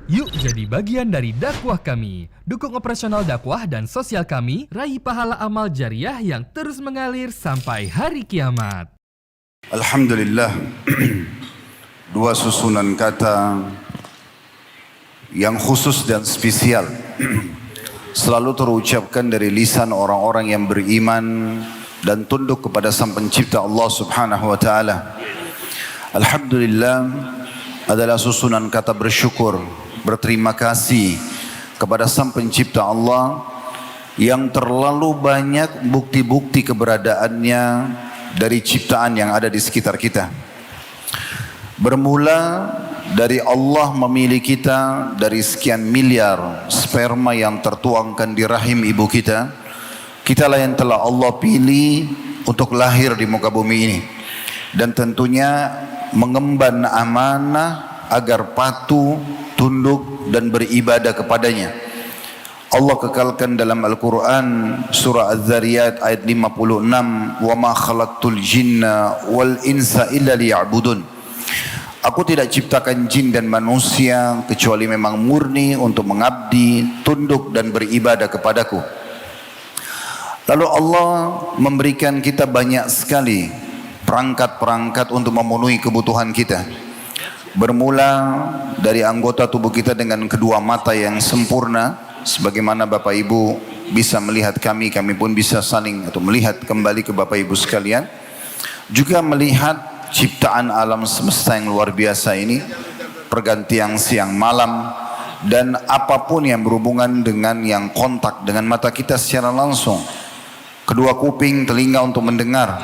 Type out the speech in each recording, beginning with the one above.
Yuk jadi bagian dari dakwah kami. Dukung operasional dakwah dan sosial kami, raih pahala amal jariah yang terus mengalir sampai hari kiamat. Alhamdulillah. Dua susunan kata yang khusus dan spesial selalu terucapkan dari lisan orang-orang yang beriman dan tunduk kepada Sang Pencipta Allah Subhanahu wa taala. Alhamdulillah adalah susunan kata bersyukur, berterima kasih kepada Sang Pencipta Allah yang terlalu banyak bukti-bukti keberadaannya dari ciptaan yang ada di sekitar kita. Bermula dari Allah memilih kita dari sekian miliar sperma yang tertuangkan di rahim ibu kita. Kitalah yang telah Allah pilih untuk lahir di muka bumi ini. Dan tentunya mengemban amanah agar patuh, tunduk dan beribadah kepadanya. Allah kekalkan dalam Al-Quran surah Az-Zariyat ayat 56, "Wa ma khalaqtul jinna wal insa illa liya'budun." Aku tidak ciptakan jin dan manusia kecuali memang murni untuk mengabdi, tunduk dan beribadah kepadaku. Lalu Allah memberikan kita banyak sekali perangkat-perangkat untuk memenuhi kebutuhan kita. Bermula dari anggota tubuh kita dengan kedua mata yang sempurna, sebagaimana Bapak Ibu bisa melihat kami pun bisa saling atau melihat kembali ke Bapak Ibu sekalian. Juga melihat ciptaan alam semesta yang luar biasa ini, pergantian siang malam, dan apapun yang berhubungan dengan yang kontak dengan mata kita secara langsung. Kedua kuping, telinga untuk mendengar,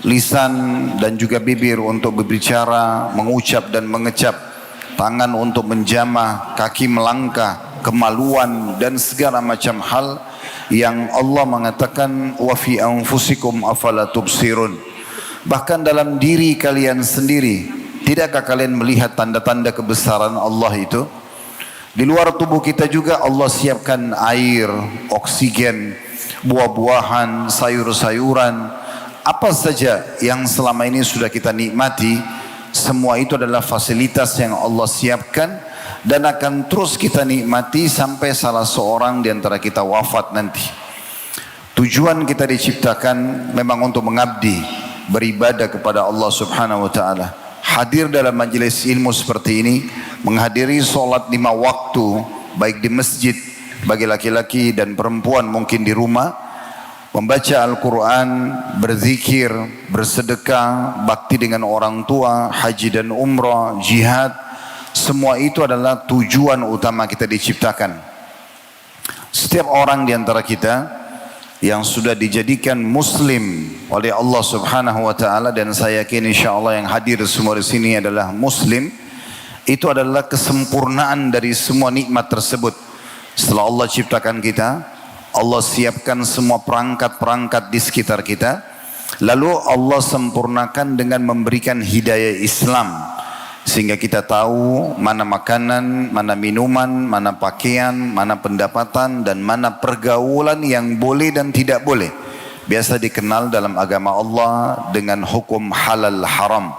lisan dan juga bibir untuk berbicara, mengucap dan mengecap, tangan untuk menjamah, kaki melangkah, kemaluan dan segala macam hal yang Allah mengatakan wa fi anfusikum afala tubsirun. Bahkan dalam diri kalian sendiri, tidakkah kalian melihat tanda-tanda kebesaran Allah itu? Di luar tubuh kita juga Allah siapkan air, oksigen, buah-buahan, sayur-sayuran, apa saja yang selama ini sudah kita nikmati. Semua itu adalah fasilitas yang Allah siapkan dan akan terus kita nikmati sampai salah seorang di antara kita wafat nanti. Tujuan kita diciptakan memang untuk mengabdi, beribadah kepada Allah Subhanahu wa taala. Hadir dalam majelis ilmu seperti ini, menghadiri solat 5 waktu baik di masjid bagi laki-laki dan perempuan mungkin di rumah, membaca Al-Quran, berzikir, bersedekah, bakti dengan orang tua, haji dan umrah, jihad, semua itu adalah tujuan utama kita diciptakan. Setiap orang di antara kita yang sudah dijadikan muslim oleh Allah Subhanahu wa taala, dan saya yakin insyaallah yang hadir semua di sini adalah muslim, itu adalah kesempurnaan dari semua nikmat tersebut. Setelah Allah ciptakan kita, Allah siapkan semua perangkat-perangkat di sekitar kita, lalu Allah sempurnakan dengan memberikan hidayah Islam sehingga kita tahu mana makanan, mana minuman, mana pakaian, mana pendapatan dan mana pergaulan yang boleh dan tidak boleh. Biasa dikenal dalam agama Allah dengan hukum halal haram.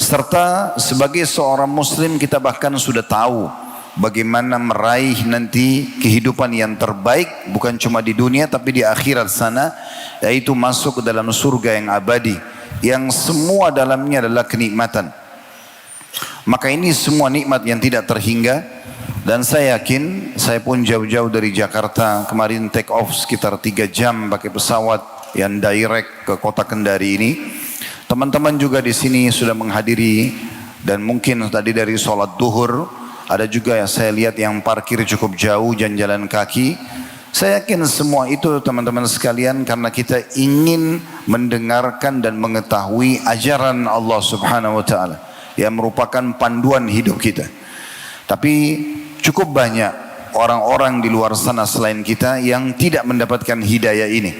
Serta sebagai seorang muslim kita bahkan sudah tahu bagaimana meraih nanti kehidupan yang terbaik, bukan cuma di dunia tapi di akhirat sana, yaitu masuk ke dalam surga yang abadi, yang semua dalamnya adalah kenikmatan. Maka ini semua nikmat yang tidak terhingga, dan saya yakin, saya pun jauh-jauh dari Jakarta kemarin take off sekitar 3 jam pakai pesawat yang direct ke kota Kendari ini. Teman-teman juga di sini sudah menghadiri, dan mungkin tadi dari sholat duhur ada juga yang saya lihat yang parkir cukup jauh dan jalan kaki. Saya yakin semua itu teman-teman sekalian karena kita ingin mendengarkan dan mengetahui ajaran Allah Subhanahu wa taala yang merupakan panduan hidup kita. Tapi cukup banyak orang-orang di luar sana selain kita yang tidak mendapatkan hidayah ini.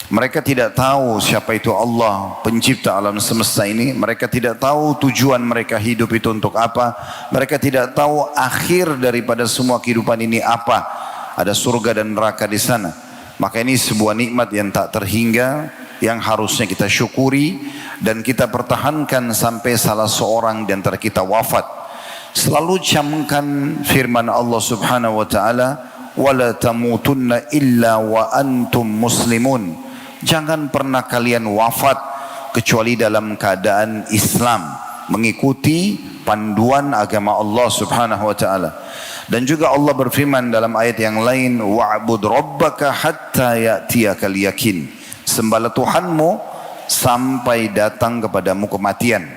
Mereka tidak tahu siapa itu Allah, pencipta alam semesta ini. Mereka tidak tahu tujuan mereka hidup itu untuk apa. Mereka tidak tahu akhir daripada semua kehidupan ini apa. Ada surga dan neraka di sana. Maka ini sebuah nikmat yang tak terhingga, yang harusnya kita syukuri dan kita pertahankan sampai salah seorang di antara kita wafat. Selalu camkan firman Allah Subhanahu wa taala, "Wala tamutunna illa wa antum muslimun." Jangan pernah kalian wafat kecuali dalam keadaan Islam, mengikuti panduan agama Allah Subhanahu wa taala. Dan juga Allah berfirman dalam ayat yang lain, "Wa'bud rabbaka hatta ya'tiyakal yakin." Sembahlah Tuhanmu sampai datang kepadamu kematian.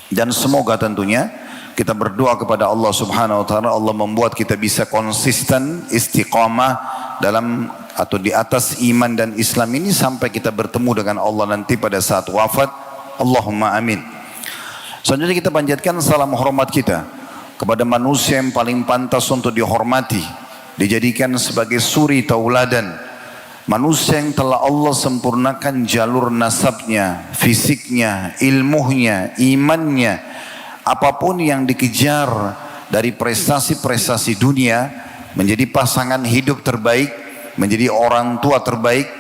Dan semoga tentunya kita berdoa kepada Allah Subhanahu wa taala, Allah membuat kita bisa konsisten, istiqamah dalam atau di atas iman dan Islam ini sampai kita bertemu dengan Allah nanti pada saat wafat. Allahumma amin. Selanjutnya kita panjatkan salam hormat kita kepada manusia yang paling pantas untuk dihormati, dijadikan sebagai suri tauladan, manusia yang telah Allah sempurnakan jalur nasabnya, fisiknya, ilmunya, imannya, apapun yang dikejar dari prestasi-prestasi dunia, menjadi pasangan hidup terbaik, menjadi orang tua terbaik,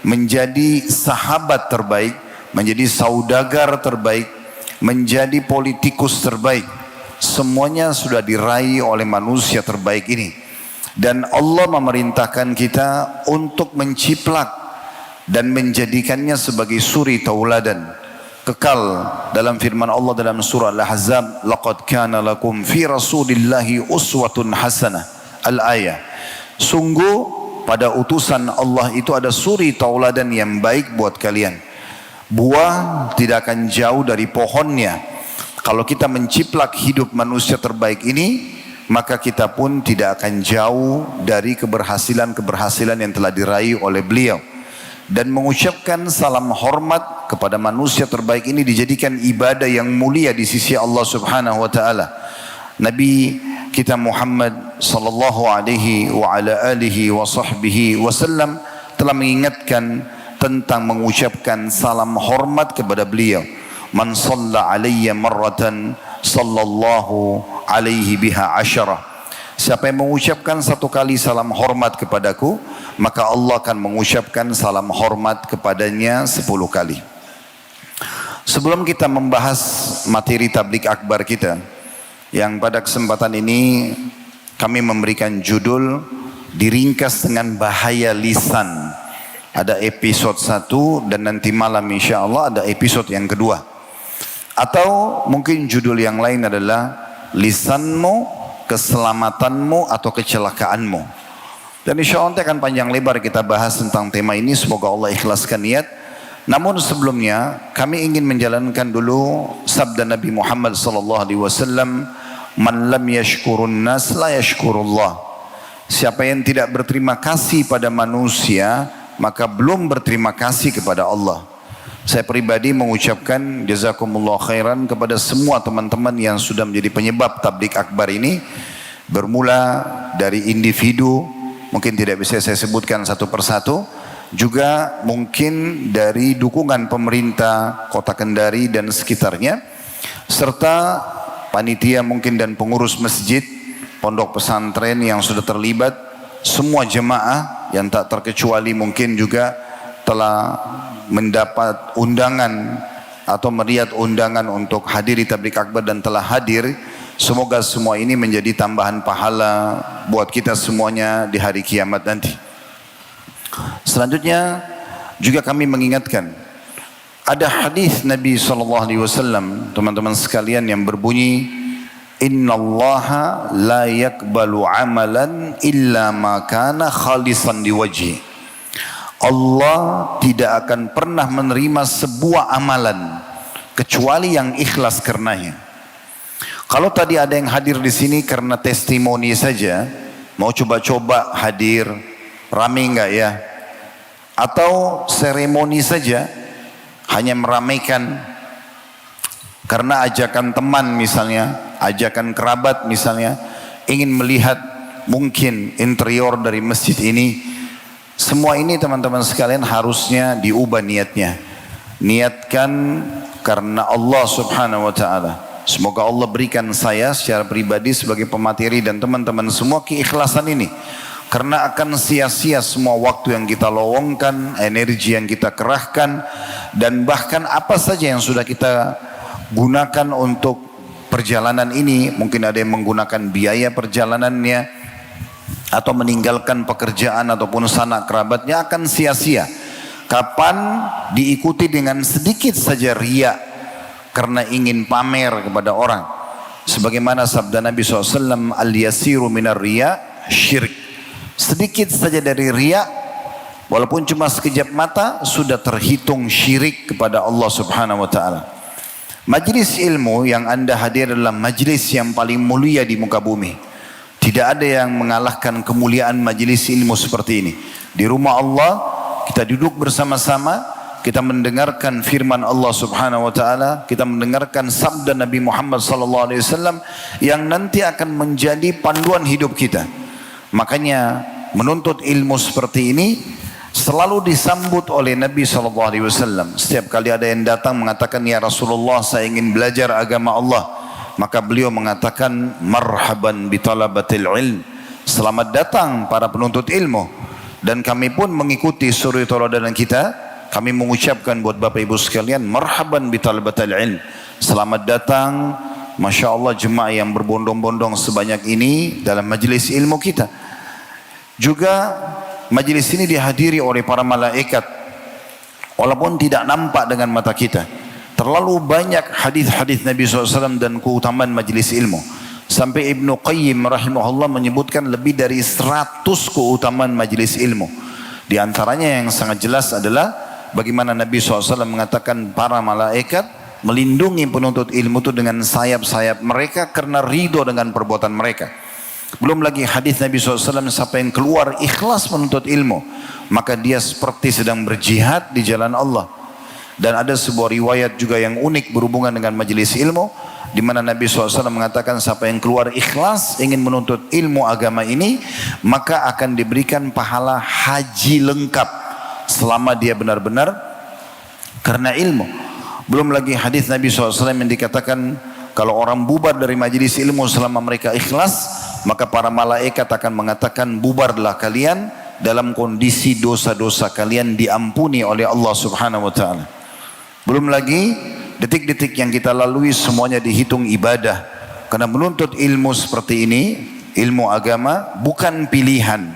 menjadi sahabat terbaik, menjadi saudagar terbaik, menjadi politikus terbaik. Semuanya sudah diraih oleh manusia terbaik ini. Dan Allah memerintahkan kita untuk menciplak dan menjadikannya sebagai suri tauladan. Kekal dalam firman Allah dalam surah Al-Ahzab, "Laqad kana lakum fi Rasulillahi uswatun hasanah." Al-ayah. Sungguh pada utusan Allah itu ada suri tauladan yang baik buat kalian. Buah tidak akan jauh dari pohonnya. Kalau kita menciplak hidup manusia terbaik ini, maka kita pun tidak akan jauh dari keberhasilan-keberhasilan yang telah diraih oleh beliau. Dan mengucapkan salam hormat kepada manusia terbaik ini dijadikan ibadah yang mulia di sisi Allah Subhanahu wa taala. Nabi kita Muhammad sallallahu alaihi wa ala alihi wa sahbihi wasallam telah mengingatkan tentang mengucapkan salam hormat kepada beliau. "Man shalla alayya marratan sallallahu alaihi biha asyarah." Siapa yang mengucapkan satu kali salam hormat kepadaku, maka Allah akan mengucapkan salam hormat kepadanya 10 kali. Sebelum kita membahas materi tabligh akbar kita, yang pada kesempatan ini kami memberikan judul diringkas dengan bahaya lisan. Ada episode 1 dan nanti malam insya Allah ada episode yang kedua. Atau mungkin judul yang lain adalah lisanmu, keselamatanmu atau kecelakaanmu. Dan insya Allah akan panjang lebar kita bahas tentang tema ini. Semoga Allah ikhlaskan niat. Namun sebelumnya kami ingin menjalankan dulu sabda Nabi Muhammad SAW, "Man lam yashkurun nas la yashkurullah." Siapa yang tidak berterima kasih pada manusia, maka belum berterima kasih kepada Allah. Saya pribadi mengucapkan jazakumullah khairan kepada semua teman-teman yang sudah menjadi penyebab tabligh akbar ini. Bermula dari individu, mungkin tidak bisa saya sebutkan satu persatu. Juga mungkin dari dukungan pemerintah Kota Kendari dan sekitarnya. Serta panitia mungkin dan pengurus masjid, pondok pesantren yang sudah terlibat. Semua jemaah yang tak terkecuali mungkin juga telah mendapat undangan atau melihat undangan untuk hadiri tabligh akbar dan telah hadir. Semoga semua ini menjadi tambahan pahala buat kita semuanya di hari kiamat nanti. Selanjutnya juga kami mengingatkan ada hadis Nabi SAW, teman-teman sekalian, yang berbunyi, "Innallaha la yakbalu amalan illa ma kana khalisan liwajhi." Allah tidak akan pernah menerima sebuah amalan kecuali yang ikhlas karenanya. Kalau tadi ada yang hadir di sini karena testimoni saja, mau coba-coba hadir, rame enggak ya? Atau seremoni saja, hanya meramaikan karena ajakan teman misalnya, ajakan kerabat misalnya, ingin melihat mungkin interior dari masjid ini. Semua ini teman-teman sekalian harusnya diubah niatnya. Niatkan karena Allah Subhanahu wa taala. Semoga Allah berikan saya secara pribadi sebagai pemateri dan teman-teman semua keikhlasan ini. Karena akan sia-sia semua waktu yang kita lowongkan, energi yang kita kerahkan, dan bahkan apa saja yang sudah kita gunakan untuk perjalanan ini, mungkin ada yang menggunakan biaya perjalanannya atau meninggalkan pekerjaan ataupun sanak kerabatnya, akan sia-sia. Kapan diikuti dengan sedikit saja riya karena ingin pamer kepada orang. Sebagaimana sabda Nabi SAW, al-yasiru minar riya syirik. Sedikit saja dari riya, walaupun cuma sekejap mata, sudah terhitung syirik kepada Allah Subhanahu wa ta'ala. Majlis ilmu yang anda hadir adalah majlis yang paling mulia di muka bumi. Tidak ada yang mengalahkan kemuliaan majlis ilmu seperti ini. Di rumah Allah, kita duduk bersama-sama, kita mendengarkan firman Allah Subhanahu wa taala, kita mendengarkan sabda Nabi Muhammad sallallahu alaihi wasallam yang nanti akan menjadi panduan hidup kita. Makanya menuntut ilmu seperti ini selalu disambut oleh Nabi SAW. Setiap kali ada yang datang mengatakan, ya Rasulullah, saya ingin belajar agama Allah, maka beliau mengatakan, marhaban bitalabatil ilm, selamat datang para penuntut ilmu. Dan kami pun mengikuti suri tauladan kita, kami mengucapkan buat Bapak Ibu sekalian, marhaban bitalabatil ilm, selamat datang, Masya Allah, jemaah yang berbondong-bondong sebanyak ini dalam majlis ilmu kita. Juga majlis ini dihadiri oleh para malaikat, walaupun tidak nampak dengan mata kita. Terlalu banyak hadis-hadis Nabi SAW dan keutamaan majlis ilmu. Sampai Ibnu Qayyim rahimahullah menyebutkan lebih dari 100 keutamaan majlis ilmu. Di antaranya yang sangat jelas adalah bagaimana Nabi SAW mengatakan para malaikat melindungi penuntut ilmu itu dengan sayap-sayap mereka karena ridho dengan perbuatan mereka. Belum lagi hadis Nabi SAW, siapa yang keluar ikhlas menuntut ilmu, maka dia seperti sedang berjihad di jalan Allah. Dan ada sebuah riwayat juga yang unik berhubungan dengan majelis ilmu, di mana Nabi SAW mengatakan siapa yang keluar ikhlas ingin menuntut ilmu agama ini, maka akan diberikan pahala haji lengkap selama dia benar-benar karena ilmu. Belum lagi hadis Nabi SAW yang dikatakan kalau orang bubar dari majelis ilmu selama mereka ikhlas, maka para malaikat akan mengatakan, bubarlah kalian dalam kondisi dosa-dosa kalian diampuni oleh Allah Subhanahu wa taala. Belum lagi detik-detik yang kita lalui semuanya dihitung ibadah. Karena menuntut ilmu seperti ini, ilmu agama bukan pilihan.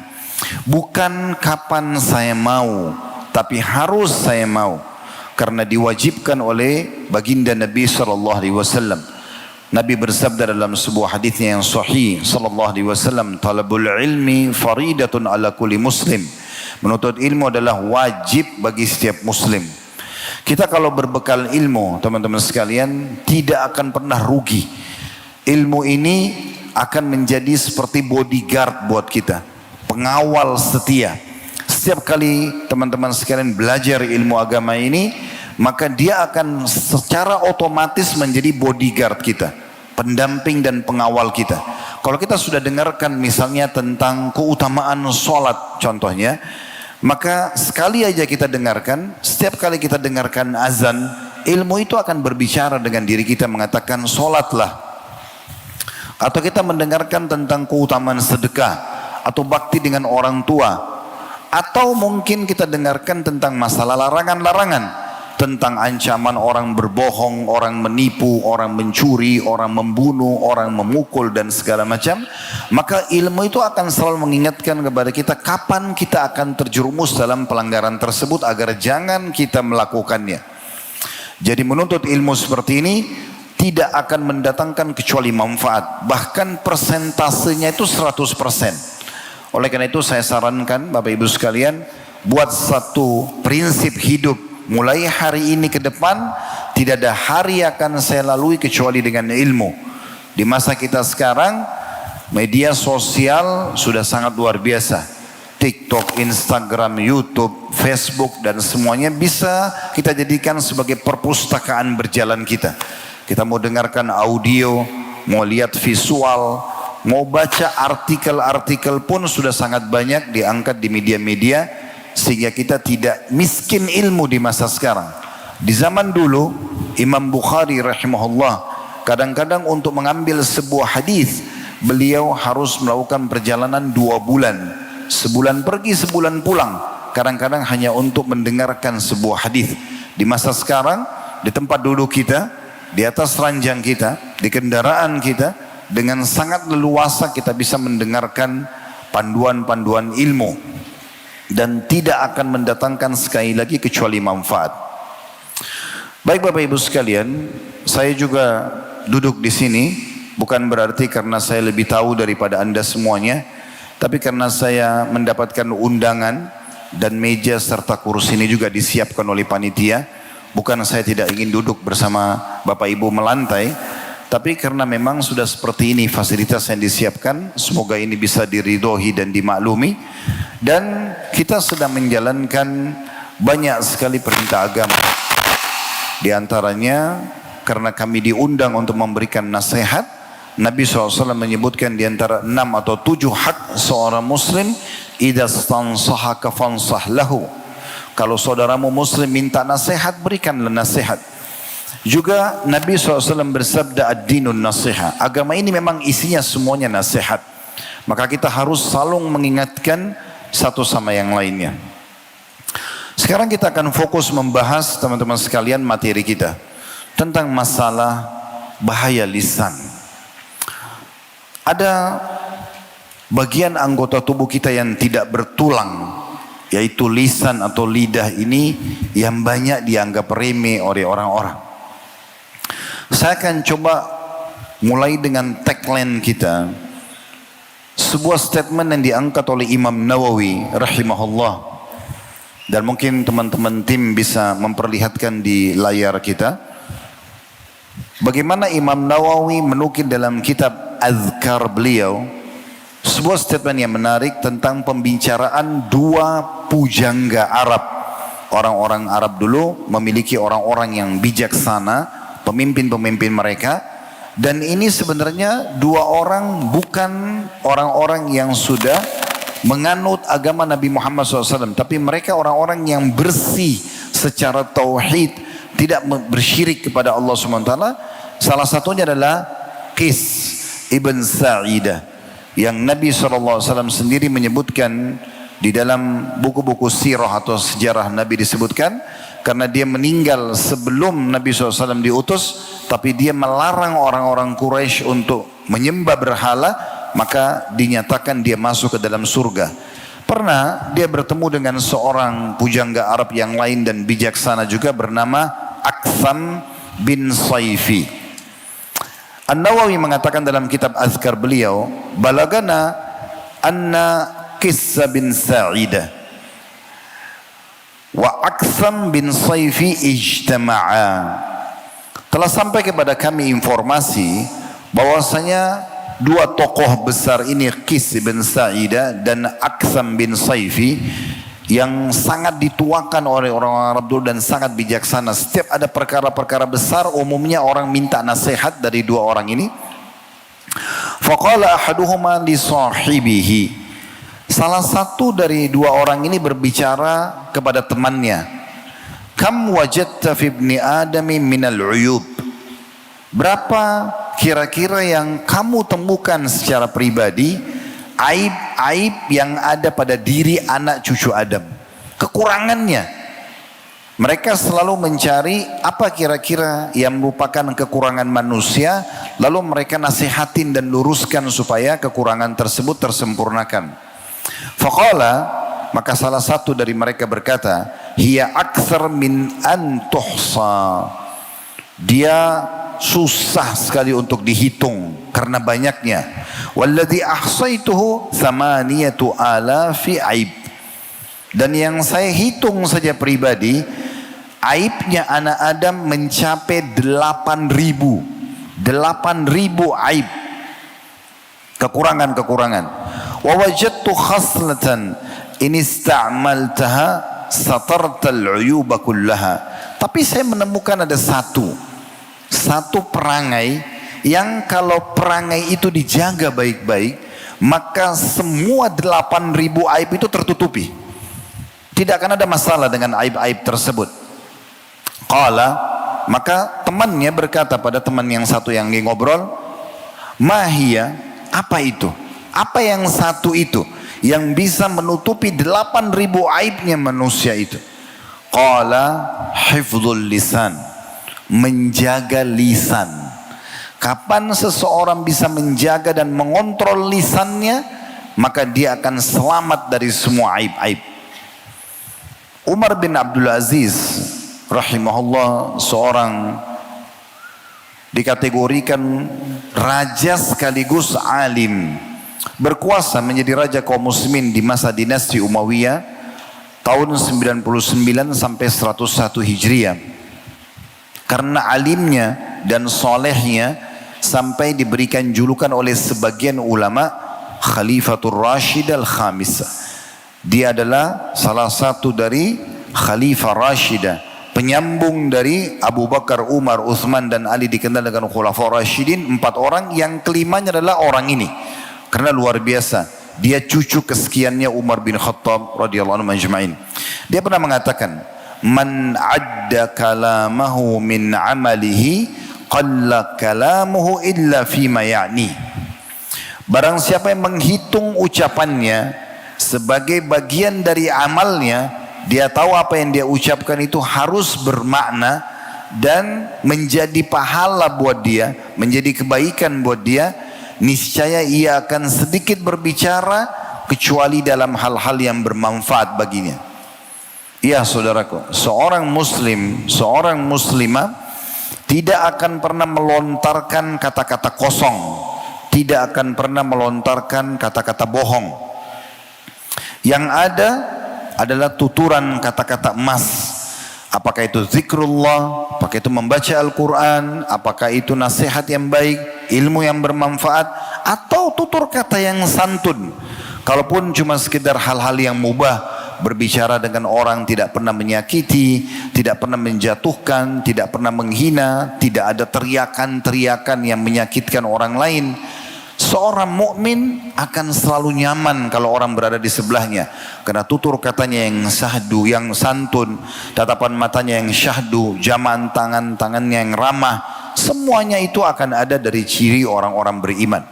Bukan kapan saya mau, tapi harus saya mau. Karena diwajibkan oleh baginda Nabi sallallahu alaihi wasallam. Nabi bersabda dalam sebuah hadisnya yang sahih sallallahu alaihi wasallam, talabul ilmi faridatun ala kulli muslim. Menuntut ilmu adalah wajib bagi setiap muslim. Kita kalau berbekal ilmu, teman-teman sekalian, tidak akan pernah rugi. Ilmu ini akan menjadi seperti bodyguard buat kita, pengawal setia. Setiap kali teman-teman sekalian belajar ilmu agama ini, maka dia akan secara otomatis menjadi bodyguard kita, pendamping dan pengawal kita. Kalau kita sudah dengarkan misalnya tentang keutamaan sholat contohnya, maka sekali aja kita dengarkan, setiap kali kita dengarkan azan, ilmu itu akan berbicara dengan diri kita mengatakan sholatlah. Atau kita mendengarkan tentang keutamaan sedekah atau bakti dengan orang tua. Atau mungkin kita dengarkan tentang masalah larangan-larangan, tentang ancaman orang berbohong, orang menipu, orang mencuri, orang membunuh, orang memukul dan segala macam. Maka ilmu itu akan selalu mengingatkan kepada kita kapan kita akan terjerumus dalam pelanggaran tersebut agar jangan kita melakukannya. Jadi menuntut ilmu seperti ini tidak akan mendatangkan kecuali manfaat. Bahkan persentasenya itu 100%. Oleh karena itu saya sarankan Bapak Ibu sekalian, buat satu prinsip hidup. Mulai hari ini ke depan, tidak ada hari akan saya lalui kecuali dengan ilmu. Di masa kita sekarang, media sosial sudah sangat luar biasa. TikTok, Instagram, YouTube, Facebook dan semuanya bisa kita jadikan sebagai perpustakaan berjalan kita. Kita mau dengarkan audio, mau lihat visual, mau baca artikel-artikel pun sudah sangat banyak diangkat di media-media, sehingga kita tidak miskin ilmu di masa sekarang. Di zaman dulu Imam Bukhari rahimahullah, kadang-kadang untuk mengambil sebuah hadis beliau harus melakukan perjalanan 2 bulan, sebulan pergi sebulan pulang, kadang-kadang hanya untuk mendengarkan sebuah hadis. Di masa sekarang di tempat duduk kita di atas ranjang kita, di kendaraan kita, dengan sangat leluasa kita bisa mendengarkan panduan-panduan ilmu dan tidak akan mendatangkan sekali lagi kecuali manfaat. Baik Bapak Ibu sekalian, saya juga duduk di sini bukan berarti karena saya lebih tahu daripada Anda semuanya, tapi karena saya mendapatkan undangan dan meja serta kursi ini juga disiapkan oleh panitia. Bukan saya tidak ingin duduk bersama Bapak Ibu melantai, tapi karena memang sudah seperti ini fasilitas yang disiapkan, semoga ini bisa diridhoi dan dimaklumi. Dan kita sedang menjalankan banyak sekali perintah agama. Di antaranya karena kami diundang untuk memberikan nasihat, Nabi SAW menyebutkan di antara 6 atau 7 hak seorang muslim, idza stansahaka fansah lahu. Kalau saudaramu muslim minta nasihat, berikanlah nasihat. Juga Nabi SAW bersabda, ad-dinun nasihat. Agama ini memang isinya semuanya nasihat. Maka kita harus selalu mengingatkan satu sama yang lainnya. Sekarang kita akan fokus membahas teman-teman sekalian materi kita tentang masalah bahaya lisan. Ada bagian anggota tubuh kita yang tidak bertulang, yaitu lisan atau lidah ini yang banyak dianggap remeh oleh orang-orang. Saya akan coba mulai dengan tagline kita, sebuah statement yang diangkat oleh Imam Nawawi rahimahullah, dan mungkin teman-teman tim bisa memperlihatkan di layar kita bagaimana Imam Nawawi menukil dalam kitab Azkar beliau sebuah statement yang menarik tentang pembicaraan dua pujangga Arab. Orang-orang Arab dulu memiliki orang-orang yang bijaksana, pemimpin-pemimpin mereka, dan ini sebenarnya dua orang bukan orang-orang yang sudah menganut agama Nabi Muhammad SAW, tapi mereka orang-orang yang bersih secara tauhid, tidak bersyirik kepada Allah SWT. Salah satunya adalah Qis ibn Sa'idah, yang Nabi SAW sendiri menyebutkan di dalam buku-buku sirah atau sejarah Nabi disebutkan, karena dia meninggal sebelum Nabi SAW diutus, tapi dia melarang orang-orang Quraisy untuk menyembah berhala, maka dinyatakan dia masuk ke dalam surga. Pernah dia bertemu dengan seorang pujangga Arab yang lain dan bijaksana juga bernama Aktham bin Saifi. An-Nawawi mengatakan dalam kitab Azkar beliau, balagana anna Qis bin Sa'idah wa Aktham bin Saifi ijtama'a. Telah sampai kepada kami informasi bahwasanya dua tokoh besar ini, Qis bin Sa'idah dan Aktham bin Saifi, yang sangat dituakan oleh orang Arab dulu dan sangat bijaksana. Setiap ada perkara-perkara besar, umumnya orang minta nasihat dari dua orang ini. Faqala ahaduhuma li sahibihi. Salah satu dari dua orang ini berbicara kepada temannya. Kam wajadta fi ibni adami minal uyub. Berapa kira-kira yang kamu temukan secara pribadi aib-aib yang ada pada diri anak cucu Adam, kekurangannya. Mereka selalu mencari apa kira-kira yang merupakan kekurangan manusia, lalu mereka nasihatin dan luruskan supaya kekurangan tersebut tersempurnakan. Faqala, maka salah satu dari mereka berkata, hiya akthar min an tuhsa. Dia susah sekali untuk dihitung karena banyaknya. Walladhi ahsaituhu 8,000 aib. Dan yang saya hitung saja pribadi, aibnya anak Adam mencapai 8.000 aib, kekurangan-kekurangan. Wa wajadtu khaslatan in ista'maltaha satartal uyuba kullaha. Tapi saya menemukan ada satu perangai yang kalau perangai itu dijaga baik-baik, maka semua 8.000 aib itu tertutupi. Tidak akan ada masalah dengan aib-aib tersebut. Qala, maka temannya berkata pada teman yang satu yang ngobrol, mahia, apa itu? Apa yang satu itu yang bisa menutupi 8.000 aibnya manusia itu? Qala hifdzul lisan menjaga lisan. Kapan seseorang bisa menjaga dan mengontrol lisannya, maka dia akan selamat dari semua aib-aib. Umar bin Abdul Aziz rahimahullah, seorang dikategorikan raja sekaligus alim, berkuasa menjadi raja kaum muslimin di masa dinasti Umayyah tahun 99 sampai 101 Hijriah. Karena alimnya dan solehnya sampai diberikan julukan oleh sebagian ulama Khalifatul Rashid Al-Khamis. Dia adalah salah satu dari Khalifah Rashidah, penyambung dari Abu Bakar, Umar, Uthman dan Ali, dikenal dengan Khulafaur Rashidin, 4 orang. Yang kelimanya adalah orang ini, karena luar biasa, dia cucu kesekiannya Umar bin Khattab radhiyallahu anhu majma'in. Dia pernah mengatakan, man adda kalamahu min amalihi qalla kalamuhu illa fima ya'ni. Barang siapa yang menghitung ucapannya sebagai bagian dari amalnya, dia tahu apa yang dia ucapkan itu harus bermakna dan menjadi pahala buat dia, menjadi kebaikan buat dia, niscaya ia akan sedikit berbicara kecuali dalam hal-hal yang bermanfaat baginya. Ya saudaraku, seorang muslim, seorang muslimah tidak akan pernah melontarkan kata-kata kosong, tidak akan pernah melontarkan kata-kata bohong. Yang ada adalah tuturan kata-kata emas. Apakah itu zikrullah, apakah itu membaca Al-Quran, apakah itu nasihat yang baik, ilmu yang bermanfaat, atau tutur kata yang santun. Kalaupun cuma sekedar hal-hal yang mubah, berbicara dengan orang tidak pernah menyakiti, tidak pernah menjatuhkan, tidak pernah menghina, tidak ada teriakan-teriakan yang menyakitkan orang lain. Seorang mukmin akan selalu nyaman kalau orang berada di sebelahnya, karena tutur katanya yang syahdu, yang santun, tatapan matanya yang syahdu, jamaan tangannya yang ramah, semuanya itu akan ada dari ciri orang-orang beriman.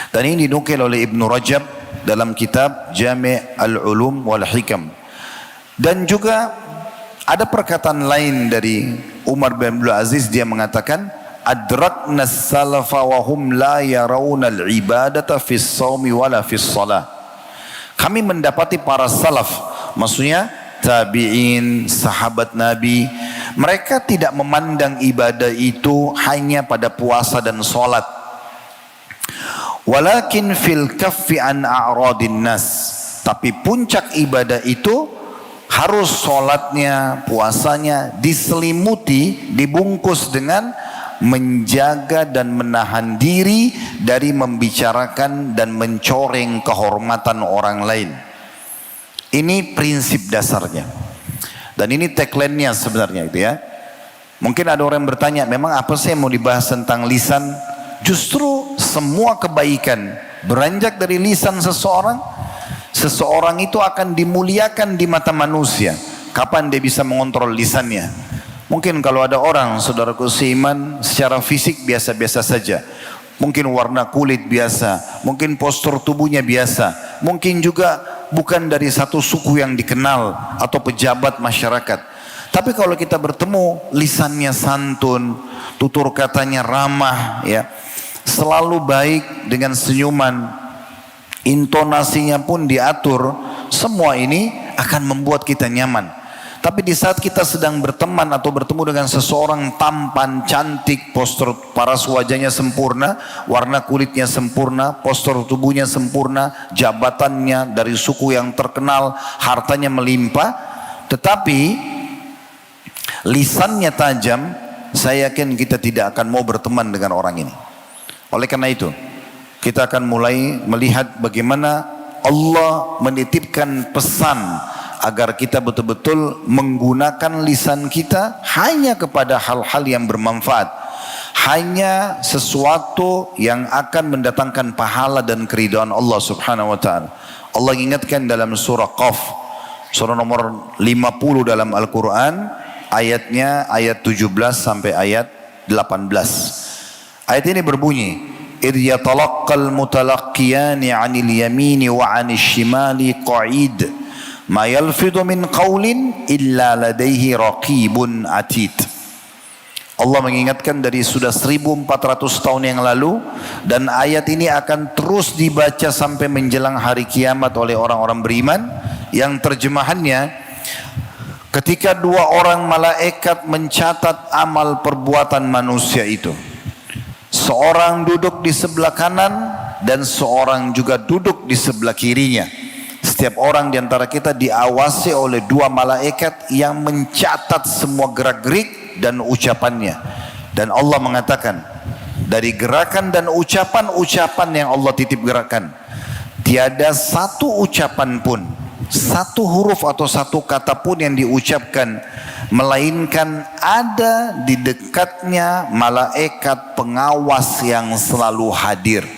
Dan ini dinukil oleh Ibnu Rajab dalam kitab Jami' al-Ulum wal Hikam. Dan juga ada perkataan lain dari Umar bin Abdul Aziz, dia mengatakan, adrakna salafa wa hum la yarawna al-ibadata fis shaumi wala fis shalah. Kami mendapati para salaf, maksudnya tabi'in, sahabat Nabi, mereka tidak memandang ibadah itu hanya pada puasa dan salat. Walakin fil kaffi an a'radin nas. Tapi puncak ibadah itu harus salatnya, puasanya diselimuti, dibungkus dengan menjaga dan menahan diri dari membicarakan dan mencoreng kehormatan orang lain. Ini prinsip dasarnya. Dan ini tagline-nya sebenarnya itu ya. Mungkin ada orang yang bertanya, memang apa sih yang mau dibahas tentang lisan? Justru semua kebaikan beranjak dari lisan seseorang. Seseorang itu akan dimuliakan di mata manusia. Kapan dia bisa mengontrol lisannya? Mungkin kalau ada orang, saudaraku seiman, secara fisik biasa-biasa saja. Mungkin warna kulit biasa, mungkin postur tubuhnya biasa, mungkin juga bukan dari satu suku yang dikenal atau pejabat masyarakat. Tapi kalau kita bertemu, lisannya santun, tutur katanya ramah, ya, selalu baik dengan senyuman, intonasinya pun diatur, semua ini akan membuat kita nyaman. Tapi di saat kita sedang berteman atau bertemu dengan seseorang tampan, cantik, postur paras wajahnya sempurna, warna kulitnya sempurna, postur tubuhnya sempurna, jabatannya dari suku yang terkenal, hartanya melimpah, tetapi lisannya tajam, saya yakin kita tidak akan mau berteman dengan orang ini. Oleh karena itu, kita akan mulai melihat bagaimana Allah menitipkan pesan agar kita betul-betul menggunakan lisan kita hanya kepada hal-hal yang bermanfaat, hanya sesuatu yang akan mendatangkan pahala dan keridhaan Allah subhanahu wa ta'ala. Allah ingatkan dalam surah Qaf, surah nomor 50 dalam Al-Quran, ayatnya ayat 17 sampai ayat 18. Ayat ini berbunyi, idh yatalaqqal mutalaqqiyani 'anil yamini wa 'anil shimali qa'id ma yalfidu min qawlin illa ladaihi raqibun atid. Allah mengingatkan dari sudah 1400 tahun yang lalu, dan ayat ini akan terus dibaca sampai menjelang hari kiamat oleh orang-orang beriman, yang terjemahannya, ketika dua orang malaikat mencatat amal perbuatan manusia itu, seorang duduk di sebelah kanan dan seorang juga duduk di sebelah kirinya. Setiap orang di antara kita diawasi oleh dua malaikat yang mencatat semua gerak-gerik dan ucapannya. Dan Allah mengatakan, dari gerakan dan ucapan-ucapan yang Allah titip gerakan, tiada satu ucapan pun, satu huruf atau satu kata pun yang diucapkan, melainkan ada di dekatnya malaikat pengawas yang selalu hadir.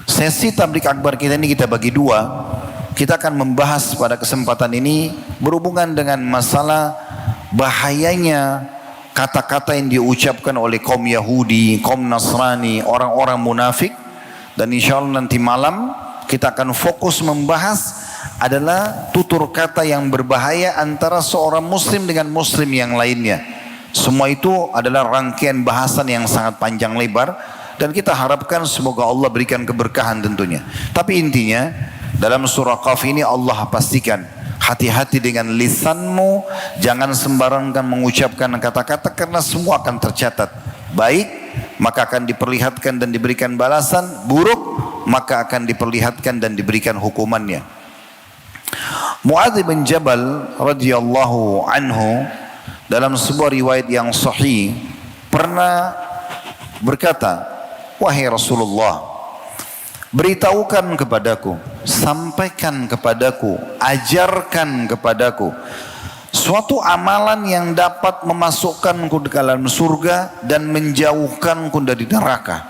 Sesi tablik akbar kita ini kita bagi dua. Kita akan membahas pada kesempatan ini berhubungan dengan masalah bahayanya kata-kata yang diucapkan oleh kaum Yahudi, kaum Nasrani, orang-orang munafik. Dan insya Allah nanti malam kita akan fokus membahas adalah tutur kata yang berbahaya antara seorang muslim dengan muslim yang lainnya. Semua itu adalah rangkaian bahasan yang sangat panjang lebar, dan kita harapkan semoga Allah berikan keberkahan tentunya. Tapi intinya dalam surah Qaf ini Allah pastikan, hati-hati dengan lisanmu, jangan sembarangan mengucapkan kata-kata karena semua akan tercatat. Baik, maka akan diperlihatkan dan diberikan balasan. Buruk, maka akan diperlihatkan dan diberikan hukumannya. Muadz bin Jabal radhiyallahu anhu dalam sebuah riwayat yang sahih pernah berkata, wahai Rasulullah, beritahukan kepadaku, sampaikan kepadaku, ajarkan kepadaku suatu amalan yang dapat memasukkanku ke dalam surga dan menjauhkanku dari neraka.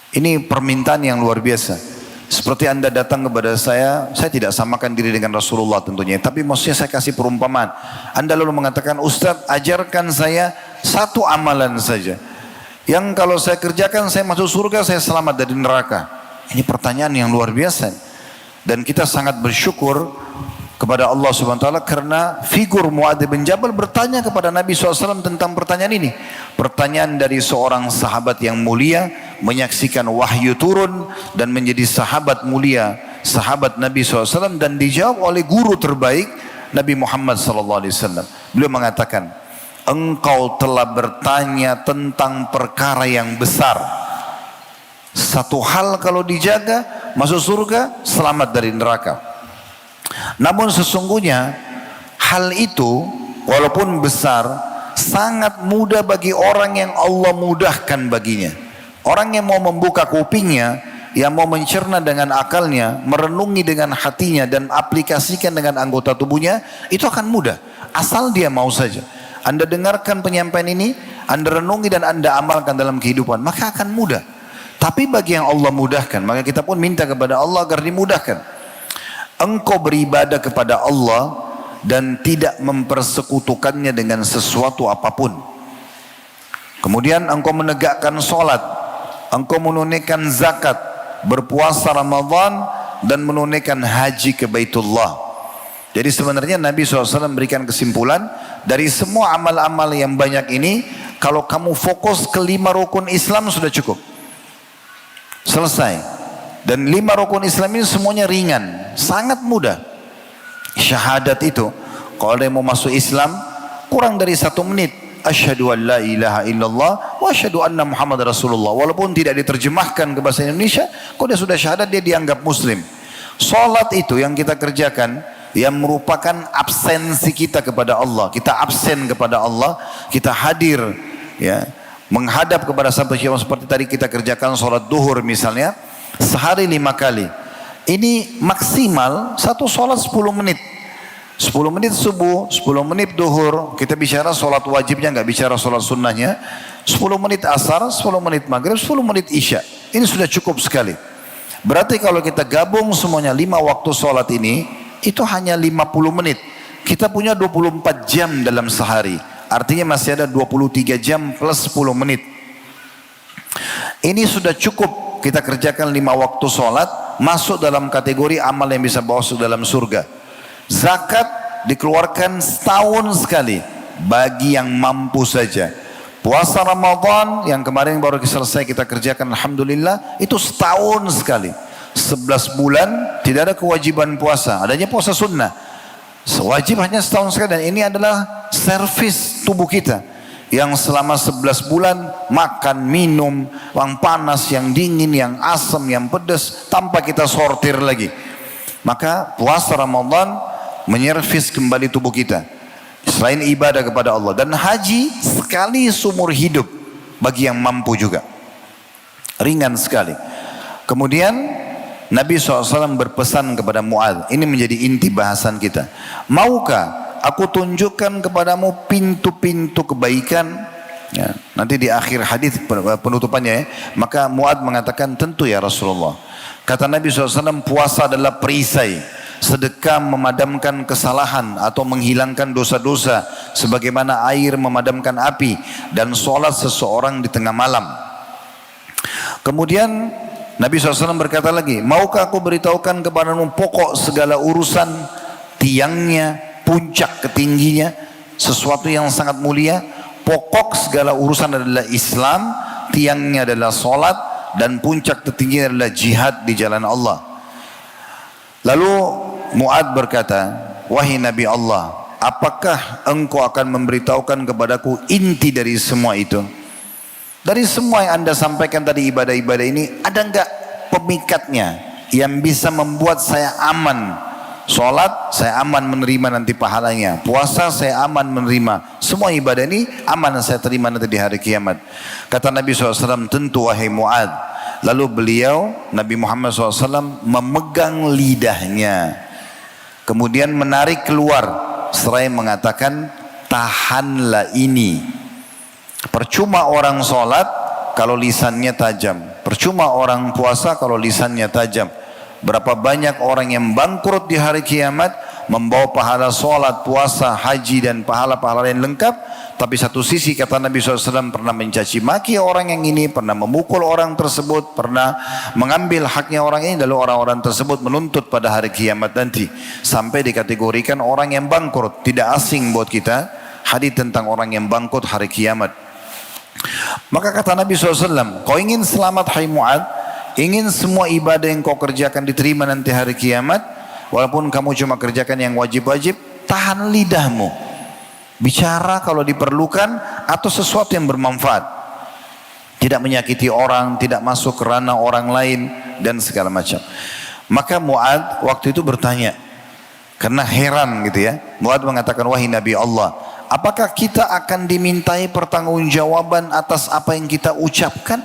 Ini permintaan yang luar biasa. Seperti Anda datang kepada saya tidak samakan diri dengan Rasulullah tentunya, tapi maksudnya saya kasih perumpamaan. Anda lalu mengatakan, Ustaz, ajarkan saya satu amalan saja yang kalau saya kerjakan saya masuk surga, saya selamat dari neraka. Ini pertanyaan yang luar biasa, dan kita sangat bersyukur kepada Allah Subhanahu wa taala karena figur Muadz bin Jabal bertanya kepada Nabi SAW tentang pertanyaan ini. Pertanyaan dari seorang sahabat yang mulia, menyaksikan wahyu turun dan menjadi sahabat mulia, sahabat Nabi SAW, dan dijawab oleh guru terbaik Nabi Muhammad SAW. Beliau mengatakan, engkau telah bertanya tentang perkara yang besar. Satu hal kalau dijaga, masuk surga, selamat dari neraka. Namun sesungguhnya hal itu walaupun besar, sangat mudah bagi orang yang Allah mudahkan baginya. Orang yang mau membuka kupingnya, yang mau mencerna dengan akalnya, merenungi dengan hatinya dan aplikasikan dengan anggota tubuhnya, itu akan mudah, asal dia mau saja. Anda dengarkan penyampaian ini, Anda renungi dan Anda amalkan dalam kehidupan, maka akan mudah. Tapi bagi yang Allah mudahkan, maka kita pun minta kepada Allah agar dimudahkan. Engkau beribadah kepada Allah dan tidak mempersekutukannya dengan sesuatu apapun. Kemudian engkau menegakkan solat, engkau menunaikan zakat, berpuasa Ramadan, dan menunaikan haji ke Baitullah. Jadi sebenarnya Nabi SAW memberikan kesimpulan, dari semua amal-amal yang banyak ini, kalau kamu fokus ke 5 rukun Islam sudah cukup. Selesai. Dan 5 rukun Islam ini semuanya ringan, sangat mudah. Syahadat itu, kalau ada yang mau masuk Islam, kurang dari 1 menit. Asyhadu an la ilaha illallah wa asyhadu anna Muhammad Rasulullah. Walaupun tidak diterjemahkan ke bahasa Indonesia, kalau dia sudah syahadat, dia dianggap muslim. Salat itu yang kita kerjakan, yang merupakan absensi kita kepada Allah. Kita absen kepada Allah, kita hadir, ya, menghadap kepada satu siapa, seperti tadi kita kerjakan salat duhur misalnya, sehari 5 kali. Ini maksimal satu salat 10 menit. 10 menit subuh, 10 menit duhur. Kita bicara salat wajibnya, nggak bicara salat sunnahnya. 10 menit asar, 10 menit maghrib, 10 menit isya. Ini sudah cukup sekali. Berarti kalau kita gabung semuanya 5 waktu salat ini, itu hanya 50 menit. Kita punya 24 jam dalam sehari. Artinya masih ada 23 jam plus 10 menit. Ini sudah cukup kita kerjakan 5 waktu sholat, masuk dalam kategori amal yang bisa bawa ke dalam surga. Zakat dikeluarkan setahun sekali, bagi yang mampu saja. Puasa Ramadan yang kemarin baru selesai kita kerjakan, alhamdulillah, itu setahun sekali. 11 bulan tidak ada kewajiban puasa, adanya puasa sunnah. Sewajib hanya setahun sekali, dan ini adalah servis tubuh kita yang selama 11 bulan makan, minum, yang panas, yang dingin, yang asam, yang pedas, tanpa kita sortir lagi. Maka puasa Ramadan menyervis kembali tubuh kita selain ibadah kepada Allah. Dan haji sekali seumur hidup bagi yang mampu juga, ringan sekali. Kemudian Nabi SAW berpesan kepada Mu'adz, ini menjadi inti bahasan kita. Maukah aku tunjukkan kepadamu pintu-pintu kebaikan? Ya, nanti di akhir hadis penutupannya ya. Maka Mu'adz mengatakan, tentu ya Rasulullah. Kata Nabi SAW, puasa adalah perisai, sedekah memadamkan kesalahan atau menghilangkan dosa-dosa sebagaimana air memadamkan api, dan sholat seseorang di tengah malam. Kemudian Nabi SAW berkata lagi, maukah aku beritahukan kepadamu pokok segala urusan, tiangnya, puncak ketingginya, sesuatu yang sangat mulia. Pokok segala urusan adalah Islam, tiangnya adalah sholat, dan puncak tertinggi adalah jihad di jalan Allah. Lalu Mu'adz berkata, wahai Nabi Allah, apakah engkau akan memberitahukan kepadaku inti dari semua itu? Dari semua yang anda sampaikan tadi, ibadah-ibadah ini, ada enggak pemikatnya yang bisa membuat saya aman? Sholat saya aman menerima nanti pahalanya, puasa saya aman menerima, semua ibadah ini aman saya terima nanti di hari kiamat. Kata Nabi SAW, tentu wahai Mu'adz. Lalu beliau, Nabi Muhammad SAW, memegang lidahnya, kemudian menarik keluar seraya mengatakan, tahanlah ini. Percuma orang sholat kalau lisannya tajam, percuma orang puasa kalau lisannya tajam. Berapa banyak orang yang bangkrut di hari kiamat, membawa pahala sholat, puasa, haji dan pahala-pahala yang lengkap, tapi satu sisi kata Nabi SAW pernah mencaci maki orang yang ini, pernah memukul orang tersebut, pernah mengambil haknya orang ini, lalu orang-orang tersebut menuntut pada hari kiamat nanti sampai dikategorikan orang yang bangkrut. Tidak asing buat kita hadis tentang orang yang bangkrut hari kiamat. Maka kata Nabi SAW, kau ingin selamat hai Mu'adz, ingin semua ibadah yang kau kerjakan diterima nanti hari kiamat, walaupun kamu cuma kerjakan yang wajib-wajib, tahan lidahmu, bicara kalau diperlukan atau sesuatu yang bermanfaat, tidak menyakiti orang, tidak masuk ke ranah orang lain dan segala macam. Maka Mu'adz waktu itu bertanya, karena heran gitu ya. Mu'adz mengatakan, wahai Nabi Allah, apakah kita akan dimintai pertanggungjawaban atas apa yang kita ucapkan?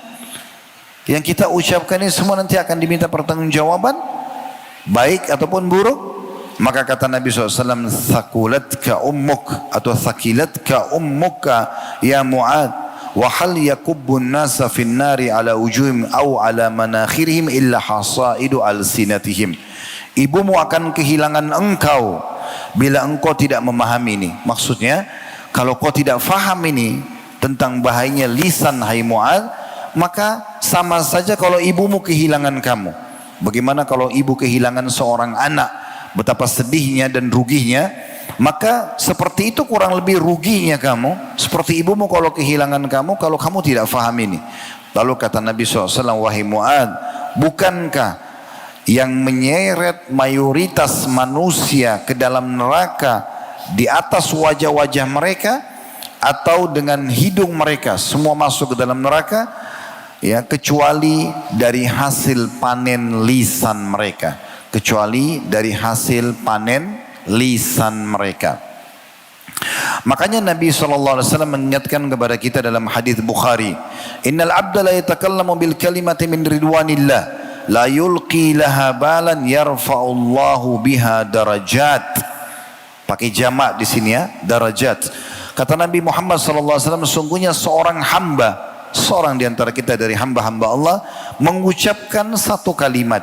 Yang kita ucapkan ini semua nanti akan diminta pertanggungjawaban, baik ataupun buruk. Maka kata Nabi SAW, thakulatka ummuk atau thakilatka ummuka ya Mu'adz, wa hal yakubbun nasa fin nari ala ujuhim au ala manakhirihim illa hasaidu alsinatihim. Ibumu akan kehilangan engkau bila engkau tidak memahami ini. Maksudnya, kalau kau tidak faham ini tentang bahayanya lisan hai Mu'adz, maka sama saja kalau ibumu kehilangan kamu. Bagaimana kalau ibu kehilangan seorang anak, betapa sedihnya dan ruginya. Maka seperti itu kurang lebih ruginya kamu, seperti ibumu kalau kehilangan kamu, kalau kamu tidak faham ini. Lalu kata Nabi SAW, wahai Mu'adz, bukankah yang menyeret mayoritas manusia ke dalam neraka di atas wajah-wajah mereka, atau dengan hidung mereka semua masuk ke dalam neraka, ya, kecuali dari hasil panen lisan mereka, kecuali dari hasil panen lisan mereka. Makanya Nabi SAW mengingatkan kepada kita dalam hadis Bukhari, innal abda la yatakallamu bil kalimati min ridwanillah la yulqi laha balan yarfa'ullahu biha darajat. Pakai jamak di sini ya, darajat. Kata Nabi Muhammad SAW, sungguhnya seorang hamba, seorang di antara kita dari hamba-hamba Allah, mengucapkan satu kalimat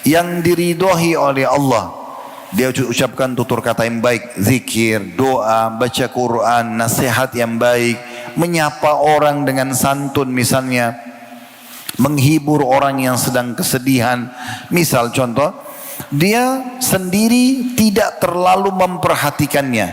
yang diridhoi oleh Allah. Dia ucapkan tutur kata yang baik, zikir, doa, baca Quran, nasihat yang baik, menyapa orang dengan santun misalnya, menghibur orang yang sedang kesedihan. Misal contoh, dia sendiri tidak terlalu memperhatikannya.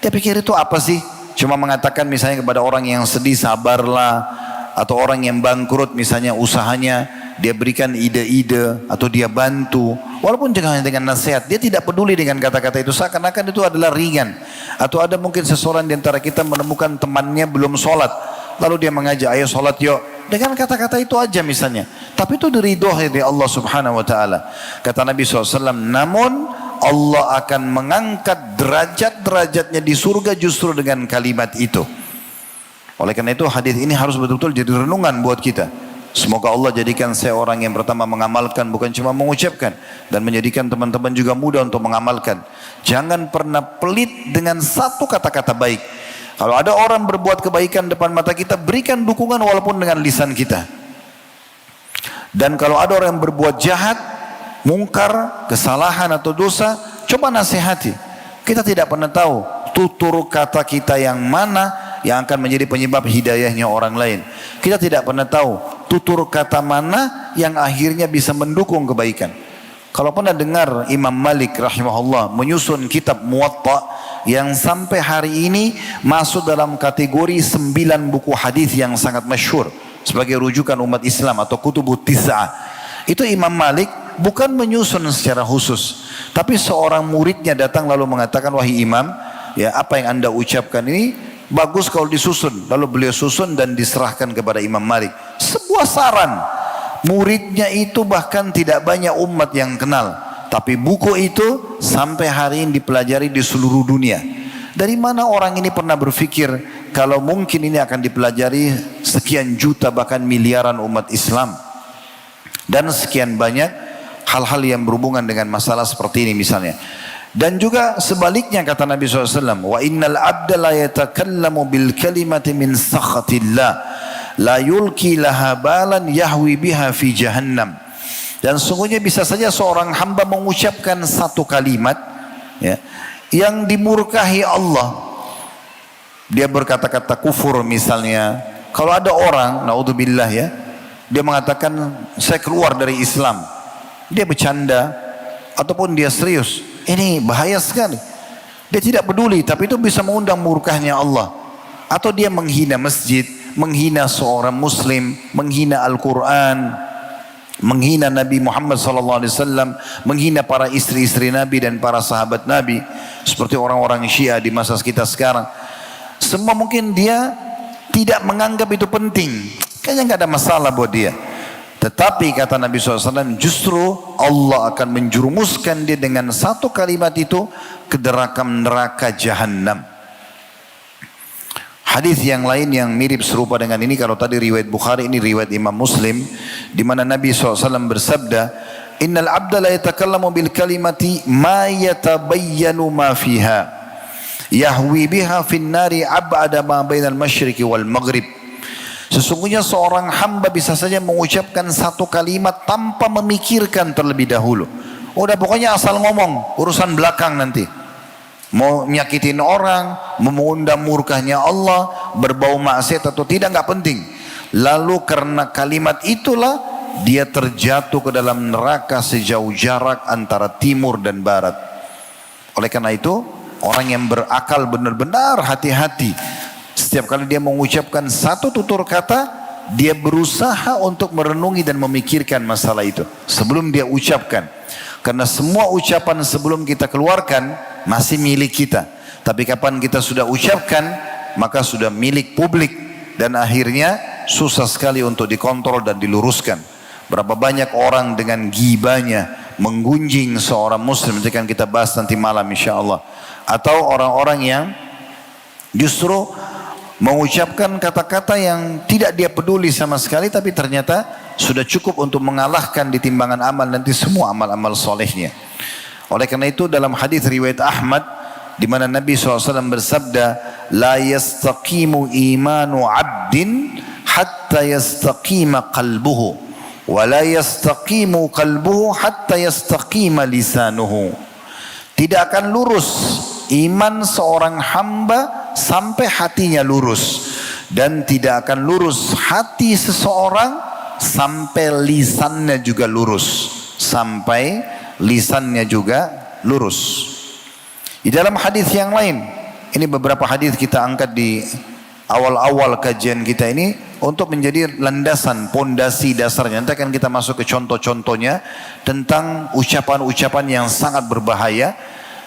Dia pikir itu apa sih? cuma mengatakan misalnya kepada orang yang sedih sabarlah, atau orang yang bangkrut misalnya usahanya, dia berikan ide-ide atau dia bantu, walaupun jangan dengan nasihat, dia tidak peduli dengan kata-kata itu, seakan-akan itu adalah ringan. Atau ada mungkin seseorang di antara kita menemukan temannya belum sholat, lalu dia mengajak, ayo sholat yuk, dengan kata-kata itu aja misalnya, tapi itu diridhoi oleh Allah subhanahu wa ta'ala. Kata Nabi SAW, namun Allah akan mengangkat derajat-derajatnya di surga justru dengan kalimat itu. Oleh karena itu hadis ini harus betul-betul jadi renungan buat kita. Semoga Allah jadikan saya orang yang pertama mengamalkan, bukan cuma mengucapkan, dan menjadikan teman-teman juga mudah untuk mengamalkan. Jangan pernah pelit dengan satu kata-kata baik. Kalau ada orang berbuat kebaikan depan mata kita, berikan dukungan walaupun dengan lisan kita. Dan kalau ada orang yang berbuat jahat, mungkar, kesalahan atau dosa, coba nasihati. Kita tidak pernah tahu tutur kata kita yang mana yang akan menjadi penyebab hidayahnya orang lain. Kita tidak pernah tahu tutur kata mana yang akhirnya bisa mendukung kebaikan. Kalau pernah dengar Imam Malik rahimahullah menyusun kitab Muwatta yang sampai hari ini masuk dalam kategori 9 buku hadis yang sangat masyhur sebagai rujukan umat Islam atau Kutubut Tis'ah. Itu Imam Malik bukan menyusun secara khusus, tapi seorang muridnya datang lalu mengatakan, wahai Imam, ya apa yang anda ucapkan ini bagus kalau disusun. Lalu beliau susun dan diserahkan kepada Imam Malik. Sebuah saran. Muridnya itu bahkan tidak banyak umat yang kenal, tapi buku itu sampai hari ini dipelajari di seluruh dunia. Dari mana orang ini pernah berpikir kalau mungkin ini akan dipelajari sekian juta bahkan miliaran umat Islam, dan sekian banyak hal-hal yang berhubungan dengan masalah seperti ini misalnya. Dan juga sebaliknya kata Nabi SAW, wa innal abda la yatakallamu bil kalimati min sakhatillah la yulki laha balan yahwi biha fi jahannam. Dan sungguhnya bisa saja seorang hamba mengucapkan satu kalimat ya, yang dimurkahi Allah. Dia berkata-kata kufur misalnya. Kalau ada orang, naudzubillah ya, dia mengatakan saya keluar dari Islam, dia bercanda ataupun dia serius, ini bahaya sekali. Dia tidak peduli, tapi itu bisa mengundang murkahnya Allah. Atau dia menghina masjid, menghina seorang muslim, menghina Al-Quran, menghina Nabi Muhammad SAW, menghina para istri-istri Nabi dan para sahabat Nabi, seperti orang-orang Syiah di masa kita sekarang. Semua mungkin dia tidak menganggap itu penting, kayaknya nggak ada masalah buat dia. Tetapi kata Nabi SAW, justru Allah akan menjerumuskan dia dengan satu kalimat itu ke neraka jahanam. Hadis yang lain yang mirip serupa dengan ini, kalau tadi riwayat Bukhari, ini riwayat Imam Muslim, di mana Nabi SAW bersabda, innal abda la yatakallamu bil kalimati ma yatabayyanu ma fiha yahwi biha fin nari ab'ada ma bainal masyriqi wal maghrib. Sesungguhnya seorang hamba bisa saja mengucapkan satu kalimat tanpa memikirkan terlebih dahulu. Udah pokoknya asal ngomong, urusan belakang nanti. Mau nyakitin orang, mau mengundang murkahnya Allah, berbau maksiat atau tidak, nggak penting. Lalu karena kalimat itulah dia terjatuh ke dalam neraka sejauh jarak antara timur dan barat. Oleh karena itu, orang yang berakal benar-benar hati-hati. Setiap kali dia mengucapkan satu tutur kata, dia berusaha untuk merenungi dan memikirkan masalah itu sebelum dia ucapkan. Karena semua ucapan sebelum kita keluarkan masih milik kita. Tapi kapan kita sudah ucapkan, maka sudah milik publik. Dan akhirnya susah sekali untuk dikontrol dan diluruskan. Berapa banyak orang dengan gibahnya menggunjing seorang muslim, itu akan kita bahas nanti malam insya Allah. Atau orang-orang yang justru mengucapkan kata-kata yang tidak dia peduli sama sekali, tapi ternyata sudah cukup untuk mengalahkan di timbangan amal nanti semua amal-amal solehnya. Oleh karena itu dalam hadis riwayat Ahmad, di mana Nabi SAW bersabda, la yastaqimu imanu abdin hatta yastaqima qalbuhu, wa la yastaqimu qalbuhu hatta yastaqima lisanuhu. Tidak akan lurus iman seorang hamba sampai hatinya lurus, dan tidak akan lurus hati seseorang sampai lisannya juga lurus, sampai lisannya juga lurus. Di dalam hadis yang lain Ini beberapa hadis kita angkat di awal-awal kajian kita ini untuk menjadi landasan, pondasi dasarnya. Nanti akan kita masuk ke contoh-contohnya tentang ucapan-ucapan yang sangat berbahaya.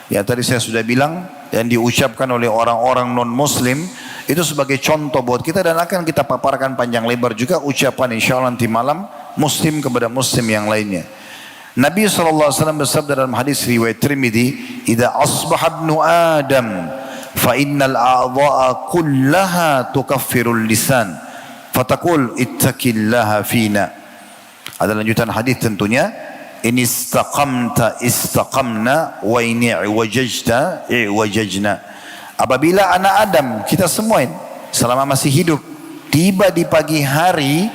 Ya tadi saya sudah bilang, yang diucapkan oleh orang-orang non-muslim itu sebagai contoh buat kita, dan akan kita paparkan panjang lebar juga ucapan insya Allah nanti malam muslim kepada muslim yang lainnya. Nabi SAW bersabda dalam hadis riwayat Tirmidzi, "Idza asbaha ibnu Adam fa innal a'dha'a kullaha tukaffirul lisan fataqul ittaqillaha fina." Ada lanjutan hadis tentunya, "In istaqamta istaqamna wa in i'wajajta i'wajajna." Apabila anak Adam, kita semua ini selama masih hidup, tiba di pagi hari,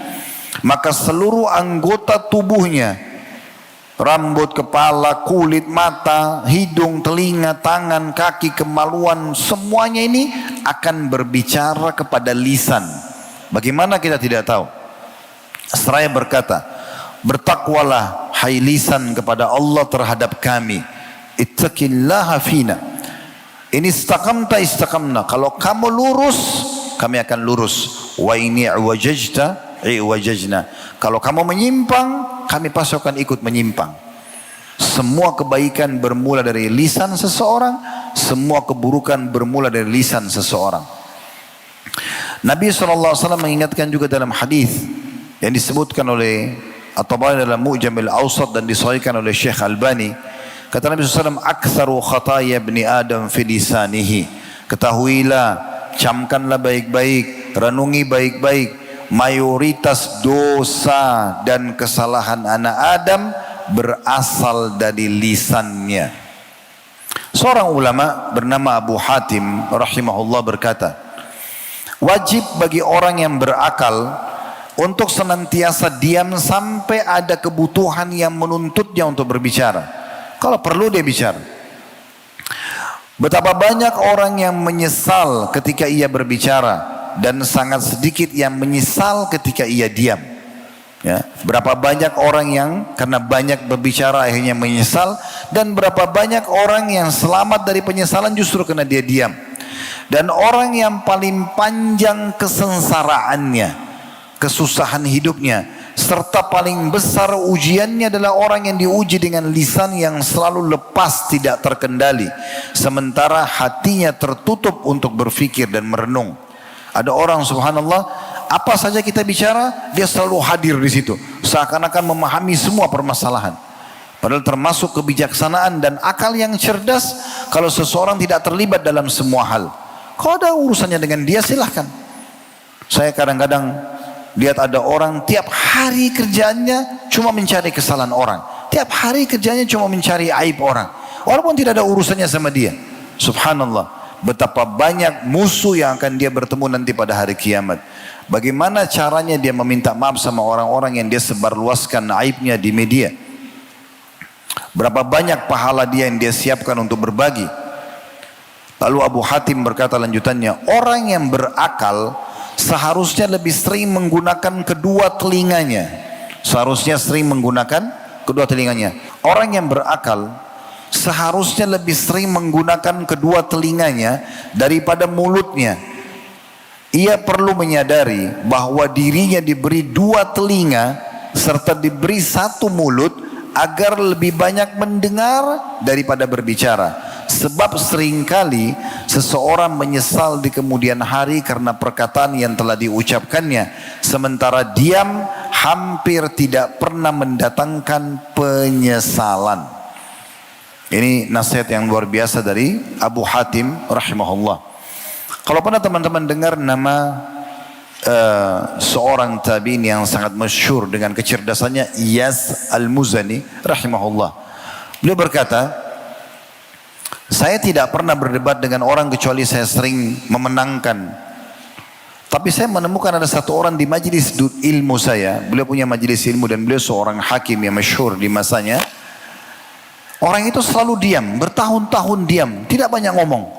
maka seluruh anggota tubuhnya, rambut, kepala, kulit, mata, hidung, telinga, tangan, kaki, kemaluan, semuanya ini akan berbicara kepada lisan. Bagaimana kita tidak tahu? Seraya berkata, "Bertakwalah hai lisan kepada Allah terhadap kami. Ittaqillaha fina. Ini istaqamta istaqamna." Kalau kamu lurus, kami akan lurus. Wa ini i'wajajta i'wajajna. Kalau kamu menyimpang, kami pasti akan ikut menyimpang. Semua kebaikan bermula dari lisan seseorang, semua keburukan bermula dari lisan seseorang. Nabi SAW mengingatkan juga dalam hadis yang disebutkan oleh At-Tabarani dalam Mu'jamil Awsat dan disahihkan oleh Syekh Albani. Kata Nabi SAW, "Aktsaru khataya ibni Adam fi lisanihi." Ketahuilah, camkanlah baik-baik, renungi baik-baik, mayoritas dosa dan kesalahan anak Adam berasal dari lisannya. Seorang ulama bernama Abu Hatim rahimahullah berkata, wajib bagi orang yang berakal untuk senantiasa diam sampai ada kebutuhan yang menuntutnya untuk berbicara. Kalau perlu dia bicara. Betapa banyak orang yang menyesal ketika ia berbicara, dan sangat sedikit yang menyesal ketika ia diam. Ya, berapa banyak orang yang karena banyak berbicara akhirnya menyesal, dan berapa banyak orang yang selamat dari penyesalan justru karena dia diam. Dan orang yang paling panjang kesensaraannya, kesusahan hidupnya, serta paling besar ujiannya adalah orang yang diuji dengan lisan yang selalu lepas, tidak terkendali, sementara hatinya tertutup untuk berfikir dan merenung. Ada orang subhanallah, apa saja kita bicara, dia selalu hadir di situ, seakan-akan memahami semua permasalahan. Padahal termasuk kebijaksanaan dan akal yang cerdas kalau seseorang tidak terlibat dalam semua hal. Kalau ada urusannya dengan dia, silahkan. Saya kadang-kadang lihat ada orang tiap hari kerjaannya cuma mencari kesalahan orang. Tiap hari kerjanya cuma mencari aib orang, walaupun tidak ada urusannya sama dia. Subhanallah. Betapa banyak musuh yang akan dia bertemu nanti pada hari kiamat. Bagaimana caranya dia meminta maaf sama orang-orang yang dia sebarluaskan aibnya di media? Berapa banyak pahala dia yang dia siapkan untuk berbagi? Lalu Abu Hatim berkata lanjutannya, orang yang berakal seharusnya lebih sering menggunakan kedua telinganya. Seharusnya sering menggunakan kedua telinganya. Orang yang berakal seharusnya lebih sering menggunakan kedua telinganya daripada mulutnya. Ia perlu menyadari bahwa dirinya diberi dua telinga serta diberi satu mulut agar lebih banyak mendengar daripada berbicara. Sebab seringkali seseorang menyesal di kemudian hari karena perkataan yang telah diucapkannya, sementara diam hampir tidak pernah mendatangkan penyesalan. Ini nasihat yang luar biasa dari Abu Hatim rahimahullah. Kalau pernah teman-teman dengar nama seorang tabi'in yang sangat masyhur dengan kecerdasannya, Iyas Al-Muzani rahimahullah. Beliau berkata, saya tidak pernah berdebat dengan orang kecuali saya sering memenangkan. Tapi saya menemukan ada satu orang di majelis ilmu saya. Beliau punya majelis ilmu dan beliau seorang hakim yang masyhur di masanya. Orang itu selalu diam, bertahun-tahun diam, tidak banyak ngomong.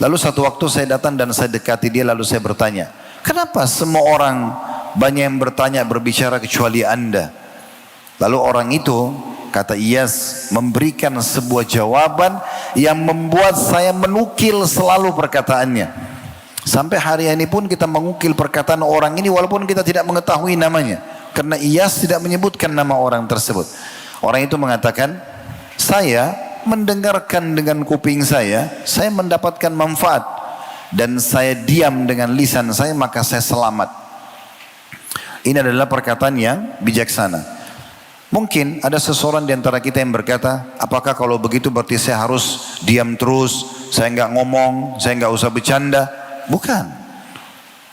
Lalu satu waktu saya datang dan saya dekati dia, lalu saya bertanya, kenapa semua orang banyak yang bertanya, berbicara kecuali Anda? Lalu orang itu, kata Iyas, memberikan sebuah jawaban yang membuat saya menukil selalu perkataannya. Sampai hari ini pun kita mengukil perkataan orang ini walaupun kita tidak mengetahui namanya. Karena Iyas tidak menyebutkan nama orang tersebut. Orang itu mengatakan, saya mendengarkan dengan kuping saya mendapatkan manfaat. Dan saya diam dengan lisan saya, maka saya selamat. Ini adalah perkataan yang bijaksana. Mungkin ada seseorang di antara kita yang berkata, apakah kalau begitu berarti saya harus diam terus, saya enggak ngomong, saya enggak usah bercanda? Bukan.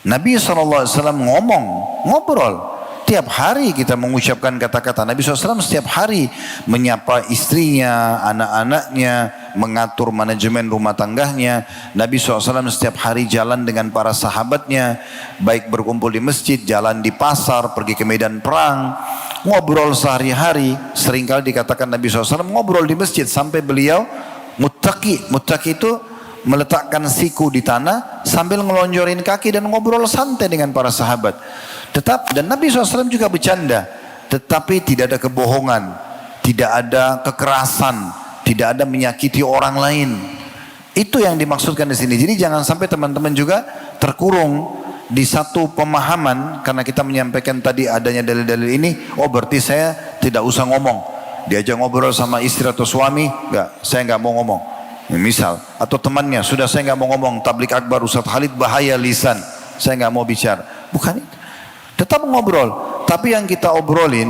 Nabi SAW ngomong, ngobrol. Tiap hari kita mengucapkan kata-kata. Nabi SAW setiap hari menyapa istrinya, anak-anaknya, mengatur manajemen rumah tangganya. Nabi SAW setiap hari jalan dengan para sahabatnya, baik berkumpul di masjid, jalan di pasar, pergi ke medan perang, ngobrol sehari-hari. Seringkali dikatakan Nabi SAW ngobrol di masjid sampai beliau muttaqi. Muttaqi itu meletakkan siku di tanah sambil ngelonjorin kaki dan ngobrol santai dengan para sahabat. Dan Nabi SAW juga bercanda, tetapi tidak ada kebohongan, tidak ada kekerasan, tidak ada menyakiti orang lain. Itu yang dimaksudkan di sini. Jadi jangan sampai teman-teman juga terkurung di satu pemahaman karena kita menyampaikan tadi adanya dalil-dalil ini. Oh berarti saya tidak usah ngomong. Diajak ngobrol sama istri atau suami, saya nggak mau ngomong. Misal, atau temannya, sudah saya nggak mau ngomong, tablik akbar Ustaz Khalid bahaya lisan, saya nggak mau bicara. Bukan itu. Tetap ngobrol, tapi yang kita obrolin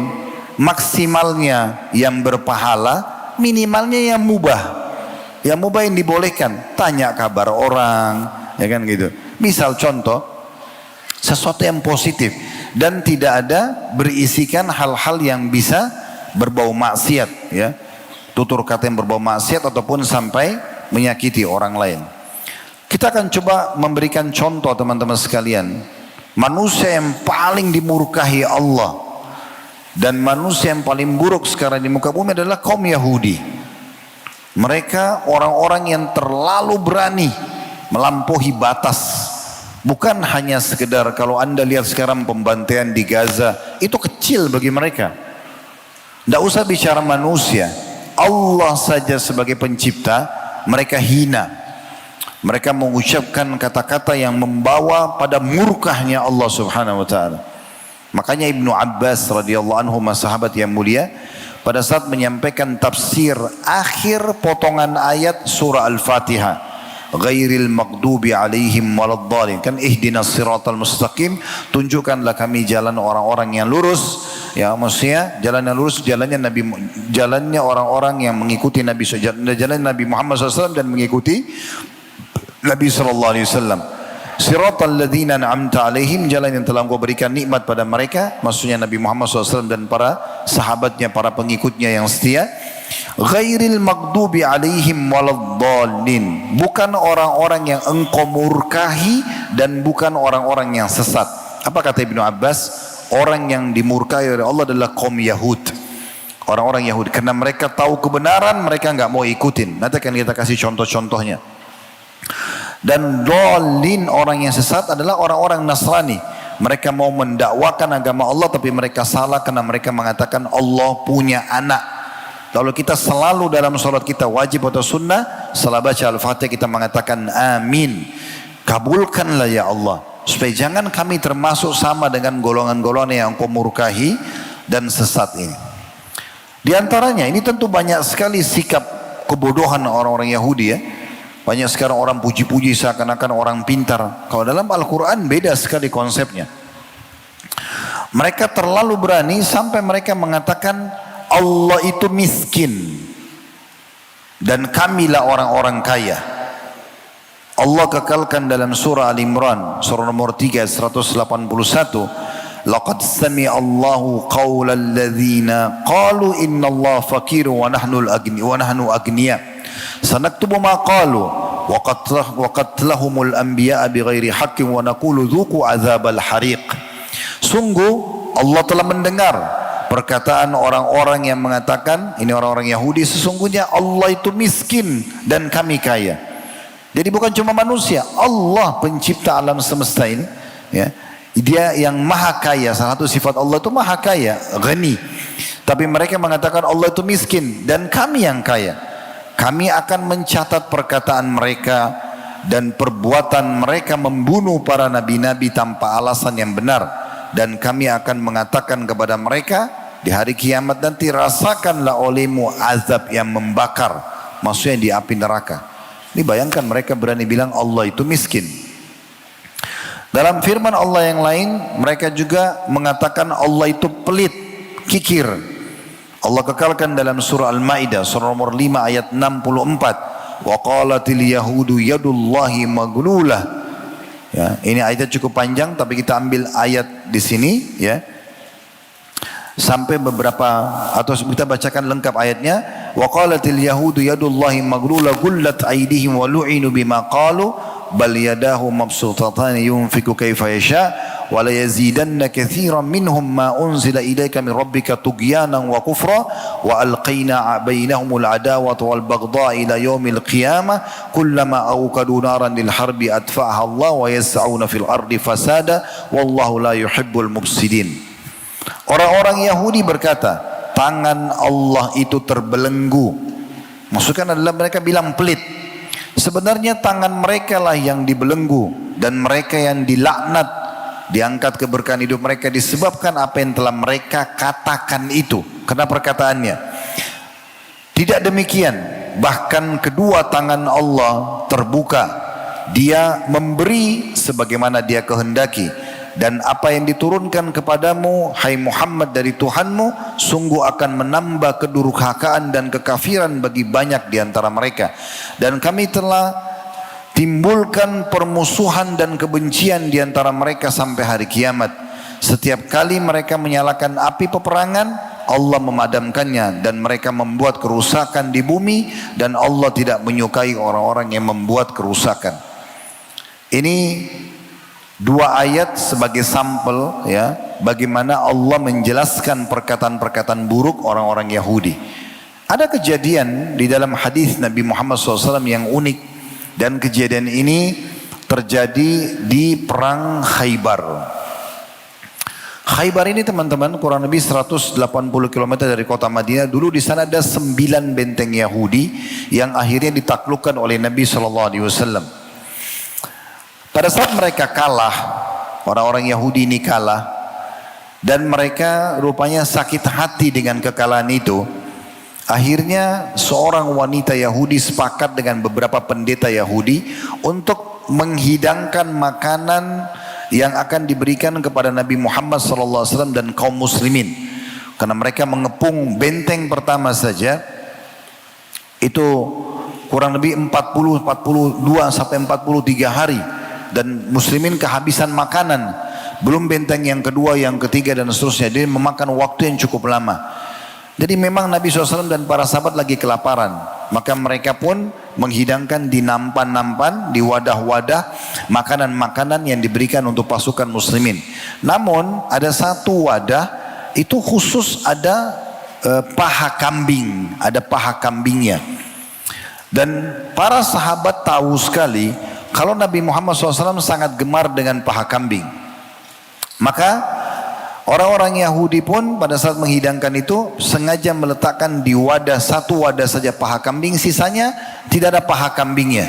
maksimalnya yang berpahala, minimalnya yang mubah. Yang mubah yang dibolehkan, tanya kabar orang, ya kan gitu. Misal contoh, sesuatu yang positif dan tidak ada berisikan hal-hal yang bisa berbau maksiat, ya. Tutur kata yang berbau maksiat ataupun sampai menyakiti orang lain. Kita akan coba memberikan contoh teman-teman sekalian. Manusia yang paling dimurkahi Allah dan manusia yang paling buruk sekarang di muka bumi adalah kaum Yahudi. Mereka orang-orang yang terlalu berani melampaui batas. Bukan hanya sekedar kalau anda lihat sekarang pembantaian di Gaza, itu kecil bagi mereka. Tidak usah bicara manusia, Allah saja sebagai pencipta mereka hina. Mereka mengucapkan kata-kata yang membawa pada murkahnya Allah Subhanahu wa taala. Makanya Ibnu Abbas radhiyallahu anhu, sahabat yang mulia, pada saat menyampaikan tafsir akhir potongan ayat surah Al-Fatihah, ghairil maghdubi alaihim waladdallin, kan ihdinas siratal mustaqim, tunjukkanlah kami jalan orang-orang yang lurus. Ya, maksudnya jalan yang lurus, jalannya orang-orang yang mengikuti jalan Nabi Muhammad SAW dan mengikuti Nabi SAW. Siratal ladzina an'amta alaihim, jalan yang telah Engkau berikan nikmat pada mereka, maksudnya Nabi Muhammad SAW dan para sahabatnya, para pengikutnya yang setia. Ghairil maghdubi alaihim waladdallin, bukan orang-orang yang Engkau murkahi dan bukan orang-orang yang sesat. Apa kata Ibnu Abbas? Orang yang dimurkai oleh Allah adalah kaum Yahud, orang-orang Yahudi, karena mereka tahu kebenaran, mereka nggak mau ikutin. Nanti akan kita kasih contoh-contohnya. Dan dolin, orang yang sesat adalah orang-orang Nasrani. Mereka mau mendakwakan agama Allah tapi mereka salah karena mereka mengatakan Allah punya anak. Lalu kita selalu dalam sholat kita wajib atau sunnah, setelah baca Al-Fatihah kita mengatakan amin, kabulkanlah ya Allah, supaya jangan kami termasuk sama dengan golongan-golongan yang Engkau murkahi dan sesat ini. Di antaranya ini tentu banyak sekali sikap kebodohan orang-orang Yahudi, ya. Banyak sekarang orang puji-puji seakan-akan orang pintar. Kalau dalam Al-Quran beda sekali konsepnya. Mereka terlalu berani sampai mereka mengatakan Allah itu miskin dan kamilah orang-orang kaya. Allah kekalkan dalam surah Al-Imran, surah nomor 3, 181. Laqad sami'a Allahu qawlal ladzina qalu innallaha faqiru wa nahnu agniya. Sanaktubu ma qalu wa qatlahumul anbiya'a bighairi haqqin wa naqulu dzuqu adzabal hariq. Sungguh Allah telah mendengar perkataan orang-orang yang mengatakan, ini orang-orang Yahudi, sesungguhnya Allah itu miskin dan kami kaya. Jadi bukan cuma manusia, Allah pencipta alam semesta ini, ya. Dia yang maha kaya. Salah satu sifat Allah itu maha kaya, ghani. Tapi mereka mengatakan Allah itu miskin dan kami yang kaya. Kami akan mencatat perkataan mereka dan perbuatan mereka membunuh para nabi-nabi tanpa alasan yang benar. Dan kami akan mengatakan kepada mereka di hari kiamat nanti, rasakanlah olehmu azab yang membakar, maksudnya di api neraka. Ini bayangkan mereka berani bilang Allah itu miskin. Dalam firman Allah yang lain, mereka juga mengatakan Allah itu pelit, kikir. Allah kekalkan dalam surah Al-Maidah, surah nomor 5 ayat 64. Wa qalatil yahudu yadullahi maglulah. Ya, ini ayatnya cukup panjang, tapi kita ambil ayat di sini, ya. Sampai beberapa, atau kita bacakan lengkap ayatnya. Wa qalatil yahudu yadullahi maglulah gullat aydihim wa lu'inu bima qalu bal yadahu mabsutatan yunfiku kaifa yasha wa la yazidanna katsiran minhum ma unzila ilayka min rabbika tughyanan wa kufra wa alqaina bainahumul adawata wal baghdha ila yaumil qiyamah kullama awqadu naran lil harbi atfa'aha Allah wa yas'auna fil ardi fasada wallahu la yuhibbul mufsidin. Orang-orang Yahudi berkata, tangan Allah itu terbelenggu. Maksudnya adalah mereka bilang pelit. Sebenarnya tangan mereka lah yang dibelenggu dan mereka yang dilaknat, diangkat keberkahan hidup mereka disebabkan apa yang telah mereka katakan itu. Karena perkataannya. Tidak demikian, bahkan kedua tangan Allah terbuka. Dia memberi sebagaimana dia kehendaki. Dan apa yang diturunkan kepadamu, hai Muhammad, dari Tuhanmu, sungguh akan menambah kedurhakaan dan kekafiran bagi banyak di antara mereka. Dan kami telah timbulkan permusuhan dan kebencian di antara mereka sampai hari kiamat. Setiap kali mereka menyalakan api peperangan, Allah memadamkannya dan mereka membuat kerusakan di bumi, dan Allah tidak menyukai orang-orang yang membuat kerusakan. Ini dua ayat sebagai sampel, ya, bagaimana Allah menjelaskan perkataan-perkataan buruk orang-orang Yahudi. Ada kejadian di dalam hadis Nabi Muhammad SAW yang unik, dan kejadian ini terjadi di perang Khaybar. Khaybar ini teman-teman kurang lebih 180 km dari kota Madinah. Dulu di sana ada 9 benteng Yahudi yang akhirnya ditaklukkan oleh Nabi SAW. Pada saat mereka kalah, orang-orang Yahudi ini kalah, dan mereka rupanya sakit hati dengan kekalahan itu. Akhirnya seorang wanita Yahudi sepakat dengan beberapa pendeta Yahudi untuk menghidangkan makanan yang akan diberikan kepada Nabi Muhammad SAW dan kaum muslimin. Karena mereka mengepung benteng pertama saja, itu kurang lebih 42 sampai 43 hari. Dan muslimin kehabisan makanan, belum benteng yang kedua, yang ketiga dan seterusnya. Jadi memakan waktu yang cukup lama. Jadi memang Nabi SAW dan para sahabat lagi kelaparan. Maka mereka pun menghidangkan di nampan-nampan, di wadah-wadah, makanan-makanan yang diberikan untuk pasukan muslimin. Namun ada satu wadah itu khusus ada paha kambing, ada paha kambingnya. Dan para sahabat tahu sekali kalau Nabi Muhammad SAW sangat gemar dengan paha kambing. Maka orang-orang Yahudi pun pada saat menghidangkan itu sengaja meletakkan di wadah, satu wadah saja paha kambing, sisanya tidak ada paha kambingnya.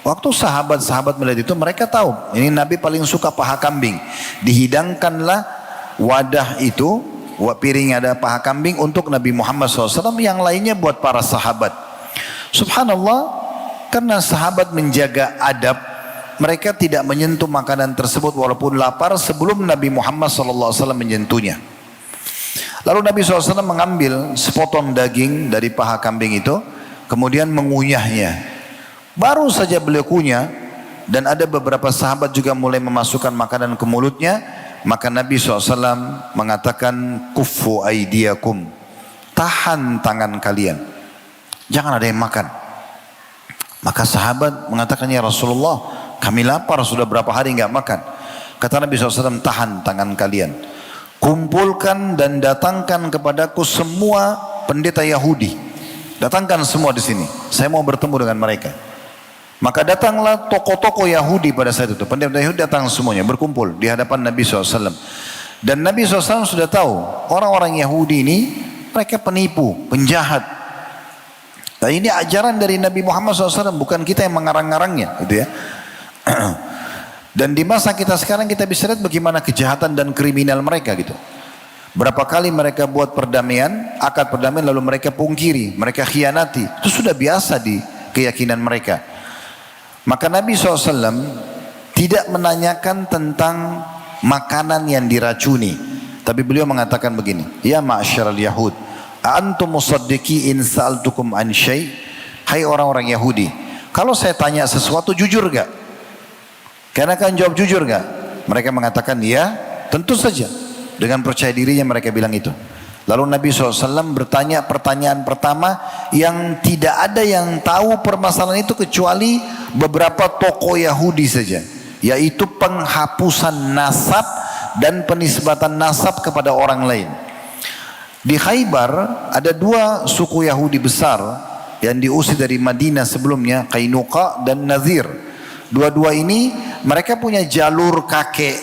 Waktu sahabat-sahabat melihat itu, mereka tahu ini Nabi paling suka paha kambing. Dihidangkanlah wadah itu, piring ada paha kambing untuk Nabi Muhammad SAW, yang lainnya buat para sahabat. Subhanallah, karena sahabat menjaga adab, mereka tidak menyentuh makanan tersebut walaupun lapar sebelum Nabi Muhammad SAW menyentuhnya. Lalu Nabi SAW mengambil sepotong daging dari paha kambing itu, kemudian mengunyahnya. Baru saja beliau kunyah, dan ada beberapa sahabat juga mulai memasukkan makanan ke mulutnya, maka Nabi SAW mengatakan, kuffu aidiakum, tahan tangan kalian, jangan ada yang makan. Maka sahabat mengatakan, ya Rasulullah, kami lapar sudah berapa hari enggak makan. Kata Nabi SAW, tahan tangan kalian. Kumpulkan dan datangkan kepadaku semua pendeta Yahudi. Datangkan semua di sini. Saya mau bertemu dengan mereka. Maka datanglah tokoh-tokoh Yahudi pada saat itu. Pendeta Yahudi datang semuanya, berkumpul di hadapan Nabi SAW. Dan Nabi SAW sudah tahu, orang-orang Yahudi ini, mereka penipu, penjahat. Dan ini ajaran dari Nabi Muhammad SAW, bukan kita yang mengarang-ngarangnya, gitu ya. Dan di masa kita sekarang kita bisa lihat bagaimana kejahatan dan kriminal mereka gitu. Berapa kali mereka buat perdamaian, akad perdamaian lalu mereka pungkiri, mereka khianati. Itu sudah biasa di keyakinan mereka. Maka Nabi SAW tidak menanyakan tentang makanan yang diracuni. Tapi beliau mengatakan begini, ya ma'asyiral yahud, antum musaddiqi in sa'altukum an syai'. Hai orang-orang Yahudi, kalau saya tanya sesuatu jujur gak? Karena akan jawab jujur gak? Mereka mengatakan ya, tentu saja. Dengan percaya dirinya mereka bilang itu. Lalu Nabi SAW bertanya pertanyaan pertama yang tidak ada yang tahu permasalahan itu kecuali beberapa tokoh Yahudi saja. Yaitu penghapusan nasab dan penisbatan nasab kepada orang lain. Di Khaybar ada dua suku Yahudi besar yang diusir dari Madinah sebelumnya, Qainuqa dan Nazir. Dua-dua ini mereka punya jalur kakek,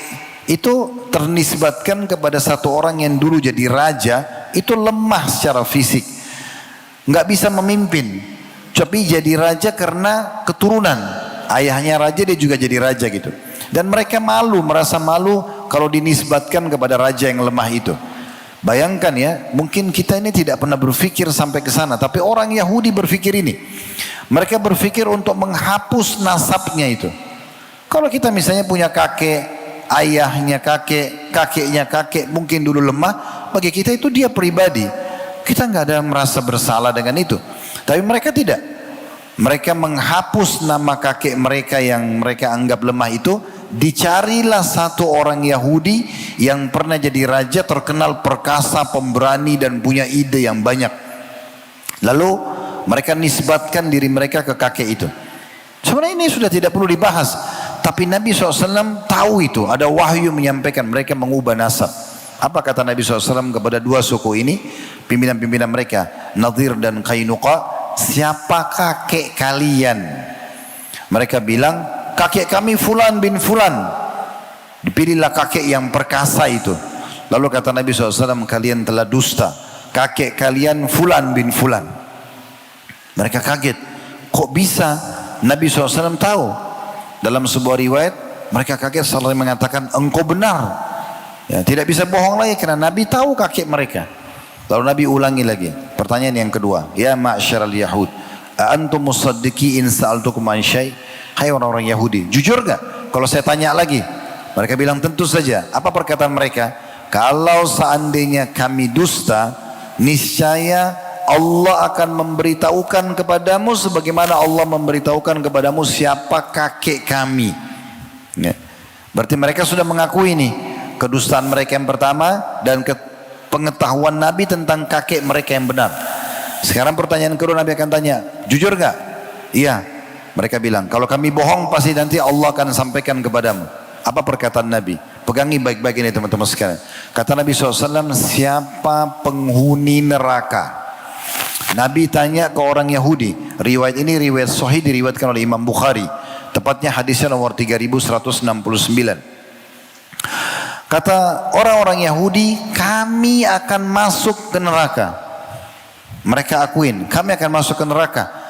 itu ternisbatkan kepada satu orang yang dulu jadi raja, itu lemah secara fisik, nggak bisa memimpin, tapi jadi raja karena keturunan ayahnya raja, dia juga jadi raja gitu. Dan mereka merasa malu kalau dinisbatkan kepada raja yang lemah itu. Bayangkan ya, mungkin kita ini tidak pernah berpikir sampai ke sana, tapi orang Yahudi berpikir ini. Mereka berpikir untuk menghapus nasabnya itu. Kalau kita misalnya punya kakek, ayahnya kakek, kakeknya kakek, mungkin dulu lemah, bagi kita itu dia pribadi. Kita nggak ada merasa bersalah dengan itu. Tapi mereka tidak. Mereka menghapus nama kakek mereka yang mereka anggap lemah itu. Dicarilah satu orang Yahudi yang pernah jadi raja, terkenal perkasa, pemberani dan punya ide yang banyak. Lalu mereka nisbatkan diri mereka ke kakek itu. Sebenarnya ini sudah tidak perlu dibahas. Tapi Nabi SAW tahu itu. Ada wahyu menyampaikan mereka mengubah nasab. Apa kata Nabi SAW kepada dua suku ini? Pimpinan-pimpinan mereka, Nadir dan Qainuqa. Siapa kakek kalian? Mereka bilang, kakek kami Fulan bin Fulan. Dipilihlah kakek yang perkasa itu. Lalu kata Nabi SAW, kalian telah dusta. Kakek kalian Fulan bin Fulan. Mereka kaget. Kok bisa Nabi SAW tahu? Dalam sebuah riwayat, mereka kaget saling mengatakan, engkau benar. Ya, tidak bisa bohong lagi karena Nabi tahu kakek mereka. Lalu Nabi ulangi lagi. Pertanyaan yang kedua. Ya ma'asyiral yahud, antum musaddiqi in sa'altukum an syai'. Hai orang-orang Yahudi, jujur gak kalau saya tanya lagi? Mereka bilang tentu saja. Apa perkataan mereka? Kalau seandainya kami dusta, niscaya Allah akan memberitahukan kepadamu sebagaimana Allah memberitahukan kepadamu siapa kakek kami. Ya. Berarti mereka sudah mengakui ini kedustaan mereka yang pertama dan pengetahuan Nabi tentang kakek mereka yang benar. Sekarang pertanyaan kedua Nabi akan tanya, jujur gak? Iya. Mereka bilang, kalau kami bohong pasti nanti Allah akan sampaikan kepadamu. Apa perkataan Nabi? Pegangi baik-baik ini teman-teman sekalian. Kata Nabi SAW, siapa penghuni neraka? Nabi tanya ke orang Yahudi. Riwayat ini riwayat sahih diriwayatkan oleh Imam Bukhari. Tepatnya hadisnya nomor 3169. Kata orang-orang Yahudi, kami akan masuk ke neraka. Mereka akuin, kami akan masuk ke neraka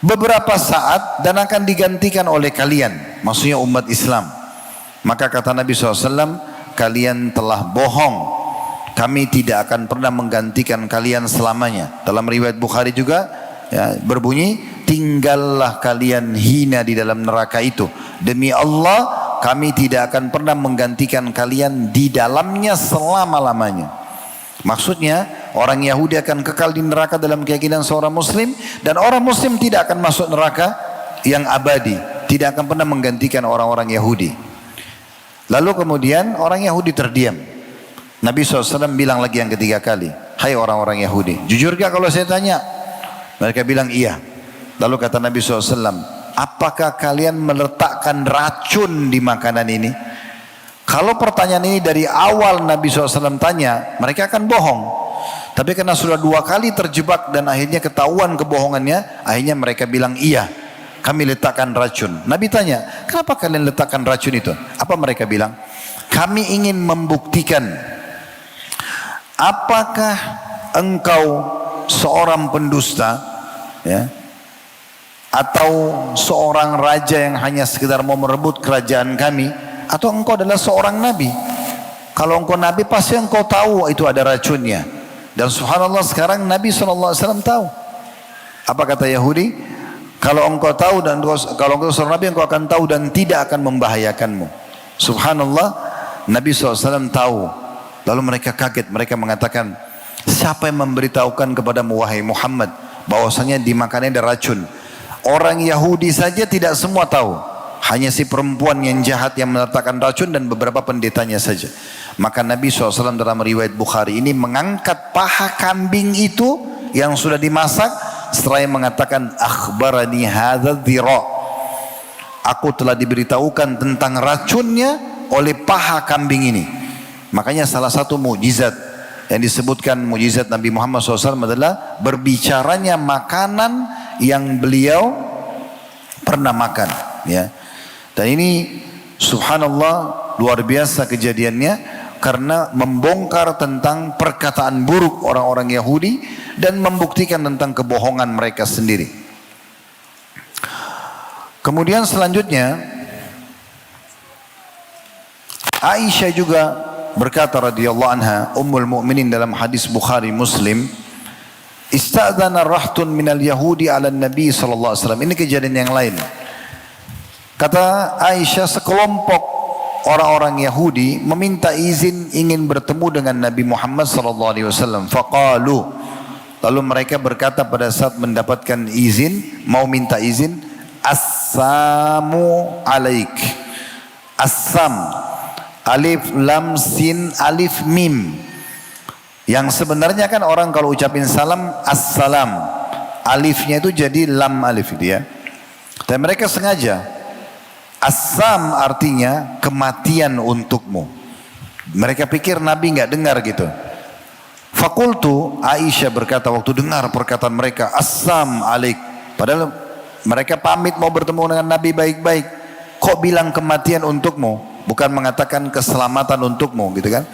beberapa saat dan akan digantikan oleh kalian, maksudnya umat Islam. Maka kata Nabi SAW, kalian telah bohong, kami tidak akan pernah menggantikan kalian selamanya. Dalam riwayat Bukhari juga ya, berbunyi, tinggallah kalian hina di dalam neraka itu, demi Allah kami tidak akan pernah menggantikan kalian di dalamnya selama-lamanya. Maksudnya orang Yahudi akan kekal di neraka dalam keyakinan seorang Muslim, dan orang Muslim tidak akan masuk neraka yang abadi, tidak akan pernah menggantikan orang-orang Yahudi. Lalu kemudian orang Yahudi terdiam. Nabi SAW bilang lagi yang ketiga kali, hai orang-orang Yahudi, jujur gak kalau saya tanya? Mereka bilang iya. Lalu kata Nabi SAW, apakah kalian meletakkan racun di makanan ini? Kalau pertanyaan ini dari awal Nabi SAW tanya, mereka akan bohong. Tapi karena sudah dua kali terjebak dan akhirnya ketahuan kebohongannya, akhirnya mereka bilang iya, kami letakkan racun. Nabi tanya, kenapa kalian letakkan racun itu? Apa mereka bilang? Kami ingin membuktikan, apakah engkau seorang pendusta ya, atau seorang raja yang hanya sekedar mau merebut kerajaan kami, atau engkau adalah seorang nabi? Kalau engkau nabi pasti engkau tahu itu ada racunnya. Dan subhanallah sekarang Nabi SAW tahu. Apa kata Yahudi? Kalau engkau tahu dan kalau engkau seorang nabi, engkau akan tahu dan tidak akan membahayakanmu. Subhanallah, Nabi SAW tahu. Lalu mereka kaget, mereka mengatakan, siapa yang memberitahukan kepadamu wahai Muhammad bahwasanya dimakannya ada racun? Orang Yahudi saja tidak semua tahu, hanya si perempuan yang jahat yang meletakkan racun dan beberapa pendetanya saja. Maka Nabi SAW dalam riwayat Bukhari ini mengangkat paha kambing itu yang sudah dimasak, setelah mengatakan akhbarani hadza dhira, aku telah diberitahukan tentang racunnya oleh paha kambing ini. Makanya salah satu mukjizat yang disebutkan mukjizat Nabi Muhammad SAW adalah berbicaranya makanan yang beliau pernah makan, ya. Dan ini subhanallah luar biasa kejadiannya, karena membongkar tentang perkataan buruk orang-orang Yahudi dan membuktikan tentang kebohongan mereka sendiri. Kemudian selanjutnya Aisyah juga berkata radhiyallahu anha, ummul mukminin dalam hadis Bukhari Muslim, istadzana rahtun minal yahudi ala nabi sallallahu alaihi wasallam. Ini kejadian yang lain. Kata Aisyah, sekelompok orang-orang Yahudi meminta izin ingin bertemu dengan Nabi Muhammad sallallahu alaihi wasallam. Faqalu, lalu mereka berkata pada saat mendapatkan izin, mau minta izin, assalamu alaik. Assam, alif lam sin alif mim. Yang sebenarnya kan orang kalau ucapin salam assalam, alifnya itu jadi lam alif itu ya. Dan mereka sengaja. Assam artinya kematian untukmu. Mereka pikir Nabi nggak dengar gitu. Fakultu, Aisyah berkata waktu dengar perkataan mereka assam alaik, padahal mereka pamit mau bertemu dengan Nabi baik-baik, kok bilang kematian untukmu, bukan mengatakan keselamatan untukmu gitu kan.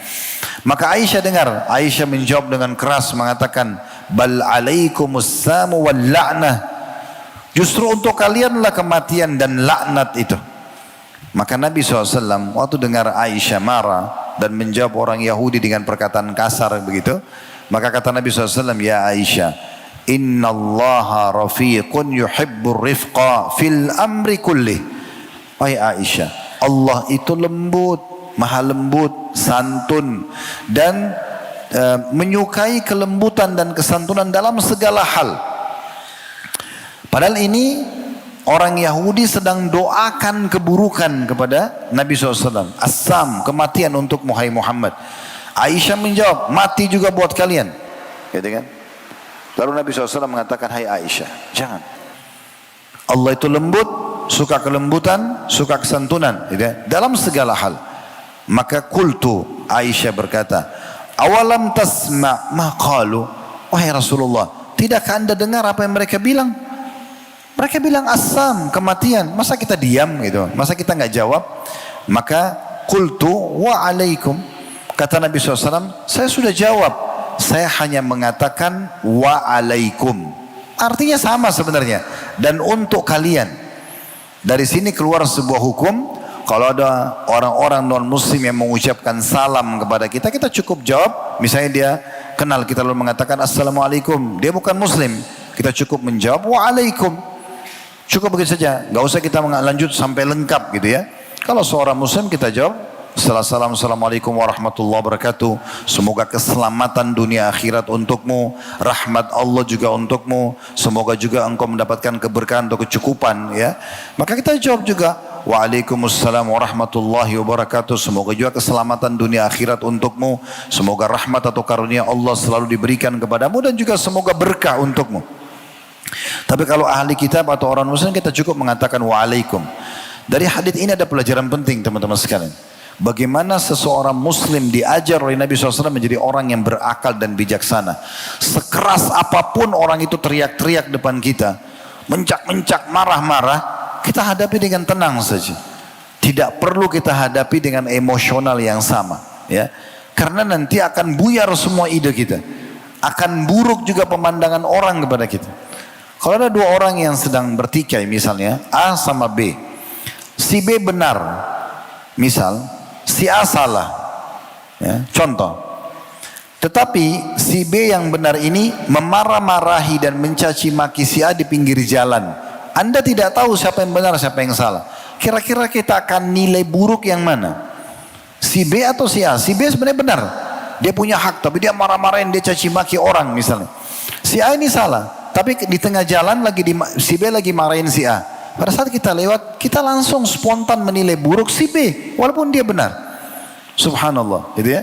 Maka Aisyah dengar, Aisyah menjawab dengan keras mengatakan, bal alaikumussamu wal la'nah, justru untuk kalianlah kematian dan laknat itu. Maka Nabi SAW waktu dengar Aisyah marah dan menjawab orang Yahudi dengan perkataan kasar begitu, maka kata Nabi SAW, ya Aisyah, innallaha rafiqun yuhibbur rifqa fil amri kullih. Wahai Aisyah, Allah itu lembut, maha lembut, santun, dan menyukai kelembutan dan kesantunan dalam segala hal. Padahal ini orang Yahudi sedang doakan keburukan kepada Nabi SAW. Assam, kematian untuk Muhammad. Aisyah menjawab, mati juga buat kalian. Gitu kan? Lalu Nabi SAW mengatakan, hai Aisyah, jangan. Allah itu lembut, suka kelembutan, suka kesantunan, gitu ya? Dalam segala hal. Maka kultu, Aisyah berkata, awalam tasma' ma qalu. Wahai Rasulullah, tidakkah anda dengar apa yang mereka bilang? Mereka bilang assam, kematian. Masa kita diam gitu? Masa kita nggak jawab? Maka kultu wa alaikum. Kata Nabi SAW, saya sudah jawab. Saya hanya mengatakan wa alaikum. Artinya sama sebenarnya. Dan untuk kalian. Dari sini keluar sebuah hukum. Kalau ada orang-orang non muslim yang mengucapkan salam kepada kita, kita cukup jawab. Misalnya dia kenal kita lalu mengatakan assalamualaikum. Dia bukan muslim. Kita cukup menjawab wa alaikum. Cukup begitu saja, nggak usah kita lanjut sampai lengkap gitu ya. Kalau seorang muslim kita jawab setelah salam, assalamualaikum warahmatullahi wabarakatuh, semoga keselamatan dunia akhirat untukmu, rahmat Allah juga untukmu, semoga juga engkau mendapatkan keberkahan atau kecukupan ya. Maka kita jawab juga waalaikumsalam warahmatullahi wabarakatuh, semoga juga keselamatan dunia akhirat untukmu, semoga rahmat atau karunia Allah selalu diberikan kepadamu dan juga semoga berkah untukmu. Tapi kalau ahli kitab atau orang muslim kita cukup mengatakan waalaikum. Dari hadits ini ada pelajaran penting teman-teman sekalian. Bagaimana seseorang muslim diajar oleh Nabi SAW menjadi orang yang berakal dan bijaksana. Sekeras apapun orang itu teriak-teriak depan kita, mencak-mencak, marah-marah, kita hadapi dengan tenang saja. Tidak perlu kita hadapi dengan emosional yang sama ya. Karena nanti akan buyar semua ide kita. Akan buruk juga pemandangan orang kepada kita. Kalau ada dua orang yang sedang bertikai misalnya, A sama B. Si B benar, misal, si A salah. Ya, contoh. Tetapi si B yang benar ini memarah-marahi dan mencaci maki si A di pinggir jalan. Anda tidak tahu siapa yang benar, siapa yang salah. Kira-kira kita akan nilai buruk yang mana? Si B atau si A? Si B sebenarnya benar. Dia punya hak, tapi dia marah-marahin, dia caci maki orang misalnya. Si A ini salah. Tapi di tengah jalan si B lagi marahin si A. Pada saat kita lewat, kita langsung spontan menilai buruk si B, walaupun dia benar. Subhanallah, gitu ya.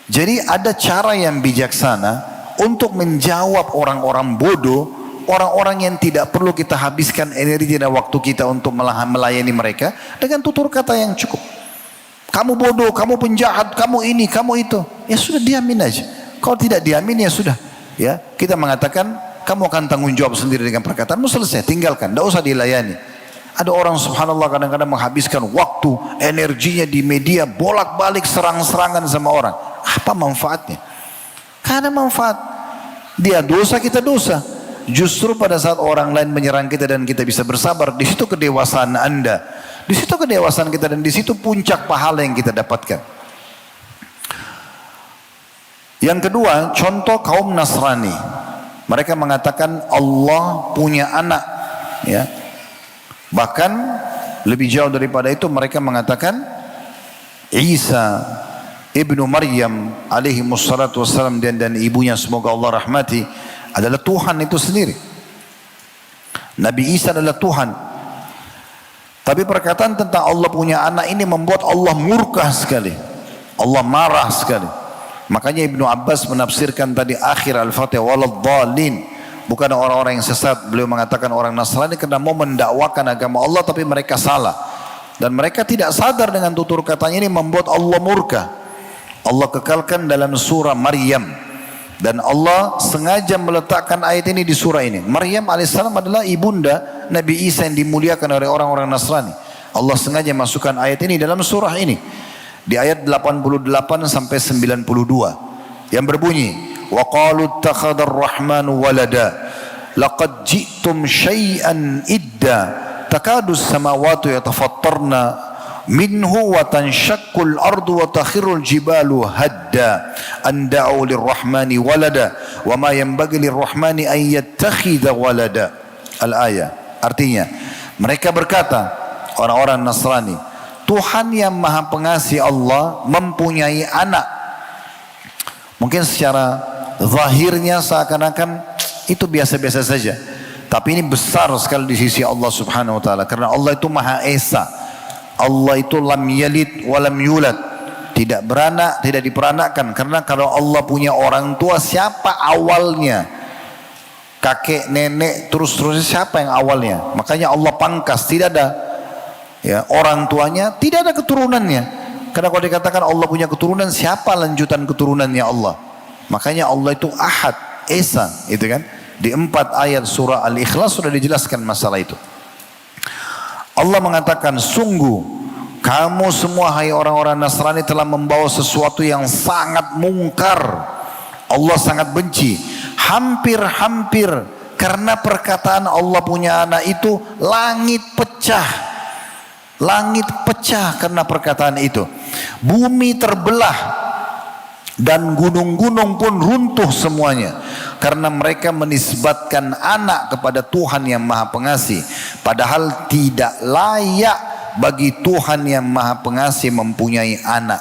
Jadi ada cara yang bijaksana untuk menjawab orang-orang bodoh, orang-orang yang tidak perlu kita habiskan energi dan waktu kita untuk melayani mereka dengan tutur kata yang cukup. Kamu bodoh, kamu penjahat, kamu ini, kamu itu. Ya sudah, diamin aja. Kalau tidak diamin ya sudah. Ya, kita mengatakan kamu akan tanggung jawab sendiri dengan perkataanmu, selesai, tinggalkan, tidak usah dilayani. Ada orang subhanallah kadang-kadang menghabiskan waktu, energinya di media, bolak-balik serang-serangan sama orang. Apa manfaatnya? Karena manfaat. Dia dosa, kita dosa. Justru pada saat orang lain menyerang kita dan kita bisa bersabar, di situ kedewasaan Anda. Di situ kedewasaan kita dan di situ puncak pahala yang kita dapatkan. Yang kedua, contoh kaum Nasrani. Mereka mengatakan Allah punya anak, ya. Bahkan lebih jauh daripada itu, mereka mengatakan Isa ibnu Maryam alaihi wassalatu wassalam dan ibunya, semoga Allah rahmati, adalah Tuhan itu sendiri. Nabi Isa adalah Tuhan. Tapi perkataan tentang Allah punya anak ini membuat Allah murka sekali. Allah marah sekali. Makanya Ibnu Abbas menafsirkan tadi akhir Al-Fatihah waladhdallin, bukan orang-orang yang sesat. Beliau mengatakan orang Nasrani karena mau mendakwakan agama Allah tapi mereka salah. Dan mereka tidak sadar dengan tutur katanya ini membuat Allah murka. Allah kekalkan dalam surah Maryam. Dan Allah sengaja meletakkan ayat ini di surah ini. Maryam alaihissalam adalah ibunda Nabi Isa yang dimuliakan oleh orang-orang Nasrani. Allah sengaja masukkan ayat ini dalam surah ini. Di ayat 88 sampai 92 yang berbunyi wa qalu ittakhadar rahmanu walada laqad ji'tum syai'an idda takadu as-samawati yatafattarna minhu wa tanshaqqul ardu wa takhirul jibalu hadda an da'u lirrahmani walada wa ma yanbaghi lirrahmani an yattakhidha walada. Al-ayah artinya mereka berkata, orang-orang Nasrani, Tuhan yang Maha Pengasih Allah mempunyai anak. Mungkin secara zahirnya seakan-akan itu biasa-biasa saja. Tapi ini besar sekali di sisi Allah subhanahu wa ta'ala. Karena Allah itu Maha Esa. Allah itu lam yalid wa lam yulad. Tidak beranak, tidak diperanakkan. Karena kalau Allah punya orang tua, siapa awalnya? Kakek, nenek, terus-terusnya siapa yang awalnya? Makanya Allah pangkas, tidak ada. Ya, orang tuanya tidak ada keturunannya. Karena kalau dikatakan Allah punya keturunan, siapa lanjutan keturunannya Allah? Makanya Allah itu Ahad, Esa, itu kan? Di 4 ayat surah Al-Ikhlas sudah dijelaskan masalah itu. Allah mengatakan, sungguh kamu semua hai orang-orang Nasrani telah membawa sesuatu yang sangat mungkar. Allah sangat benci. Hampir-hampir karena perkataan Allah punya anak itu langit pecah. Langit pecah karena perkataan itu. Bumi terbelah dan gunung-gunung pun runtuh semuanya. Karena mereka menisbatkan anak kepada Tuhan yang Maha Pengasih. Padahal tidak layak bagi Tuhan yang Maha Pengasih mempunyai anak.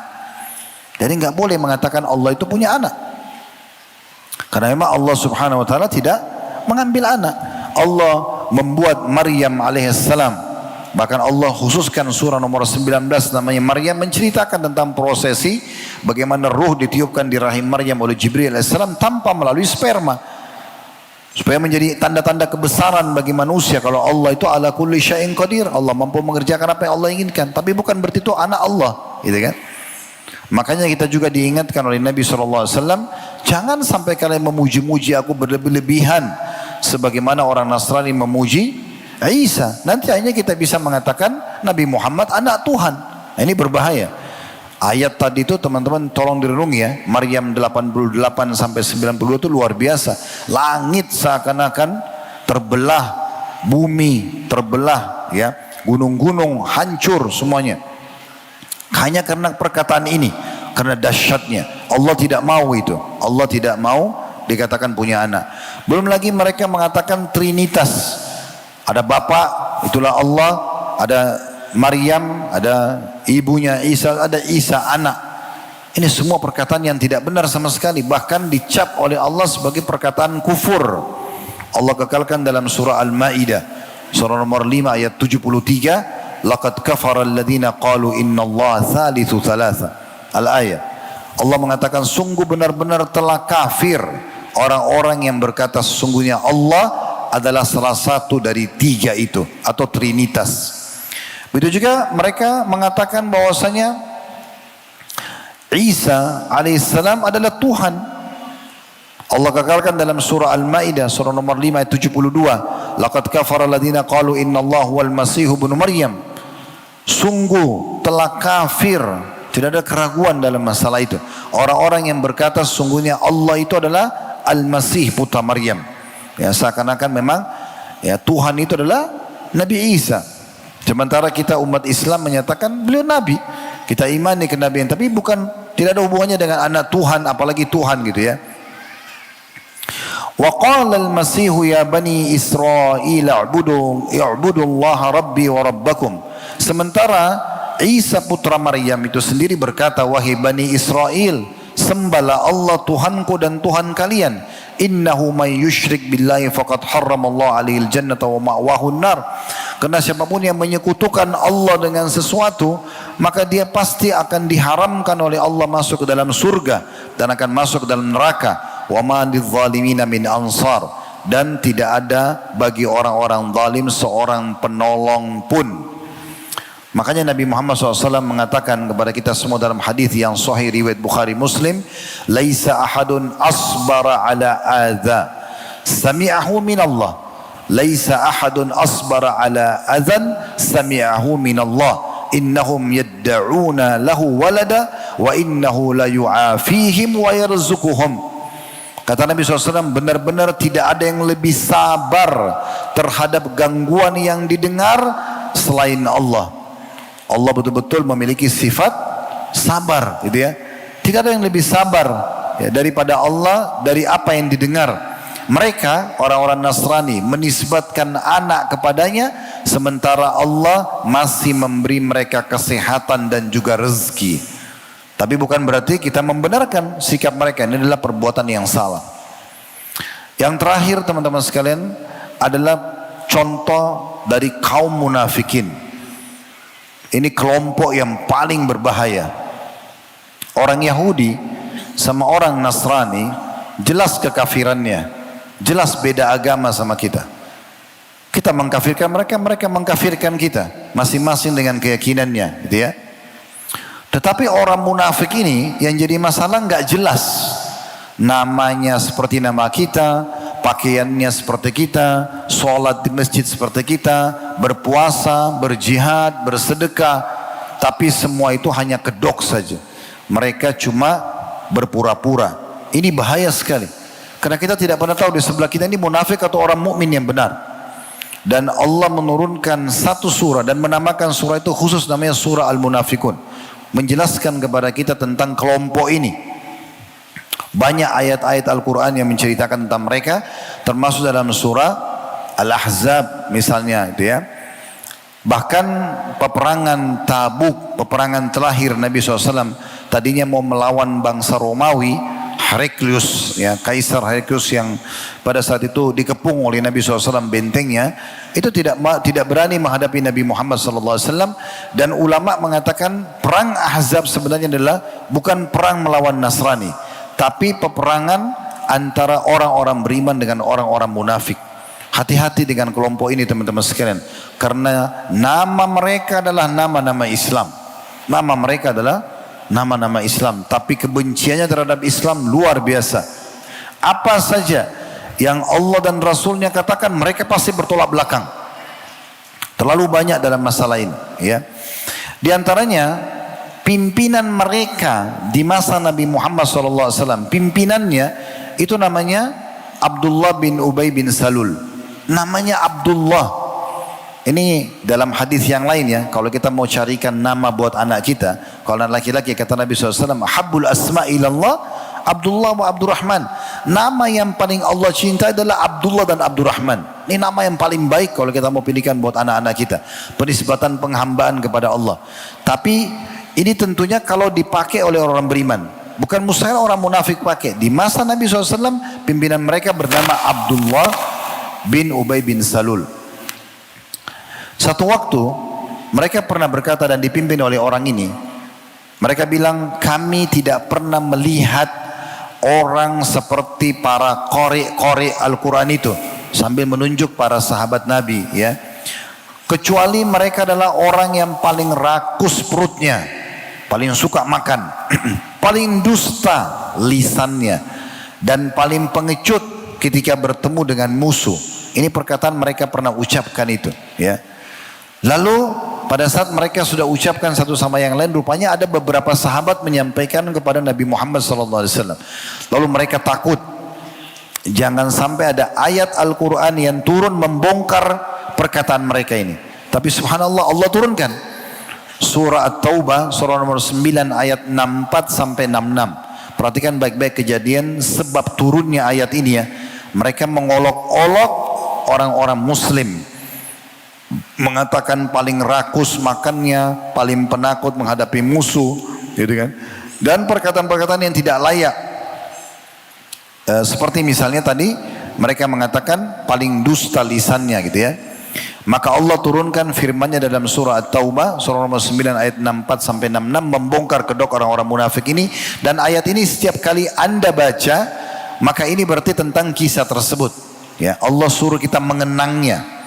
Jadi nggak boleh mengatakan Allah itu punya anak. Karena memang Allah subhanahu wa ta'ala tidak mengambil anak. Allah membuat Maryam alaihissalam. Bahkan Allah khususkan surah nomor 19 namanya Maryam, menceritakan tentang prosesi bagaimana ruh ditiupkan di rahim Maryam oleh Jibril alaihissalam tanpa melalui sperma, supaya menjadi tanda-tanda kebesaran bagi manusia kalau Allah itu ala kulli syai'in qadir. Allah mampu mengerjakan apa yang Allah inginkan, tapi bukan berarti itu anak Allah, gitu kan? Makanya kita juga diingatkan oleh Nabi SAW, jangan sampai kalian memuji-muji aku berlebih-lebihan sebagaimana orang Nasrani memuji Isa. Nanti akhirnya kita bisa mengatakan Nabi Muhammad anak Tuhan. Nah, ini berbahaya. Ayat tadi itu teman-teman tolong direnungi ya. Maryam 88 sampai 92 itu luar biasa. Langit seakan-akan terbelah, bumi terbelah, ya, gunung-gunung hancur semuanya. Hanya karena perkataan ini, karena dahsyatnya. Allah tidak mau itu. Allah tidak mau dikatakan punya anak. Belum lagi mereka mengatakan Trinitas. Ada Bapa, itulah Allah. Ada Maryam, ada ibunya Isa, ada Isa anak. Ini semua perkataan yang tidak benar sama sekali. Bahkan dicap oleh Allah sebagai perkataan kufur. Allah kekalkan dalam surah Al-Ma'idah, surah nomor 5 ayat 73. Laqad kafara alladhina qalu innallaha thalithu thalatha. Al-ayat. Allah mengatakan sungguh benar-benar telah kafir orang-orang yang berkata sesungguhnya Allah adalah salah satu dari tiga itu atau Trinitas. Begitu juga mereka mengatakan bahwasanya Isa alaihissalam adalah Tuhan. Allah kekalkan dalam surah Al-Ma'idah surah nomor 5 ayat 72. Laqad kafara alladhina qalu innallaha huwal masih ibnu Maryam. Sungguh telah kafir, tidak ada keraguan dalam masalah itu. Orang-orang yang berkata sesungguhnya Allah itu adalah Al-Masih putra Maryam. Ya, seakan-akan memang ya Tuhan itu adalah Nabi Isa. Sementara kita umat Islam menyatakan beliau Nabi. Kita imani kenabian, tapi bukan, tidak ada hubungannya dengan anak Tuhan, apalagi Tuhan gitu ya. Wa qala al-Masih ya bani Israil i'budu Allah rabbi wa rabbakum. Sementara Isa putra Maryam itu sendiri berkata, wahai bani Israel, sembahlah Allah Tuhanku dan Tuhan kalian. Innahu may yushrik billahi faqad harramallahu alaihi al-jannata wa ma'wahu an-nar. Karena siapapun yang menyekutukan Allah dengan sesuatu, maka dia pasti akan diharamkan oleh Allah masuk ke dalam surga dan akan masuk ke dalam neraka. Wa ma lidh-dhalimina min ansar. Dan tidak ada bagi orang-orang zalim seorang penolong pun. Makanya Nabi Muhammad SAW mengatakan kepada kita semua dalam hadis yang sahih riwayat Bukhari Muslim, laisa ahadun asbara ala adza sami'ahu min Allah. Laisa ahadun asbara ala adzan sami'ahu min Allah. Innahum yadda'una lahu walada wa innahu la yu'afihim wa yarzuquhum. Kata Nabi SAW, benar-benar tidak ada yang lebih sabar terhadap gangguan yang didengar selain Allah. Allah betul-betul memiliki sifat sabar, gitu ya. Tidak ada yang lebih sabar ya, daripada Allah dari apa yang didengar. Mereka orang-orang Nasrani menisbatkan anak kepadanya, sementara Allah masih memberi mereka kesehatan dan juga rezeki. Tapi bukan berarti kita membenarkan sikap mereka. Ini adalah perbuatan yang salah. Yang terakhir teman-teman sekalian adalah contoh dari kaum munafikin. Ini kelompok yang paling berbahaya. Orang Yahudi sama orang Nasrani jelas kekafirannya, jelas beda agama sama kita. Kita mengkafirkan mereka, mereka mengkafirkan kita, masing-masing dengan keyakinannya, gitu ya. Tetapi orang munafik ini yang jadi masalah nggak jelas. Namanya seperti nama kita, pakaiannya seperti kita, sholat di masjid seperti kita, berpuasa, berjihad, bersedekah, tapi semua itu hanya kedok saja. Mereka cuma berpura-pura. Ini bahaya sekali, karena kita tidak pernah tahu di sebelah kita ini munafik atau orang mukmin yang benar. Dan Allah menurunkan satu surah dan menamakan surah itu khusus namanya surah Al-Munafikun, menjelaskan kepada kita tentang kelompok ini. Banyak ayat-ayat Al-Quran yang menceritakan tentang mereka, termasuk dalam surah Al-Ahzab misalnya, itu ya. Bahkan peperangan Tabuk, peperangan terakhir Nabi SAW, tadinya mau melawan bangsa Romawi, Heraklius, ya, Kaisar Heraklius yang pada saat itu dikepung oleh Nabi SAW bentengnya, itu tidak berani menghadapi Nabi Muhammad SAW. Dan ulama mengatakan perang Ahzab sebenarnya adalah bukan perang melawan Nasrani, tapi peperangan antara orang-orang beriman dengan orang-orang munafik. Hati-hati dengan kelompok ini teman-teman sekalian, karena nama mereka adalah nama-nama Islam. Nama mereka adalah nama-nama Islam, tapi kebenciannya terhadap Islam luar biasa. Apa saja yang Allah dan Rasulnya katakan, mereka pasti bertolak belakang. Terlalu banyak dalam masalah ini, ya. Di antaranya pimpinan mereka di masa Nabi Muhammad SAW, pimpinannya itu namanya Abdullah bin Ubay bin Salul. namanya Abdullah. Ini dalam hadis yang lain ya, kalau kita mau carikan nama buat anak kita, kalau anak laki-laki kata Nabi SAW, Habbul asma ilallah Abdullah wa Abdurrahman. Nama yang paling Allah cinta adalah Abdullah dan Abdurrahman. Ini nama yang paling baik kalau kita mau pilihkan buat anak-anak kita. Penisbatan penghambaan kepada Allah. Tapi ini tentunya kalau dipakai oleh orang beriman. Bukan mustahil orang munafik pakai. Di masa Nabi SAW, pimpinan mereka bernama Abdullah bin Ubay bin Salul. Satu waktu mereka pernah berkata dan dipimpin oleh orang ini. Mereka bilang, kami tidak pernah melihat orang seperti para qori Al-Quran itu, sambil menunjuk para sahabat Nabi ya. Kecuali mereka adalah orang yang paling rakus perutnya, paling suka makan, paling dusta lisannya, dan paling pengecut ketika bertemu dengan musuh. Ini perkataan mereka pernah ucapkan itu ya. Lalu pada saat mereka sudah ucapkan satu sama yang lain, rupanya ada beberapa sahabat menyampaikan kepada Nabi Muhammad SAW. Lalu mereka takut, jangan sampai ada ayat Al-Quran yang turun membongkar perkataan mereka ini. Tapi subhanallah, Allah turunkan surah At-Taubah, surah nomor 9 ayat 64 sampai 66. Perhatikan baik-baik kejadian sebab turunnya ayat ini ya. Mereka mengolok-olok orang-orang muslim, mengatakan paling rakus makannya, paling penakut menghadapi musuh, gitu kan? Dan perkataan-perkataan yang tidak layak. Seperti misalnya tadi mereka mengatakan paling dusta lisannya, gitu ya. Maka Allah turunkan firman-Nya dalam surah At-Taubah, surah nomor 9 ayat 64 sampai 66, membongkar kedok orang-orang munafik ini. Dan ayat ini setiap kali Anda baca, maka ini berarti tentang kisah tersebut. Ya, Allah suruh kita mengenangnya.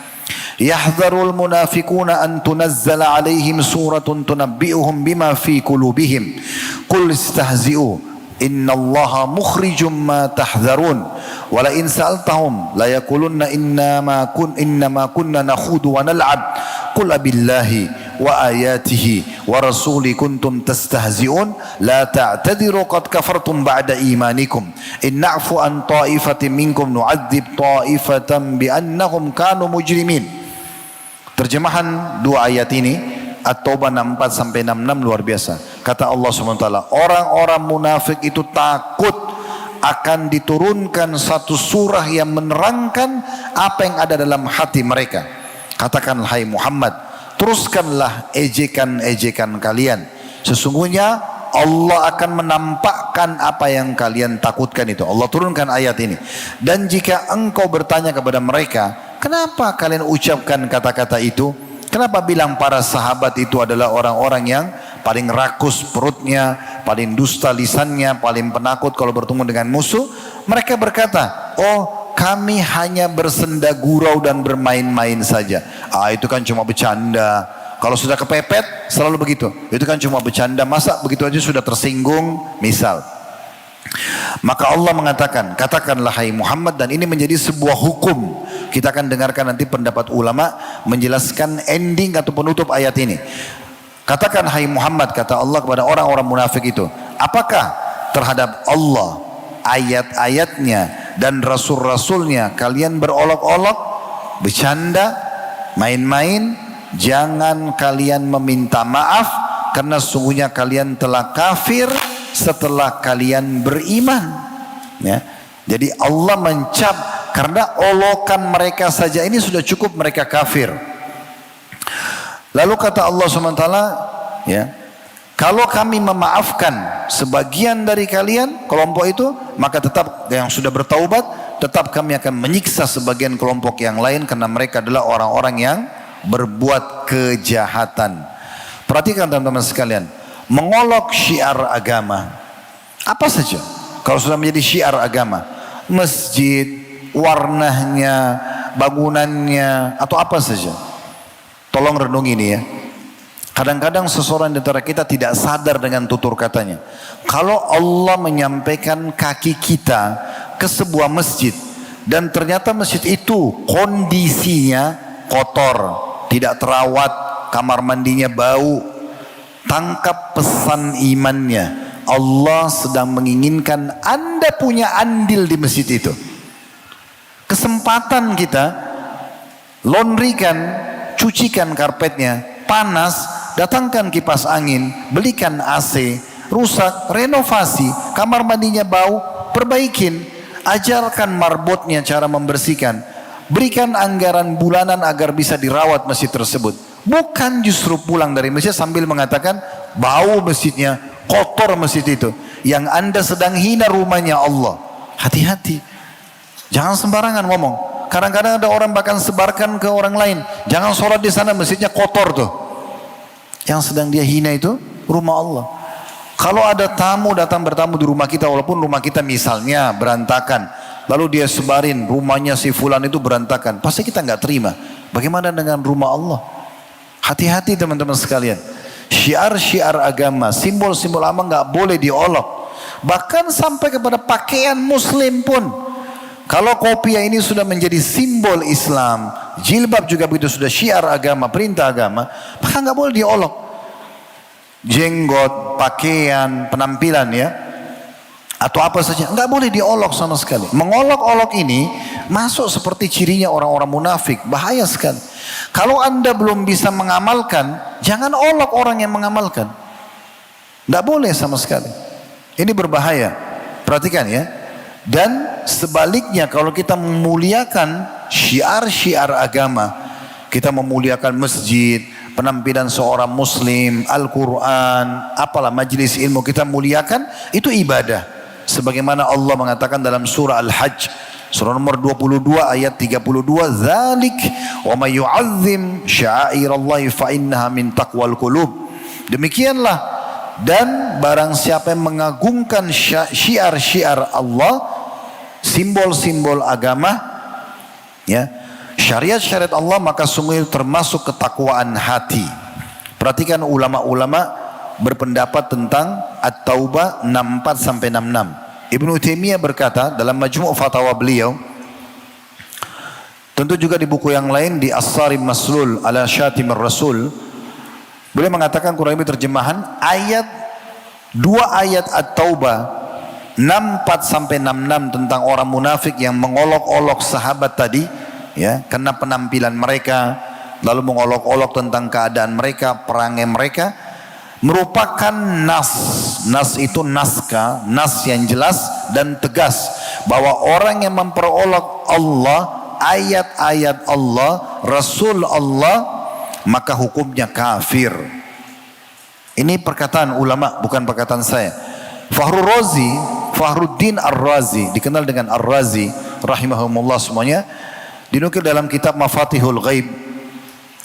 Yahdharul munafiquna an tunazzala alaihim suratun tunabbi'uhum bima fi qulubihim qul istahzi'u innallaha mukhrijum ma tahdharun wa la in sa'altahum la yaqulunna innama kunna nakhudu wa nal'ab qul abillahi wa ayatihi wa rasuli kuntum tastahzi'un la ta'tadiru qad kafartum ba'da imanikum in na'fu an ta'ifatin minkum nu'adzib ta'ifatan bi annahum kanu mujrimin. Terjemahan dua ayat ini At-Taubah 64 sampai 66 luar biasa. Kata Allah SWT, orang-orang munafik itu takut akan diturunkan satu surah yang menerangkan apa yang ada dalam hati mereka. Katakan, hai Muhammad, teruskanlah ejekan-ejekan kalian. Sesungguhnya Allah akan menampakkan apa yang kalian takutkan itu. Allah turunkan ayat ini. Dan jika engkau bertanya kepada mereka, kenapa kalian ucapkan kata-kata itu? Kenapa bilang para sahabat itu adalah orang-orang yang paling rakus perutnya, paling dusta lisannya, paling penakut kalau bertemu dengan musuh? Mereka berkata, oh kami hanya bersenda gurau dan bermain-main saja. Itu kan cuma bercanda. Kalau sudah kepepet selalu begitu. Itu kan cuma bercanda, masa begitu aja sudah tersinggung misal. Maka Allah mengatakan, katakanlah hai Muhammad, dan ini menjadi sebuah hukum. Kita akan dengarkan nanti pendapat ulama menjelaskan ending atau penutup ayat ini. Katakan hai Muhammad, kata Allah kepada orang-orang munafik itu, apakah terhadap Allah, ayat-ayatnya dan rasul-rasulnya kalian berolok-olok, bercanda, main-main? Jangan kalian meminta maaf, karena sungguhnya kalian telah kafir setelah kalian beriman. Ya. Jadi Allah mencap karena olokan mereka saja ini sudah cukup mereka kafir. Lalu kata Allah SWT, ya, kalau kami memaafkan sebagian dari kalian kelompok itu, maka tetap yang sudah bertaubat, tetap kami akan menyiksa sebagian kelompok yang lain, karena mereka adalah orang-orang yang berbuat kejahatan. Perhatikan teman-teman sekalian, mengolok syiar agama apa saja, kalau sudah menjadi syiar agama, masjid, warnanya, bangunannya, atau apa saja, tolong renungi ini ya. Kadang-kadang seseorang di antara kita tidak sadar dengan tutur katanya. Kalau Allah menyampaikan kaki kita ke sebuah masjid, dan ternyata masjid itu kondisinya kotor, tidak terawat, kamar mandinya bau, tangkap pesan imannya. Allah sedang menginginkan Anda punya andil di masjid itu. Kesempatan kita laundrykan, cucikan karpetnya, panas, datangkan kipas angin, belikan AC, rusak, renovasi, kamar mandinya bau, perbaikin, ajarkan marbotnya cara membersihkan, berikan anggaran bulanan agar bisa dirawat masjid tersebut. Bukan justru pulang dari masjid sambil mengatakan bau masjidnya, kotor masjid itu. Yang Anda sedang hina rumahnya Allah. Hati-hati, jangan sembarangan ngomong. Kadang-kadang ada orang bahkan sebarkan ke orang lain, jangan sholat di sana, masjidnya kotor tuh. Yang sedang dia hina itu rumah Allah. Kalau ada tamu datang bertamu di rumah kita, walaupun rumah kita misalnya berantakan, lalu dia sebarin rumahnya si fulan itu berantakan, pasti kita nggak terima. Bagaimana dengan rumah Allah? Hati-hati teman-teman sekalian. Syiar-syiar agama, simbol-simbol agama nggak boleh diolok. Bahkan sampai kepada pakaian muslim pun. Kalau kopiah ini sudah menjadi simbol Islam, jilbab juga begitu, sudah syiar agama, perintah agama, maka nggak boleh diolok. Jenggot, pakaian, penampilan ya, atau apa saja, nggak boleh diolok sama sekali. Mengolok-olok ini masuk seperti cirinya orang-orang munafik, bahaya sekali. Kalau Anda belum bisa mengamalkan, jangan olok orang yang mengamalkan. Nggak boleh sama sekali. Ini berbahaya. Perhatikan ya. Dan sebaliknya, kalau kita memuliakan syiar-syiar agama, kita memuliakan masjid, penampilan seorang muslim, Al-Quran, apalah majelis ilmu, kita muliakan, itu ibadah. Sebagaimana Allah mengatakan dalam surah Al-Hajj, surah nomor 22 ayat 32, "Dzalik wa may yu'azzim sya'airallahi fa innaha min taqwal qulub." Demikianlah, dan barang siapa yang mengagungkan syiar-syiar Allah, simbol-simbol agama, ya, syariat-syariat Allah, maka sungguh termasuk ketakwaan hati. Perhatikan ulama-ulama berpendapat tentang At-Taubah 64 sampai 66. Ibnu Taimiyah berkata dalam Majmu' Fatawa beliau, tentu juga di buku yang lain, di As-Sarim Maslul ala Syatimir Rasul, beliau mengatakan kurang lebih terjemahan ayat, dua ayat At-Taubah 64 sampai 66 tentang orang munafik yang mengolok-olok sahabat tadi, ya, karena penampilan mereka, lalu mengolok-olok tentang keadaan mereka, perangai mereka, merupakan nas itu naskah, nas yang jelas dan tegas bahwa orang yang memperolok Allah, ayat-ayat Allah, Rasul Allah, maka hukumnya kafir. Ini perkataan ulama, bukan perkataan saya. Fakhruddin Ar-Razi, dikenal dengan Ar-Razi rahimahumullah semuanya, dinukil dalam kitab Mafatihul Ghaib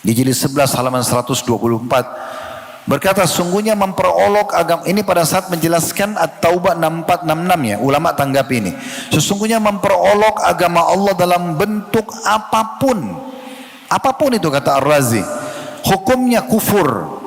di jilid 11 halaman 124, berkata sungguhnya memperolok agama ini pada saat menjelaskan At-Taubah 64 66 ya, ulama tanggapi ini. Sesungguhnya memperolok agama Allah dalam bentuk apapun. Apapun itu kata Ar-Razi, hukumnya kufur.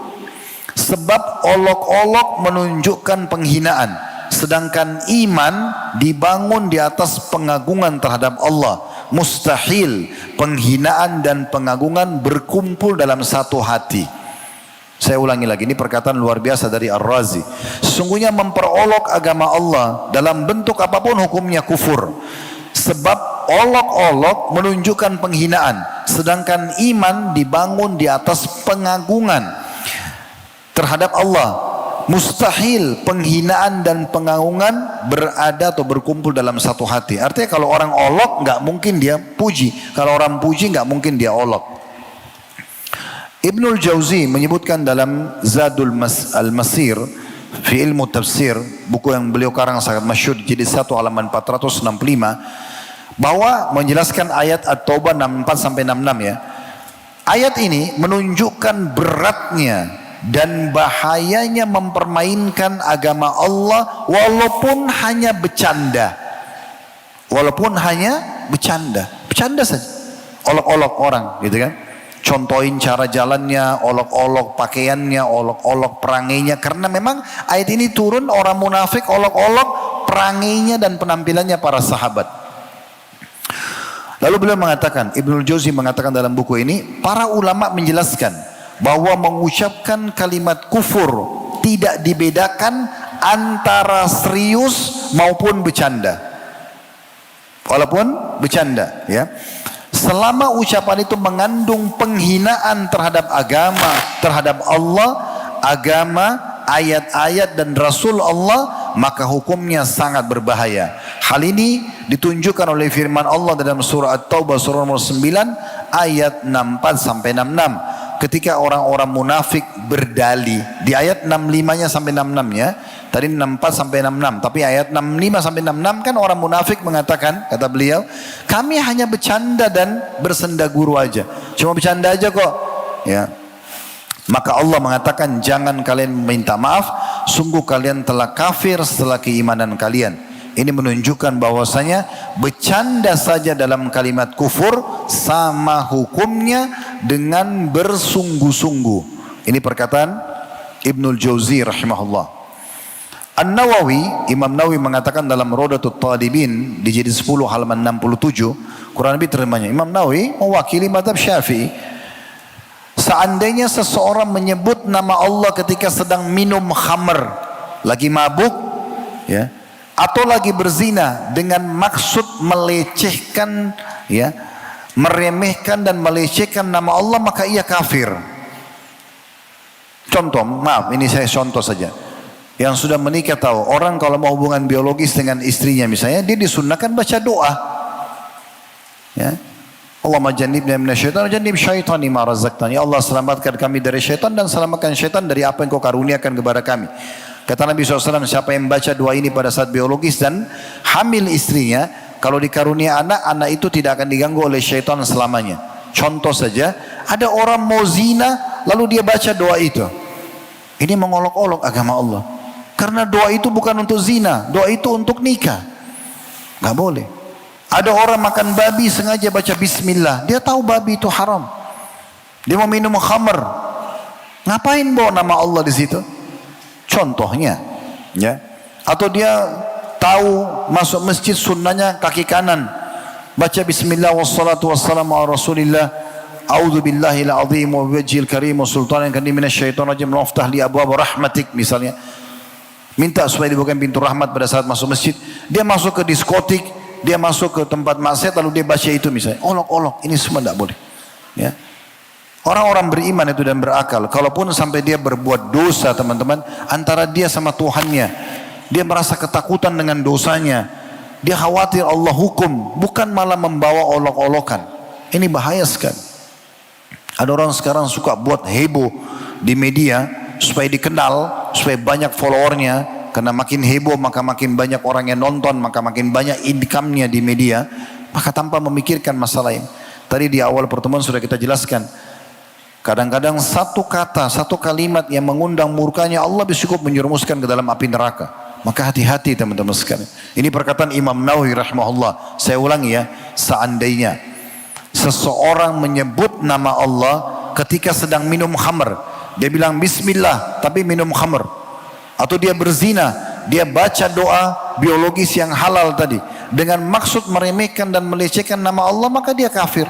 Sebab olok-olok menunjukkan penghinaan, sedangkan iman dibangun di atas pengagungan terhadap Allah. Mustahil penghinaan dan pengagungan berkumpul dalam satu hati. Saya ulangi lagi, ini perkataan luar biasa dari Ar-Razi. Sesungguhnya memperolok agama Allah dalam bentuk apapun hukumnya kufur. Sebab olok-olok menunjukkan penghinaan, sedangkan iman dibangun di atas pengagungan terhadap Allah. Mustahil penghinaan dan pengagungan berada atau berkumpul dalam satu hati. Artinya kalau orang olok nggak mungkin dia puji, kalau orang puji nggak mungkin dia olok. Ibnul Jauzi menyebutkan dalam Zadul Al-Masir fi ilmu tafsir, buku yang beliau karang sangat masyhur, jilid 1 halaman 465, bahwa menjelaskan ayat At-Taubah 64 sampai 66 ya. Ayat ini menunjukkan beratnya dan bahayanya mempermainkan agama Allah walaupun hanya bercanda. Walaupun hanya bercanda. Bercanda saja. Olok-olok orang gitu kan. Contohin cara jalannya, olok-olok pakaiannya, olok-olok perangainya. Karena memang ayat ini turun orang munafik olok-olok perangainya dan penampilannya para sahabat. Lalu beliau mengatakan, Ibnul Jauzi mengatakan dalam buku ini, para ulama menjelaskan bahwa mengucapkan kalimat kufur tidak dibedakan antara serius maupun bercanda. Walaupun bercanda ya. Selama ucapan itu mengandung penghinaan terhadap agama, terhadap Allah, agama, ayat-ayat dan Rasul Allah, maka hukumnya sangat berbahaya. Hal ini ditunjukkan oleh firman Allah dalam surah At-Taubah surah nomor 9 ayat 64 sampai 66. Ketika orang-orang munafik berdalih di ayat 65-nya sampai 66-nya, tadi 64 sampai 66, tapi ayat 65 sampai 66 kan orang munafik mengatakan, kata beliau, kami hanya bercanda dan bersenda guru aja, cuma bercanda aja kok, ya. Maka Allah mengatakan, jangan kalian minta maaf, sungguh kalian telah kafir setelah keimanan kalian. Ini menunjukkan bahwasanya bercanda saja dalam kalimat kufur sama hukumnya dengan bersungguh-sungguh. Ini perkataan Ibnul Jauzi rahimahullah. An-Nawawi, Imam Nawawi mengatakan dalam Rodatul Talibin di jilid 10 halaman 67, kurang lebih terimanya. Imam Nawawi mewakili mazhab Syafi'i. Seandainya seseorang menyebut nama Allah ketika sedang minum khamr, lagi mabuk, ya, atau lagi berzina dengan maksud melecehkan, ya, meremehkan dan melecehkan nama Allah, maka ia kafir. Contoh, maaf, ini saya contoh saja. Yang sudah menikah tahu, orang kalau mau hubungan biologis dengan istrinya misalnya, dia disunnahkan baca doa, ya. Allahumma jannibna minasyaitan wa jannib syaitani ma razaqtani. Ya Allah, selamatkan kami dari syaitan dan selamatkan syaitan dari apa yang kau karuniakan kepada kami. Kata Nabi SAW, siapa yang baca doa ini pada saat biologis dan hamil istrinya, kalau dikarunia anak, anak itu tidak akan diganggu oleh syaitan selamanya. Contoh saja, ada orang mau zina, lalu dia baca doa itu. Ini mengolok-olok agama Allah. Karena doa itu bukan untuk zina, doa itu untuk nikah. Gak boleh. Ada orang makan babi sengaja baca bismillah, dia tahu babi itu haram. Dia mau minum khamr, ngapain bawa nama Allah di situ? Contohnya, ya. Atau dia tahu masuk masjid sunnahnya kaki kanan, baca bismillah wassalatu wassalamu ala rasulillah, a'udzu billahil azim wa biwajhil karim wa sultanil karim minasyaitonir rajim, waftah li abwaab rahmatik misalnya. Minta supaya dibukakan pintu rahmat pada saat masuk masjid. Dia masuk ke diskotik, dia masuk ke tempat maksiat lalu dia baca itu misalnya. Olok-olok, ini semua tidak boleh. Ya. Orang-orang beriman itu dan berakal, kalaupun sampai dia berbuat dosa teman-teman, antara dia sama Tuhannya, dia merasa ketakutan dengan dosanya, dia khawatir Allah hukum, bukan malah membawa olok-olokan. Ini bahaya sekali. Ada orang sekarang suka buat heboh di media supaya dikenal, supaya banyak followernya, karena makin heboh maka makin banyak orang yang nonton, maka makin banyak income-nya di media, maka tanpa memikirkan masalah ini. Tadi di awal pertemuan sudah kita jelaskan, kadang-kadang satu kata, satu kalimat yang mengundang murkanya Allah bisa cukup menjerumuskan ke dalam api neraka. Maka hati-hati teman-teman sekalian. Ini perkataan Imam Nawawi rahimahullah. Saya ulangi ya, seandainya seseorang menyebut nama Allah ketika sedang minum khamr, dia bilang bismillah tapi minum khamr, atau dia berzina, dia baca doa biologis yang halal tadi dengan maksud meremehkan dan melecehkan nama Allah, maka dia kafir.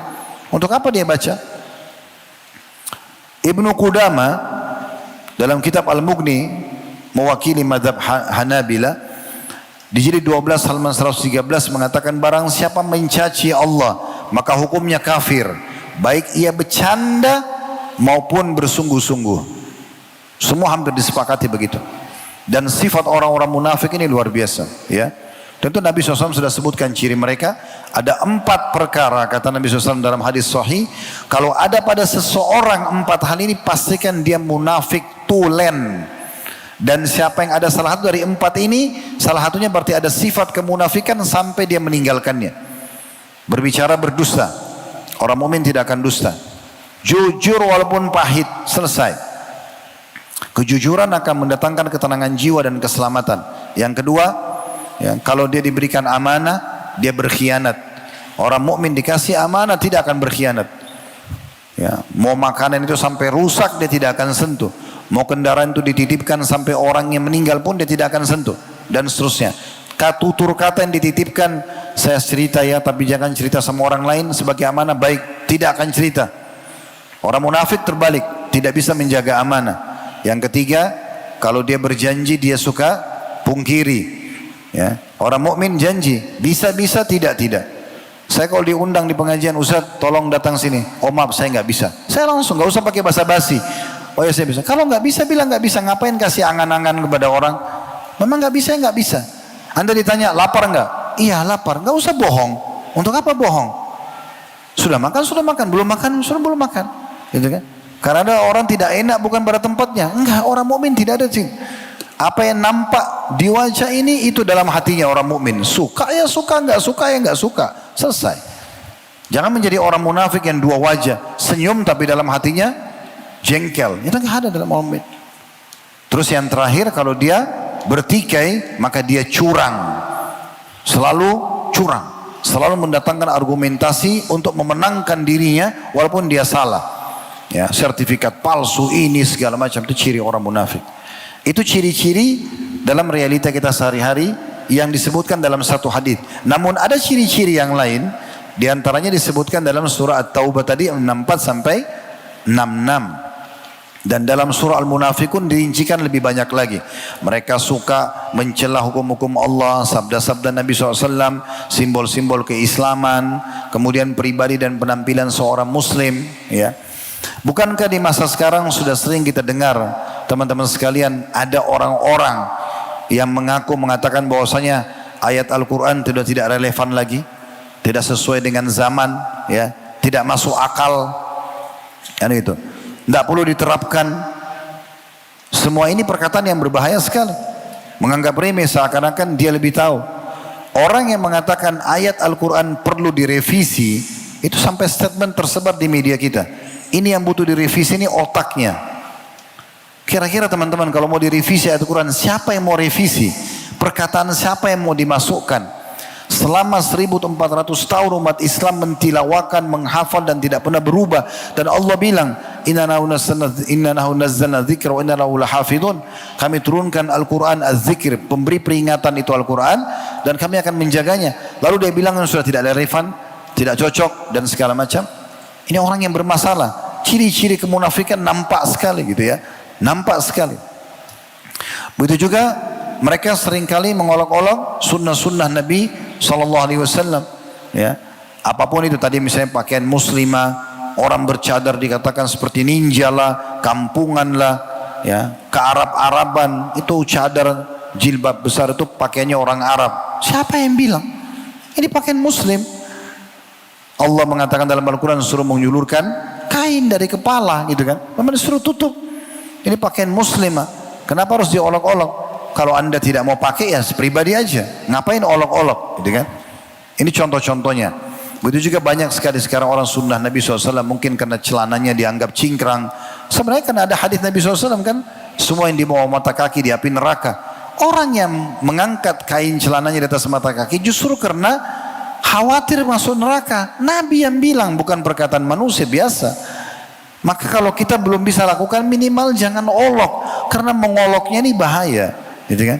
Untuk apa dia baca? Ibnu Qudama dalam kitab Al-Mughni mewakili mazhab Hanabila di jilid 12 halaman 113 mengatakan, barang siapa mencaci Allah maka hukumnya kafir, baik ia bercanda maupun bersungguh-sungguh. Semua hampir disepakati begitu. Dan sifat orang-orang munafik ini luar biasa, ya. Tentu Nabi SAW sudah sebutkan ciri mereka. Ada 4 perkara kata Nabi SAW dalam hadis sahih, kalau ada pada seseorang 4 hal ini, pastikan dia munafik tulen. Dan siapa yang ada salah satu dari 4 ini, salah satunya berarti ada sifat kemunafikan sampai dia meninggalkannya. Berbicara berdusta, orang mukmin tidak akan dusta. Jujur walaupun pahit, selesai. Kejujuran akan mendatangkan ketenangan jiwa dan keselamatan. Yang kedua, ya, kalau dia diberikan amanah, dia berkhianat. Orang mukmin dikasih amanah tidak akan berkhianat. Ya, mau makanan itu sampai rusak dia tidak akan sentuh. Mau kendaraan itu dititipkan sampai orang yang meninggal pun dia tidak akan sentuh, dan seterusnya. Tutur kata yang dititipkan, saya cerita ya, tapi jangan cerita sama orang lain sebagai amanah, baik, tidak akan cerita. Orang munafik terbalik, tidak bisa menjaga amanah. Yang ketiga, kalau dia berjanji dia suka pungkiri. Ya, orang mukmin janji bisa-bisa tidak. Saya kalau diundang di pengajian, Ustaz tolong datang sini. Oh maaf saya nggak bisa. Saya langsung, nggak usah pakai basa-basi. Oh ya saya bisa. Kalau nggak bisa bilang nggak bisa. Ngapain kasih angan-angan kepada orang? Memang nggak bisa, nggak bisa. Anda ditanya lapar nggak? Iya lapar. Nggak usah bohong. Untuk apa bohong? Sudah makan, sudah makan. Belum makan, sudah belum makan. Gitu kan? Karena ada orang tidak enak bukan pada tempatnya. Enggak, orang mukmin tidak ada sih. Apa yang nampak di wajah ini itu dalam hatinya orang mukmin. Suka ya suka, nggak suka ya nggak suka. Selesai. Jangan menjadi orang munafik yang dua wajah, senyum tapi dalam hatinya jengkel. Itu nggak ada dalam orang mukmin. Terus yang terakhir, kalau dia bertikai maka dia curang. Selalu curang. Selalu mendatangkan argumentasi untuk memenangkan dirinya walaupun dia salah. Ya, sertifikat palsu ini segala macam, itu ciri orang munafik. Itu ciri-ciri dalam realita kita sehari-hari yang disebutkan dalam satu hadis. Namun ada ciri-ciri yang lain, diantaranya disebutkan dalam surah At-Taubah tadi 64 sampai 66. Dan dalam surah Al-Munafikun dirincikan lebih banyak lagi. Mereka suka mencela hukum-hukum Allah, sabda-sabda Nabi SAW, simbol-simbol keislaman, kemudian pribadi dan penampilan seorang Muslim. Ya. Bukankah di masa sekarang sudah sering kita dengar, teman-teman sekalian, ada orang-orang yang mengatakan bahwasanya ayat Al-Quran sudah tidak relevan lagi, tidak sesuai dengan zaman, ya, tidak masuk akal, kan itu, tidak perlu diterapkan. Semua ini perkataan yang berbahaya sekali. Menganggap remeh seakan-akan dia lebih tahu. Orang yang mengatakan ayat Al-Quran perlu direvisi, itu sampai statement tersebar di media kita. Ini yang butuh direvisi, ini otaknya. Kira-kira teman-teman kalau mau direvisi ayat Al-Quran, siapa yang mau revisi? Perkataan siapa yang mau dimasukkan? Selama 1400 tahun umat Islam mentilawakan, menghafal dan tidak pernah berubah. Dan Allah bilang, Inna nahu nazzalna dzikra wa inna lahu lahafidun. Kami turunkan Al-Quran az-zikr, pemberi peringatan itu Al-Quran, dan kami akan menjaganya. Lalu dia bilang sudah tidak relevan, tidak cocok dan segala macam. Ini orang yang bermasalah. Ciri-ciri kemunafikan nampak sekali gitu ya. Nampak sekali. Begitu juga mereka seringkali mengolok-olok sunnah-sunnah Nabi SAW. Ya. Apapun itu tadi, misalnya pakaian muslimah, orang bercadar dikatakan seperti ninja lah, kampungan lah, ya, kearab-araban, itu cadar jilbab besar itu pakaiannya orang Arab. Siapa yang bilang? Ini pakaian muslim. Allah mengatakan dalam Al-Quran suruh menjulurkan kain dari kepala gitu kan. Memang disuruh tutup. Ini pakaian muslimah. Kenapa harus diolok-olok? Kalau anda tidak mau pakai ya pribadi aja. Ngapain olok-olok gitu kan. Ini contoh-contohnya. Begitu juga banyak sekali sekarang orang sunnah Nabi SAW. Mungkin karena celananya dianggap cingkrang. Sebenarnya karena ada hadis Nabi SAW kan. Semua yang di bawah mata kaki di api neraka. Orang yang mengangkat kain celananya di atas mata kaki justru karena khawatir masuk neraka. Nabi yang bilang, bukan perkataan manusia biasa. Maka kalau kita belum bisa lakukan, minimal jangan olok, karena mengoloknya ini bahaya, gitu kan?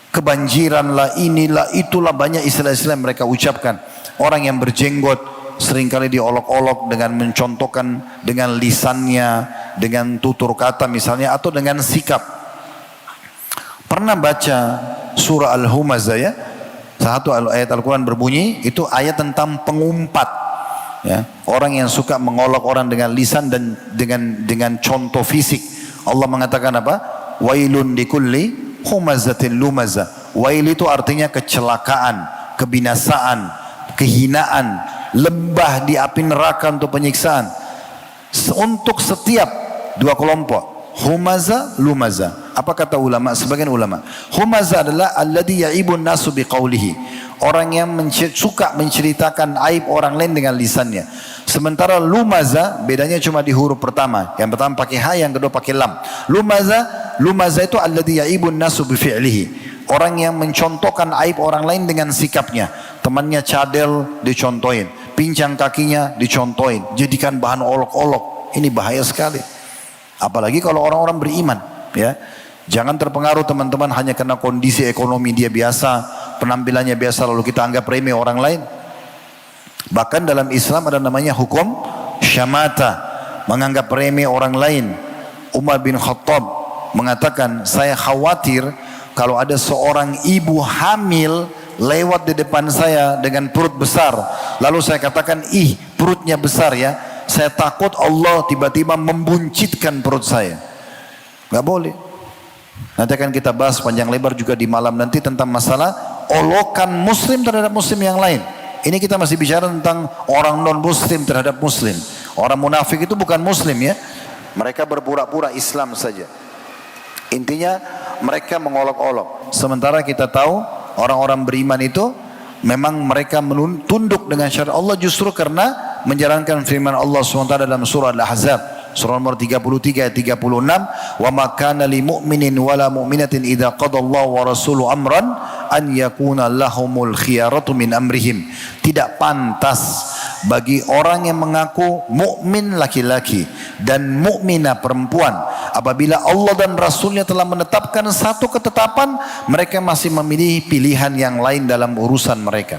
Kebanjiran lah, inilah, itulah, banyak istilah-istilah yang mereka ucapkan. Orang yang berjenggot seringkali diolok-olok dengan mencontohkan dengan lisannya, dengan tutur kata misalnya, atau dengan sikap. Pernah baca surah Al-Humazah ya? Satu ayat Al-Quran berbunyi, itu ayat tentang pengumpat. Ya, orang yang suka mengolok orang dengan lisan dan dengan contoh fisik. Allah mengatakan apa? Wailun likulli humazatin lumazah. Wail itu artinya kecelakaan, kebinasaan, kehinaan, lembah di api neraka untuk penyiksaan. Untuk setiap dua kelompok. Humaza, lumaza. Apa kata ulama? Sebagian ulama, humaza adalah alladhi ya'ibun nasu biqaulihi. Orang yang suka menceritakan aib orang lain dengan lisannya. Sementara lumaza bedanya cuma di huruf pertama. Yang pertama pakai ha, yang kedua pakai lam. Lumaza itu alladhi ya'ibun nasu bifi'lihi. Orang yang mencontohkan aib orang lain dengan sikapnya. Temannya cadel dicontohin, pincang kakinya dicontohin, jadikan bahan olok-olok. Ini bahaya sekali. Apalagi kalau orang-orang beriman, ya. Jangan terpengaruh teman-teman hanya karena kondisi ekonomi dia biasa, penampilannya biasa, lalu kita anggap remeh orang lain. Bahkan dalam Islam ada namanya hukum syamata, menganggap remeh orang lain. Umar bin Khattab mengatakan, saya khawatir kalau ada seorang ibu hamil lewat di depan saya dengan perut besar, Lalu saya katakan, ih perutnya besar ya. Saya takut Allah tiba-tiba membuncitkan perut saya. Gak boleh. Nanti akan kita bahas panjang lebar juga di malam nanti tentang masalah olokan muslim terhadap muslim yang lain. Ini kita masih bicara tentang orang non muslim terhadap muslim. Orang munafik itu bukan muslim ya. Mereka berpura-pura Islam saja. Intinya mereka mengolok-olok. Sementara kita tahu orang-orang beriman itu memang mereka tunduk dengan syariat Allah justru karena menjalankan firman Allah SWT dalam surah Al-Ahzab. Surah nomor 33 ayat 36, wa ma kana lil mu'minin wala mu'minatin idza qadallahu wa rasuluhu amran an yakuna lahumul khiyaratu min amrihim. Tidak pantas bagi orang yang mengaku mukmin laki-laki dan mukminah perempuan apabila Allah dan Rasulnya telah menetapkan satu ketetapan, mereka masih memilih pilihan yang lain dalam urusan mereka.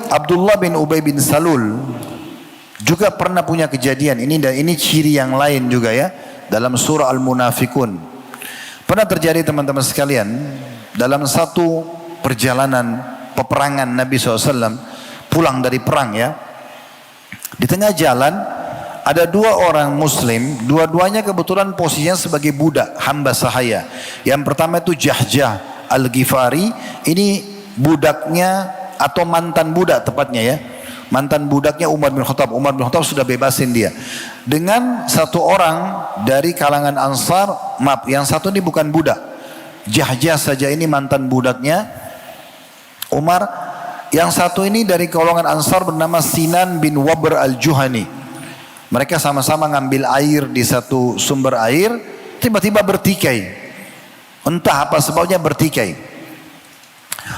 Abdullah bin Ubay bin Salul juga pernah punya kejadian ini, dan ini ciri yang lain juga ya dalam surah Al-Munafikun. Pernah terjadi teman-teman sekalian dalam satu perjalanan peperangan Nabi SAW pulang dari perang ya. Di tengah jalan ada dua orang muslim, dua-duanya kebetulan posisinya sebagai budak, hamba sahaya. Yang pertama itu Jahjah Al-Ghifari, ini budaknya atau mantan budak tepatnya ya. Mantan budaknya Umar bin Khattab. Umar bin Khattab sudah bebasin dia. Dengan satu orang dari kalangan Ansar, maaf, yang satu ini bukan budak. Jahjah saja ini mantan budaknya Umar. Yang satu ini dari golongan Ansar bernama Sinan bin Wabr al-Juhani. Mereka sama-sama ngambil air di satu sumber air, tiba-tiba bertikai. Entah apa sebabnya bertikai.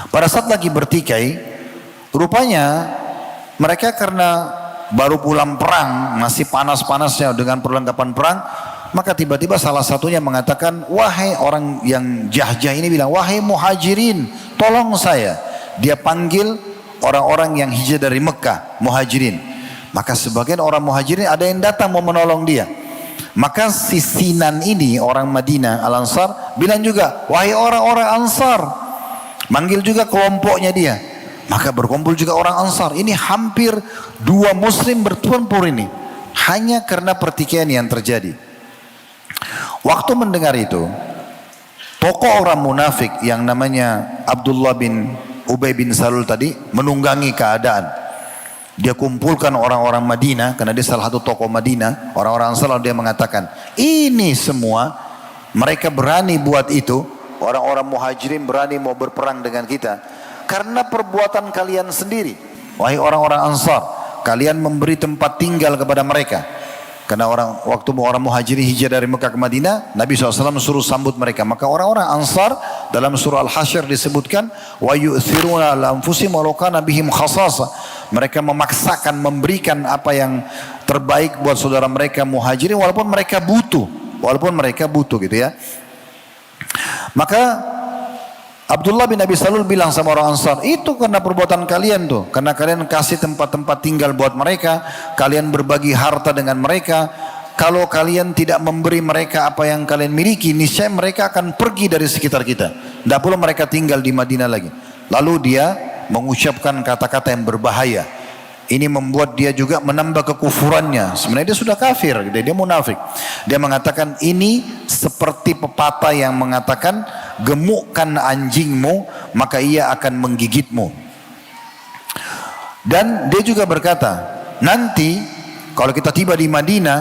Pada saat lagi bertikai, rupanya mereka karena baru pulang perang, masih panas-panasnya dengan perlengkapan perang, maka tiba-tiba salah satunya mengatakan, wahai orang yang Jahjah ini bilang, wahai muhajirin, tolong saya. Dia panggil orang-orang yang hijrah dari Mekah, muhajirin. Maka sebagian orang muhajirin ada yang datang mau menolong dia. Maka si Sinan ini, orang Madinah Al-Ansar, bilang juga, wahai orang-orang Ansar. Manggil juga kelompoknya dia. Maka berkumpul juga orang Ansar. Ini hampir dua muslim bertempur ini. Hanya karena pertikaian yang terjadi. Waktu mendengar itu, tokoh orang munafik yang namanya Abdullah bin Ubay bin Salul tadi menunggangi keadaan. Dia kumpulkan orang-orang Madinah, karena dia salah satu tokoh Madinah. Orang-orang Ansar, dia mengatakan, ini semua mereka berani buat itu. Orang-orang muhajirin berani mau berperang dengan kita karena perbuatan kalian sendiri. Wahai orang-orang Ansar, kalian memberi tempat tinggal kepada mereka. Karena waktu orang muhajirin hijrah dari Mekah ke Madinah, Nabi SAW suruh sambut mereka. Maka orang-orang Ansar dalam surah Al-Hasyr disebutkan, wa yu'thiruna ala anfusihim walau kana bihim khasasa. Mereka memaksakan memberikan apa yang terbaik buat saudara mereka muhajirin walaupun mereka butuh gitu ya. Maka Abdullah bin Abi Salul bilang sama orang Ansar, itu karena perbuatan kalian tuh. Karena kalian kasih tempat-tempat tinggal buat mereka, kalian berbagi harta dengan mereka. Kalau kalian tidak memberi mereka apa yang kalian miliki, niscaya mereka akan pergi dari sekitar kita. Tidak perlu mereka tinggal di Madinah lagi. Lalu dia mengucapkan kata-kata yang berbahaya. Ini membuat dia juga menambah kekufurannya. Sebenarnya dia sudah kafir, dia munafik. Dia mengatakan, ini seperti pepatah yang mengatakan, gemukkan anjingmu maka ia akan menggigitmu. Dan dia juga berkata, nanti kalau kita tiba di Madinah,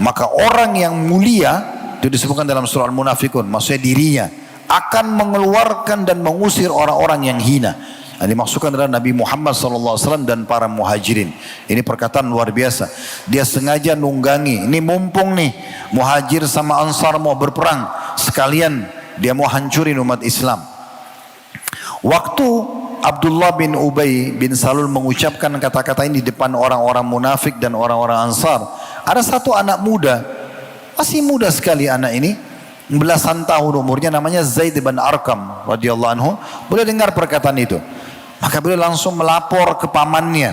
maka orang yang mulia, itu disebutkan dalam surah Al-Munafikun, maksudnya dirinya, akan mengeluarkan dan mengusir orang-orang yang hina. Yang dimaksudkan adalah Nabi Muhammad SAW dan para muhajirin. Ini perkataan luar biasa. Dia sengaja nunggangi. Ini mumpung nih muhajir sama Ansar mau berperang, sekalian dia mau hancurin umat Islam. Waktu Abdullah bin Ubay bin Salul mengucapkan kata-kata ini di depan orang-orang munafik dan orang-orang Ansar, ada satu anak muda, masih muda sekali anak ini, belasan tahun umurnya, namanya Zaid bin Arqam radhiyallahu anhu. Boleh dengar perkataan itu. Maka beliau langsung melapor ke pamannya.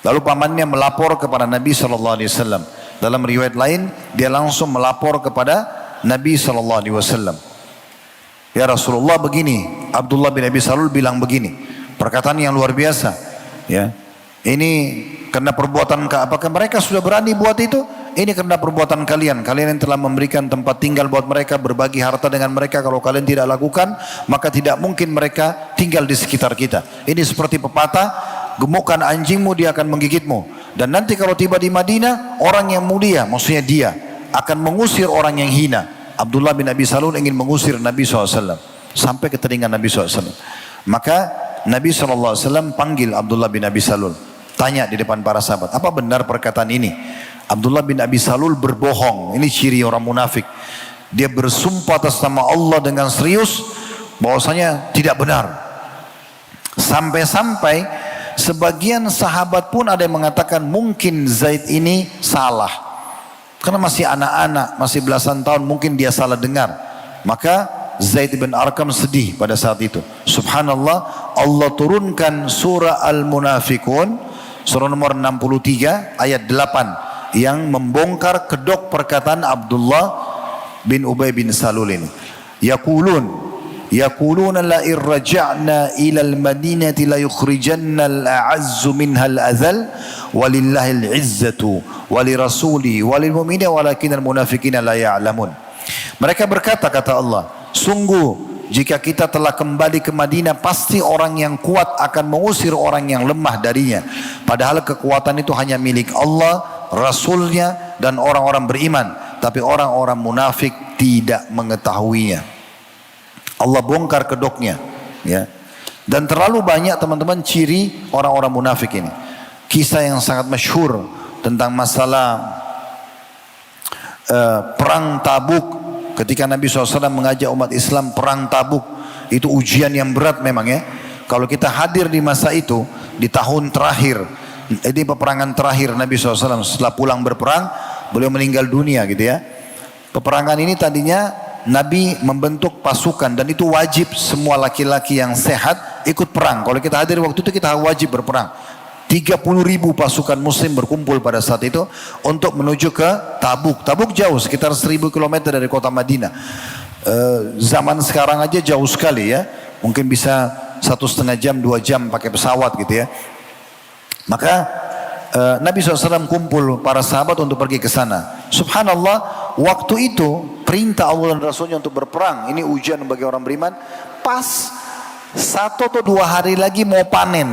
Lalu pamannya melapor kepada Nabi SAW. Dalam riwayat lain, dia langsung melapor kepada Nabi SAW. Ya Rasulullah begini, Abdullah bin Abi Salul bilang begini, Perkataan yang luar biasa. Ya, ini karena perbuatan, apakah mereka sudah berani buat itu? Ini karena perbuatan kalian. Kalian yang telah memberikan tempat tinggal buat mereka, berbagi harta dengan mereka. Kalau kalian tidak lakukan, maka tidak mungkin mereka tinggal di sekitar kita. Ini seperti pepatah, gemukkan anjingmu, dia akan menggigitmu. Dan nanti kalau tiba di Madinah, orang yang mulia, maksudnya dia, akan mengusir orang yang hina. Abdullah bin Abi Salul ingin mengusir Nabi SAW. Sampai ke telinga Nabi SAW. Maka Nabi SAW panggil Abdullah bin Abi Salul. Tanya di depan para sahabat, apa benar perkataan ini? Abdullah bin Abi Salul berbohong. Ini ciri orang munafik. Dia bersumpah atas nama Allah dengan serius bahwasanya tidak benar. Sampai-sampai sebagian sahabat pun ada yang mengatakan mungkin Zaid ini salah. Karena masih anak-anak, masih belasan tahun, mungkin dia salah dengar. Maka Zaid bin Arqam sedih pada saat itu. Subhanallah, Allah turunkan surah Al-Munafikun, surah nomor 63 ayat 8 yang membongkar kedok perkataan Abdullah bin Ubay bin Salul ini. Yaquluna la irja'na ila al-madinati la yukhrijanna al-a'azzu minha al-adhal walillahi al-izzatu walirasuli walilmu'minina walakinnal munafiqina la ya'lamun. Mereka berkata, kata Allah, sungguh jika kita telah kembali ke Madinah, pasti orang yang kuat akan mengusir orang yang lemah darinya. Padahal kekuatan itu hanya milik Allah, Rasulnya, dan orang-orang beriman. Tapi orang-orang munafik tidak mengetahuinya. Allah bongkar kedoknya. Ya. Dan terlalu banyak teman-teman ciri orang-orang munafik ini. Kisah yang sangat masyhur tentang masalah perang Tabuk. Ketika Nabi SAW mengajak umat Islam perang Tabuk, itu ujian yang berat memang ya. Kalau kita hadir di masa itu, di tahun terakhir, ini peperangan terakhir Nabi SAW setelah pulang berperang, beliau meninggal dunia gitu ya. Peperangan ini tadinya Nabi membentuk pasukan dan itu wajib semua laki-laki yang sehat ikut perang. Kalau kita hadir waktu itu kita wajib berperang. 30.000 pasukan muslim berkumpul pada saat itu untuk menuju ke Tabuk. Tabuk jauh, sekitar 1.000 km dari kota Madinah. Zaman sekarang aja jauh sekali ya. Mungkin bisa 1,5 jam, 2 jam pakai pesawat gitu ya. Maka Nabi SAW kumpul para sahabat untuk pergi ke sana. Subhanallah, waktu itu perintah Allah dan Rasulnya untuk berperang. Ini ujian bagi orang beriman. Pas 1 atau 2 hari lagi mau panen.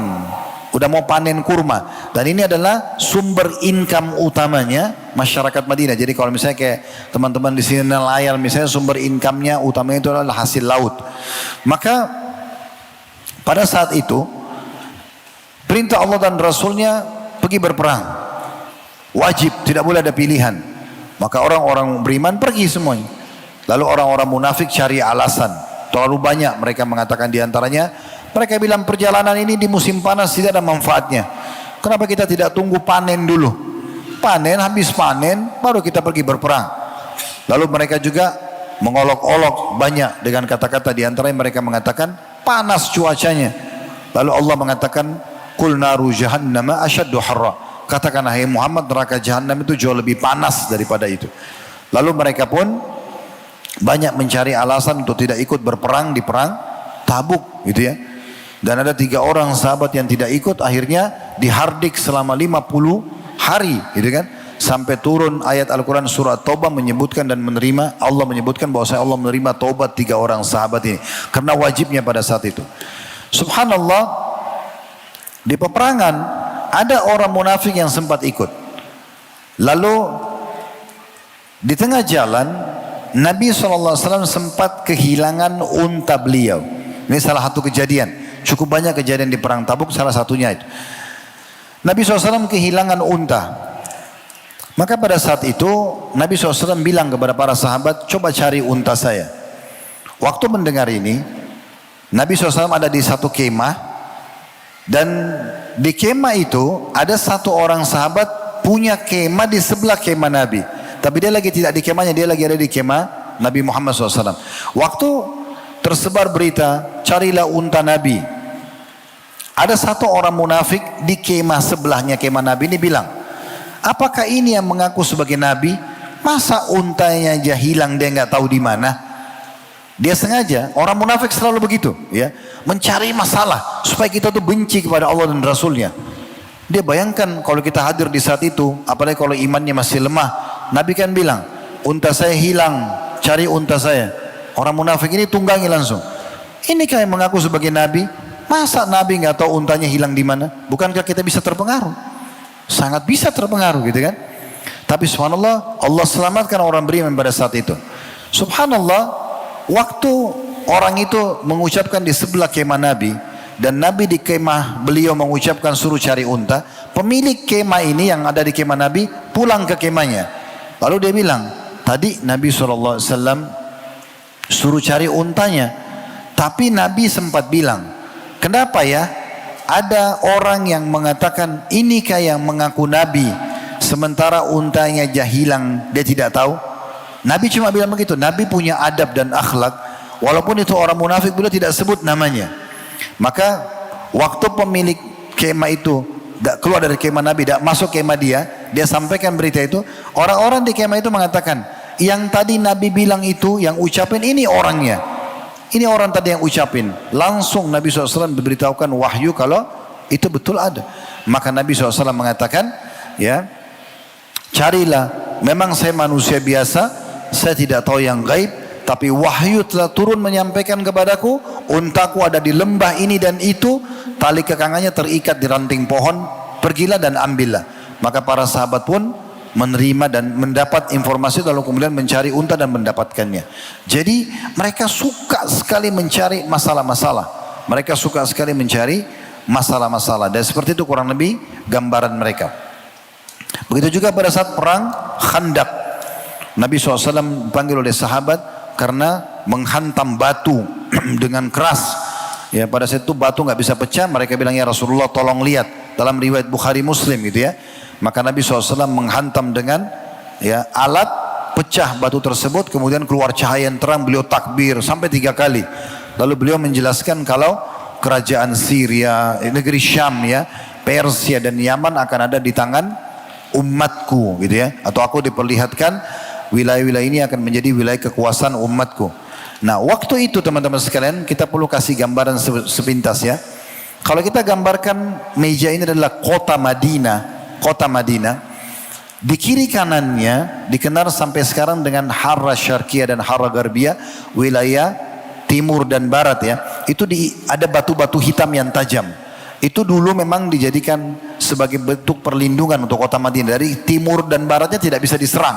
Udah mau panen kurma. Dan ini adalah sumber income utamanya masyarakat Madinah. Jadi kalau misalnya kayak teman-teman di sini nelayan, misalnya sumber income-nya utamanya itu adalah hasil laut. Maka pada saat itu perintah Allah dan Rasulnya pergi berperang. Wajib, tidak boleh ada pilihan. Maka orang-orang beriman pergi semuanya. Lalu orang-orang munafik cari alasan. Terlalu banyak mereka mengatakan diantaranya. Mereka bilang perjalanan ini di musim panas tidak ada manfaatnya. Kenapa kita tidak tunggu panen dulu? Panen, habis panen baru kita pergi berperang. Lalu mereka juga mengolok-olok banyak dengan kata-kata, diantaranya mereka mengatakan panas cuacanya. Lalu Allah mengatakan Qul naru jahannama asyaddu harra. Katakan hai Muhammad, neraka jahannam itu jauh lebih panas daripada itu. Lalu mereka pun banyak mencari alasan untuk tidak ikut berperang di perang Tabuk gitu ya. Dan ada 3 orang sahabat yang tidak ikut, akhirnya dihardik selama 50 hari gitu kan. Sampai turun ayat Al-Quran surah Taubah menyebutkan dan menerima, Allah menyebutkan bahwa Allah menerima taubat 3 orang sahabat ini. Karena wajibnya pada saat itu. Subhanallah, di peperangan ada orang munafik yang sempat ikut. Lalu di tengah jalan Nabi SAW sempat kehilangan unta beliau. Ini salah satu kejadian. Cukup banyak kejadian di perang Tabuk, salah satunya itu. Nabi SAW kehilangan unta. Maka pada saat itu Nabi SAW bilang kepada para sahabat, coba cari unta saya. Waktu mendengar ini, Nabi SAW ada di satu kemah. Dan di kemah itu ada satu orang sahabat punya kemah di sebelah kemah Nabi. Tapi dia lagi tidak di kemahnya, dia lagi ada di kemah Nabi Muhammad SAW. Waktu tersebar berita, carilah unta Nabi. Ada satu orang munafik di kemah sebelahnya kemah Nabi ini bilang, apakah ini yang mengaku sebagai Nabi? Masa untanya aja hilang dia nggak tahu di mana? Dia sengaja, orang munafik selalu begitu, ya, mencari masalah supaya kita tuh benci kepada Allah dan Rasulnya. Dia bayangkan kalau kita hadir di saat itu, apalagi kalau imannya masih lemah. Nabi kan bilang, unta saya hilang, cari unta saya. Orang munafik ini tunggangi langsung. Inikah yang mengaku sebagai Nabi? Masa Nabi nggak tahu untanya hilang di mana? Bukankah kita bisa terpengaruh? Sangat bisa terpengaruh, gitu kan? Tapi subhanallah, Allah selamatkan orang beriman pada saat itu. Subhanallah, waktu orang itu mengucapkan di sebelah kemah Nabi, dan Nabi di kemah beliau mengucapkan suruh cari unta, pemilik kemah ini yang ada di kemah Nabi pulang ke kemahnya. Lalu dia bilang, tadi Nabi SAW suruh cari untanya, tapi Nabi sempat bilang, kenapa ya ada orang yang mengatakan inikah yang mengaku Nabi, sementara untanya aja hilang, dia tidak tahu. Nabi cuma bilang begitu. Nabi punya adab dan akhlak, walaupun itu orang munafik beliau tidak sebut namanya. Maka waktu pemilik kemah itu keluar dari kemah Nabi, masuk kemah dia sampaikan berita itu. Orang-orang di kemah itu mengatakan, yang tadi Nabi bilang itu, yang ucapin ini orangnya. Ini orang tadi yang ucapin. Langsung Nabi SAW diberitahukan wahyu kalau itu betul ada. Maka Nabi SAW mengatakan, ya, carilah. Memang saya manusia biasa, saya tidak tahu yang gaib, tapi wahyu telah turun menyampaikan kepadaku, untaku ada di lembah ini dan itu, tali kekangannya terikat di ranting pohon, pergilah dan ambillah. Maka para sahabat pun menerima dan mendapat informasi, lalu kemudian mencari unta dan mendapatkannya. Jadi mereka suka sekali mencari masalah-masalah. Mereka suka sekali mencari masalah-masalah. Dan seperti itu kurang lebih gambaran mereka. Begitu juga pada saat perang Khandaq, Nabi SAW dipanggil oleh sahabat karena menghantam batu dengan keras. Ya, pada saat itu batu nggak bisa pecah. Mereka bilang, ya Rasulullah tolong lihat. Dalam riwayat Bukhari Muslim gitu ya. Maka Nabi SAW menghantam dengan, ya, alat, pecah batu tersebut. Kemudian keluar cahaya yang terang. Beliau takbir sampai 3 kali. Lalu beliau menjelaskan kalau kerajaan Syria, negeri Syam, ya, Persia dan Yaman akan ada di tangan umatku gitu ya. Atau aku diperlihatkan wilayah-wilayah ini akan menjadi wilayah kekuasaan umatku. Nah, waktu itu teman-teman sekalian, kita perlu kasih gambaran sepintas ya. Kalau kita gambarkan meja ini adalah kota Madinah. Kota Madinah, di kiri kanannya dikenal sampai sekarang dengan Harra Syarqiyah dan Harra Garbiyah, wilayah timur dan barat ya. Itu ada batu-batu hitam yang tajam. Itu dulu memang dijadikan sebagai bentuk perlindungan untuk kota Madinah. Dari timur dan baratnya tidak bisa diserang.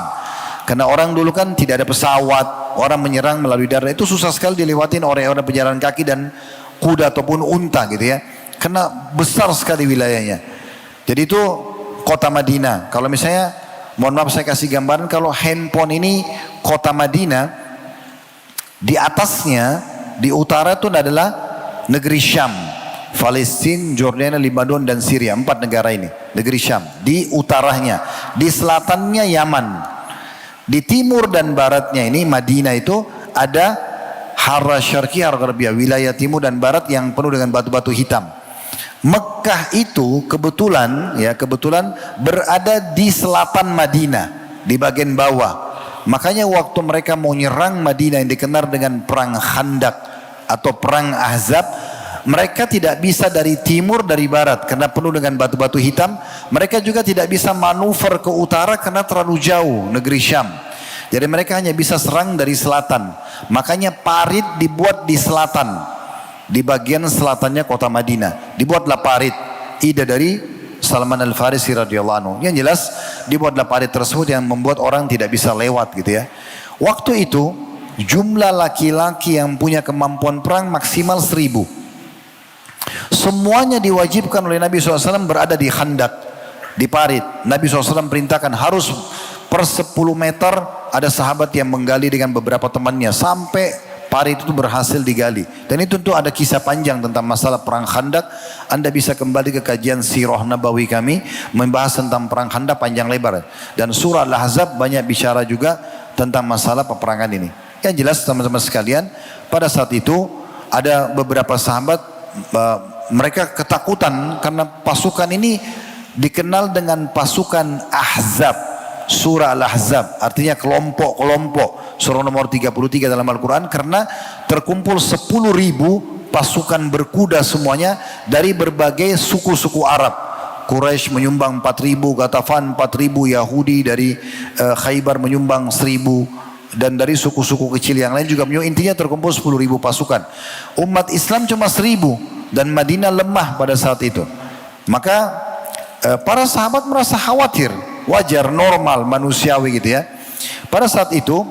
Karena orang dulu kan tidak ada pesawat, orang menyerang melalui darat itu susah sekali dilewatin oleh orang pejalan kaki dan kuda ataupun unta gitu ya. Karena besar sekali wilayahnya. Jadi itu kota Madinah. Kalau misalnya, mohon maaf saya kasih gambaran, kalau handphone ini kota Madinah, di atasnya, di utara itu adalah negeri Syam, Palestina, Jordania, Lebanon dan Syria. 4 negara ini, negeri Syam. Di utaranya, di selatannya Yaman. Di timur dan baratnya ini Madinah itu ada Harra Syarqiyah, Harra Garbiyah, wilayah timur dan barat yang penuh dengan batu-batu hitam. Mekah itu kebetulan berada di selatan Madinah, di bagian bawah. Makanya waktu mereka mau nyerang Madinah yang dikenal dengan perang Khandaq atau perang Ahzab, mereka tidak bisa dari timur dari barat karena penuh dengan batu-batu hitam. Mereka juga tidak bisa manuver ke utara karena terlalu jauh negeri Syam. Jadi mereka hanya bisa serang dari selatan. Makanya parit dibuat di selatan. Di bagian selatannya kota Madinah dibuatlah parit, ide dari Salman Al-Farisi radhiyallahu anhu. Yang jelas dibuatlah parit tersebut yang membuat orang tidak bisa lewat gitu ya. Waktu itu jumlah laki-laki yang punya kemampuan perang maksimal 1000. Semuanya diwajibkan oleh Nabi SAW berada di Khandaq, di parit. Nabi SAW perintahkan harus per 10 meter ada sahabat yang menggali dengan beberapa temannya sampai parit itu berhasil digali. Dan itu tentu ada kisah panjang tentang masalah perang Khandaq. Anda bisa kembali ke kajian Sirah Nabawi kami, membahas tentang perang Khandaq panjang lebar. Dan surah Al-Ahzab banyak bicara juga tentang masalah peperangan ini. Yang jelas teman-teman sekalian, pada saat itu ada beberapa sahabat, mereka ketakutan karena pasukan ini dikenal dengan pasukan Ahzab. surah Al-Ahzab, artinya kelompok-kelompok. Surah nomor 33 dalam Al-Quran, karena terkumpul 10.000 pasukan berkuda semuanya dari berbagai suku-suku Arab. Quraisy menyumbang 4.000, Ghatafan 4.000, Yahudi dari Khaybar menyumbang 1.000, dan dari suku-suku kecil yang lain juga menyumbang. Intinya terkumpul 10.000 pasukan. Umat Islam cuma 1.000 dan Madinah lemah pada saat itu. Maka para sahabat merasa khawatir, wajar, normal, manusiawi gitu ya. Pada saat itu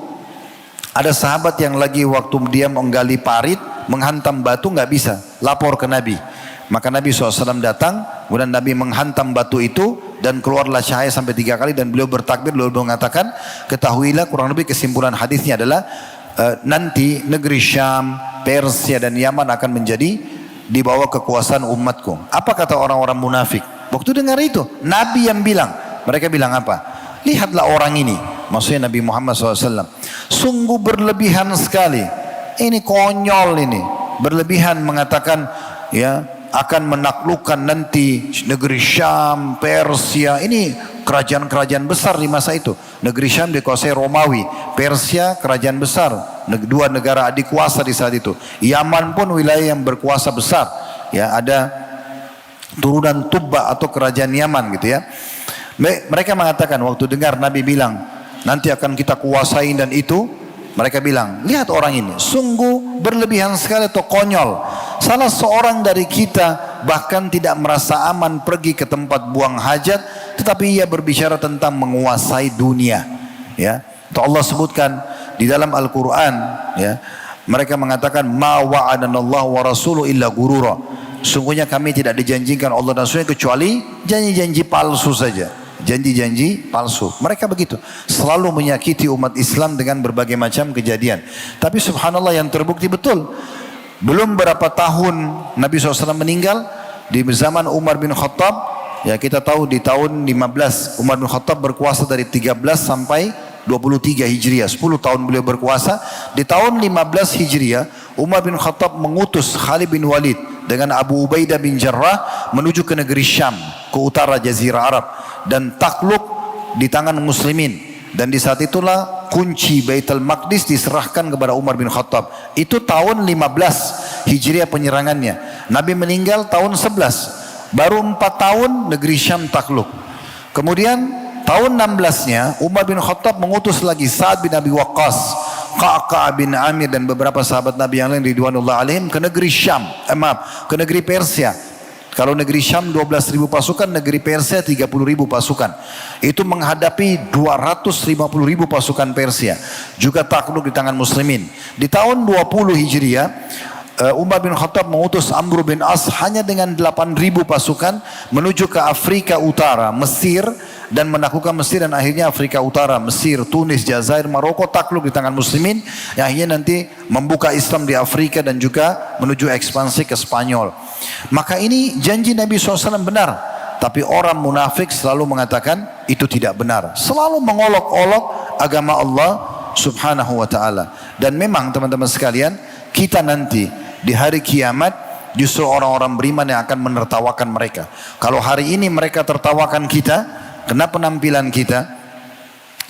ada sahabat yang lagi waktu dia menggali parit, menghantam batu, nggak bisa, lapor ke Nabi. Maka Nabi SAW datang, kemudian Nabi menghantam batu itu dan keluarlah cahaya sampai 3 kali, dan beliau bertakbir, beliau mengatakan, ketahuilah, kurang lebih kesimpulan hadisnya adalah nanti negeri Syam, Persia dan Yaman akan menjadi di bawah kekuasaan umatku. Apa kata orang-orang munafik? Waktu dengar itu, Nabi yang bilang, mereka bilang apa? Lihatlah orang ini, maksudnya Nabi Muhammad SAW, sungguh berlebihan sekali. Ini konyol ini, berlebihan mengatakan ya akan menaklukkan nanti negeri Syam, Persia. Ini kerajaan-kerajaan besar di masa itu. Negeri Syam dikuasai Romawi, Persia kerajaan besar, dua negara adik kuasa di saat itu. Yaman pun wilayah yang berkuasa besar. Ya, ada turunan Tubba atau kerajaan Yaman gitu ya. Mereka mengatakan waktu dengar Nabi bilang nanti akan kita kuasai dan itu, mereka bilang, lihat orang ini, sungguh berlebihan sekali atau konyol. Salah seorang dari kita bahkan tidak merasa aman pergi ke tempat buang hajat, tetapi ia berbicara tentang menguasai dunia. Ya, itu Allah sebutkan di dalam Al-Quran. Ya, mereka mengatakan, ma wa'adanallahu wa rasuluhu illa gurura. Sungguhnya kami tidak dijanjikan Allah dan Rasulnya kecuali janji-janji palsu saja. Janji-janji palsu. Mereka begitu, selalu menyakiti umat Islam dengan berbagai macam kejadian. Tapi subhanallah yang terbukti betul. Belum berapa tahun Nabi SAW meninggal, di zaman Umar bin Khattab, ya kita tahu di tahun 15 Umar bin Khattab berkuasa dari 13 sampai 23 Hijriah, 10 tahun beliau berkuasa. Di tahun 15 Hijriah Umar bin Khattab mengutus Khalid bin Walid dengan Abu Ubaidah bin Jarrah menuju ke negeri Syam, ke utara Jazirah Arab, dan takluk di tangan muslimin. Dan di saat itulah kunci Baitul Maqdis diserahkan kepada Umar bin Khattab. Itu tahun 15 Hijriah penyerangannya. Nabi meninggal tahun 11. Baru 4 tahun negeri Syam takluk. Kemudian tahun 16-nya Umar bin Khattab mengutus lagi Sa'ad bin Abi Waqqas, Qa'qa' bin Amir dan beberapa sahabat Nabi yang lain ridwanullah alaihim ke negeri Syam, ke negeri Persia. Kalau negeri Syam 12.000 pasukan, negeri Persia 30.000 pasukan. Itu menghadapi 250.000 pasukan Persia. Juga takluk di tangan muslimin. Di tahun 20 Hijriah, Umar bin Khattab mengutus Amr bin As hanya dengan 8.000 pasukan menuju ke Afrika Utara, Mesir, dan menaklukkan Mesir, dan akhirnya Afrika Utara, Mesir, Tunis, Jazair, Maroko takluk di tangan muslimin, yang akhirnya nanti membuka Islam di Afrika dan juga menuju ekspansi ke Spanyol. Maka ini janji Nabi SAW benar, tapi orang munafik selalu mengatakan itu tidak benar, selalu mengolok-olok agama Allah Subhanahu wa ta'ala. Dan memang teman-teman sekalian, kita nanti di hari kiamat justru orang-orang beriman yang akan menertawakan mereka. Kalau hari ini mereka tertawakan kita karena penampilan kita,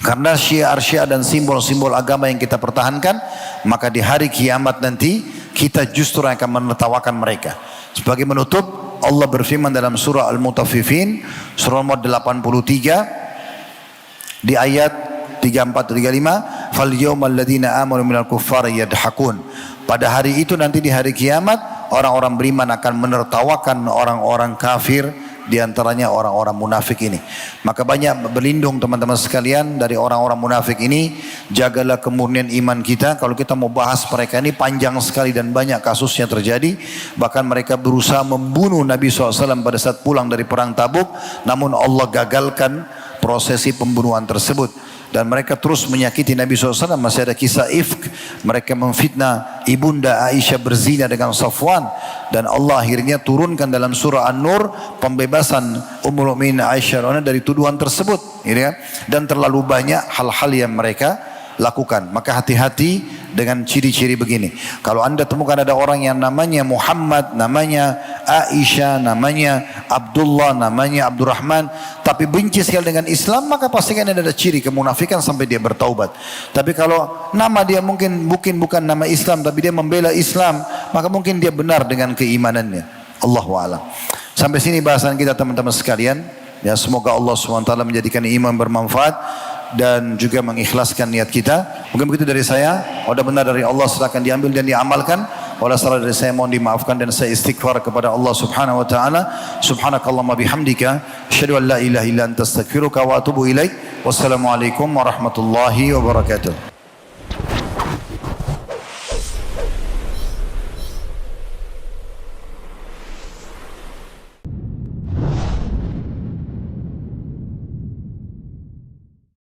karena syiar-syiar dan simbol-simbol agama yang kita pertahankan, maka di hari kiamat nanti kita justru akan menertawakan mereka. Sebagai menutup, Allah berfirman dalam surah Al-Mutaffifin, surah nomor 83 di ayat 34-35, fal yawmal ladzina amanu minal kuffari yadhakun. Pada hari itu nanti di hari kiamat, orang-orang beriman akan menertawakan orang-orang kafir, di antaranya orang-orang munafik ini. Maka banyak berlindung teman-teman sekalian dari orang-orang munafik ini. Jagalah kemurnian iman kita. Kalau kita mau bahas mereka ini panjang sekali dan banyak kasusnya terjadi. Bahkan mereka berusaha membunuh Nabi SAW pada saat pulang dari perang Tabuk, namun Allah gagalkan prosesi pembunuhan tersebut. Dan mereka terus menyakiti Nabi SAW. Masih ada kisah ifk, mereka memfitnah ibunda Aisyah berzina dengan Safwan, dan Allah akhirnya turunkan dalam surah An-Nur pembebasan Ummul Mukminin Aisyah dari tuduhan tersebut, dan terlalu banyak hal-hal yang mereka lakukan. Maka hati-hati dengan ciri-ciri begini. Kalau anda temukan ada orang yang namanya Muhammad, namanya Aisyah, namanya Abdullah, namanya Abdurrahman, tapi benci sekali dengan Islam, maka pastikan ada ciri kemunafikan sampai dia bertaubat. Tapi kalau nama dia mungkin bukan nama Islam, tapi dia membela Islam, maka mungkin dia benar dengan keimanannya. Allahu a'lam. Sampai sini bahasan kita teman-teman sekalian. Ya, semoga Allah SWT menjadikan iman bermanfaat dan juga mengikhlaskan niat kita. Mungkin begitu dari saya. Kalau benar dari Allah silakan diambil dan diamalkan. Kalau salah dari saya mohon dimaafkan dan saya istighfar kepada Allah Subhanahu wa taala. Subhanakallahumma bihamdika asyhadu an la ilaha illa anta astaghfiruka wa atubu ilaik. Wassalamualaikum warahmatullahi wabarakatuh.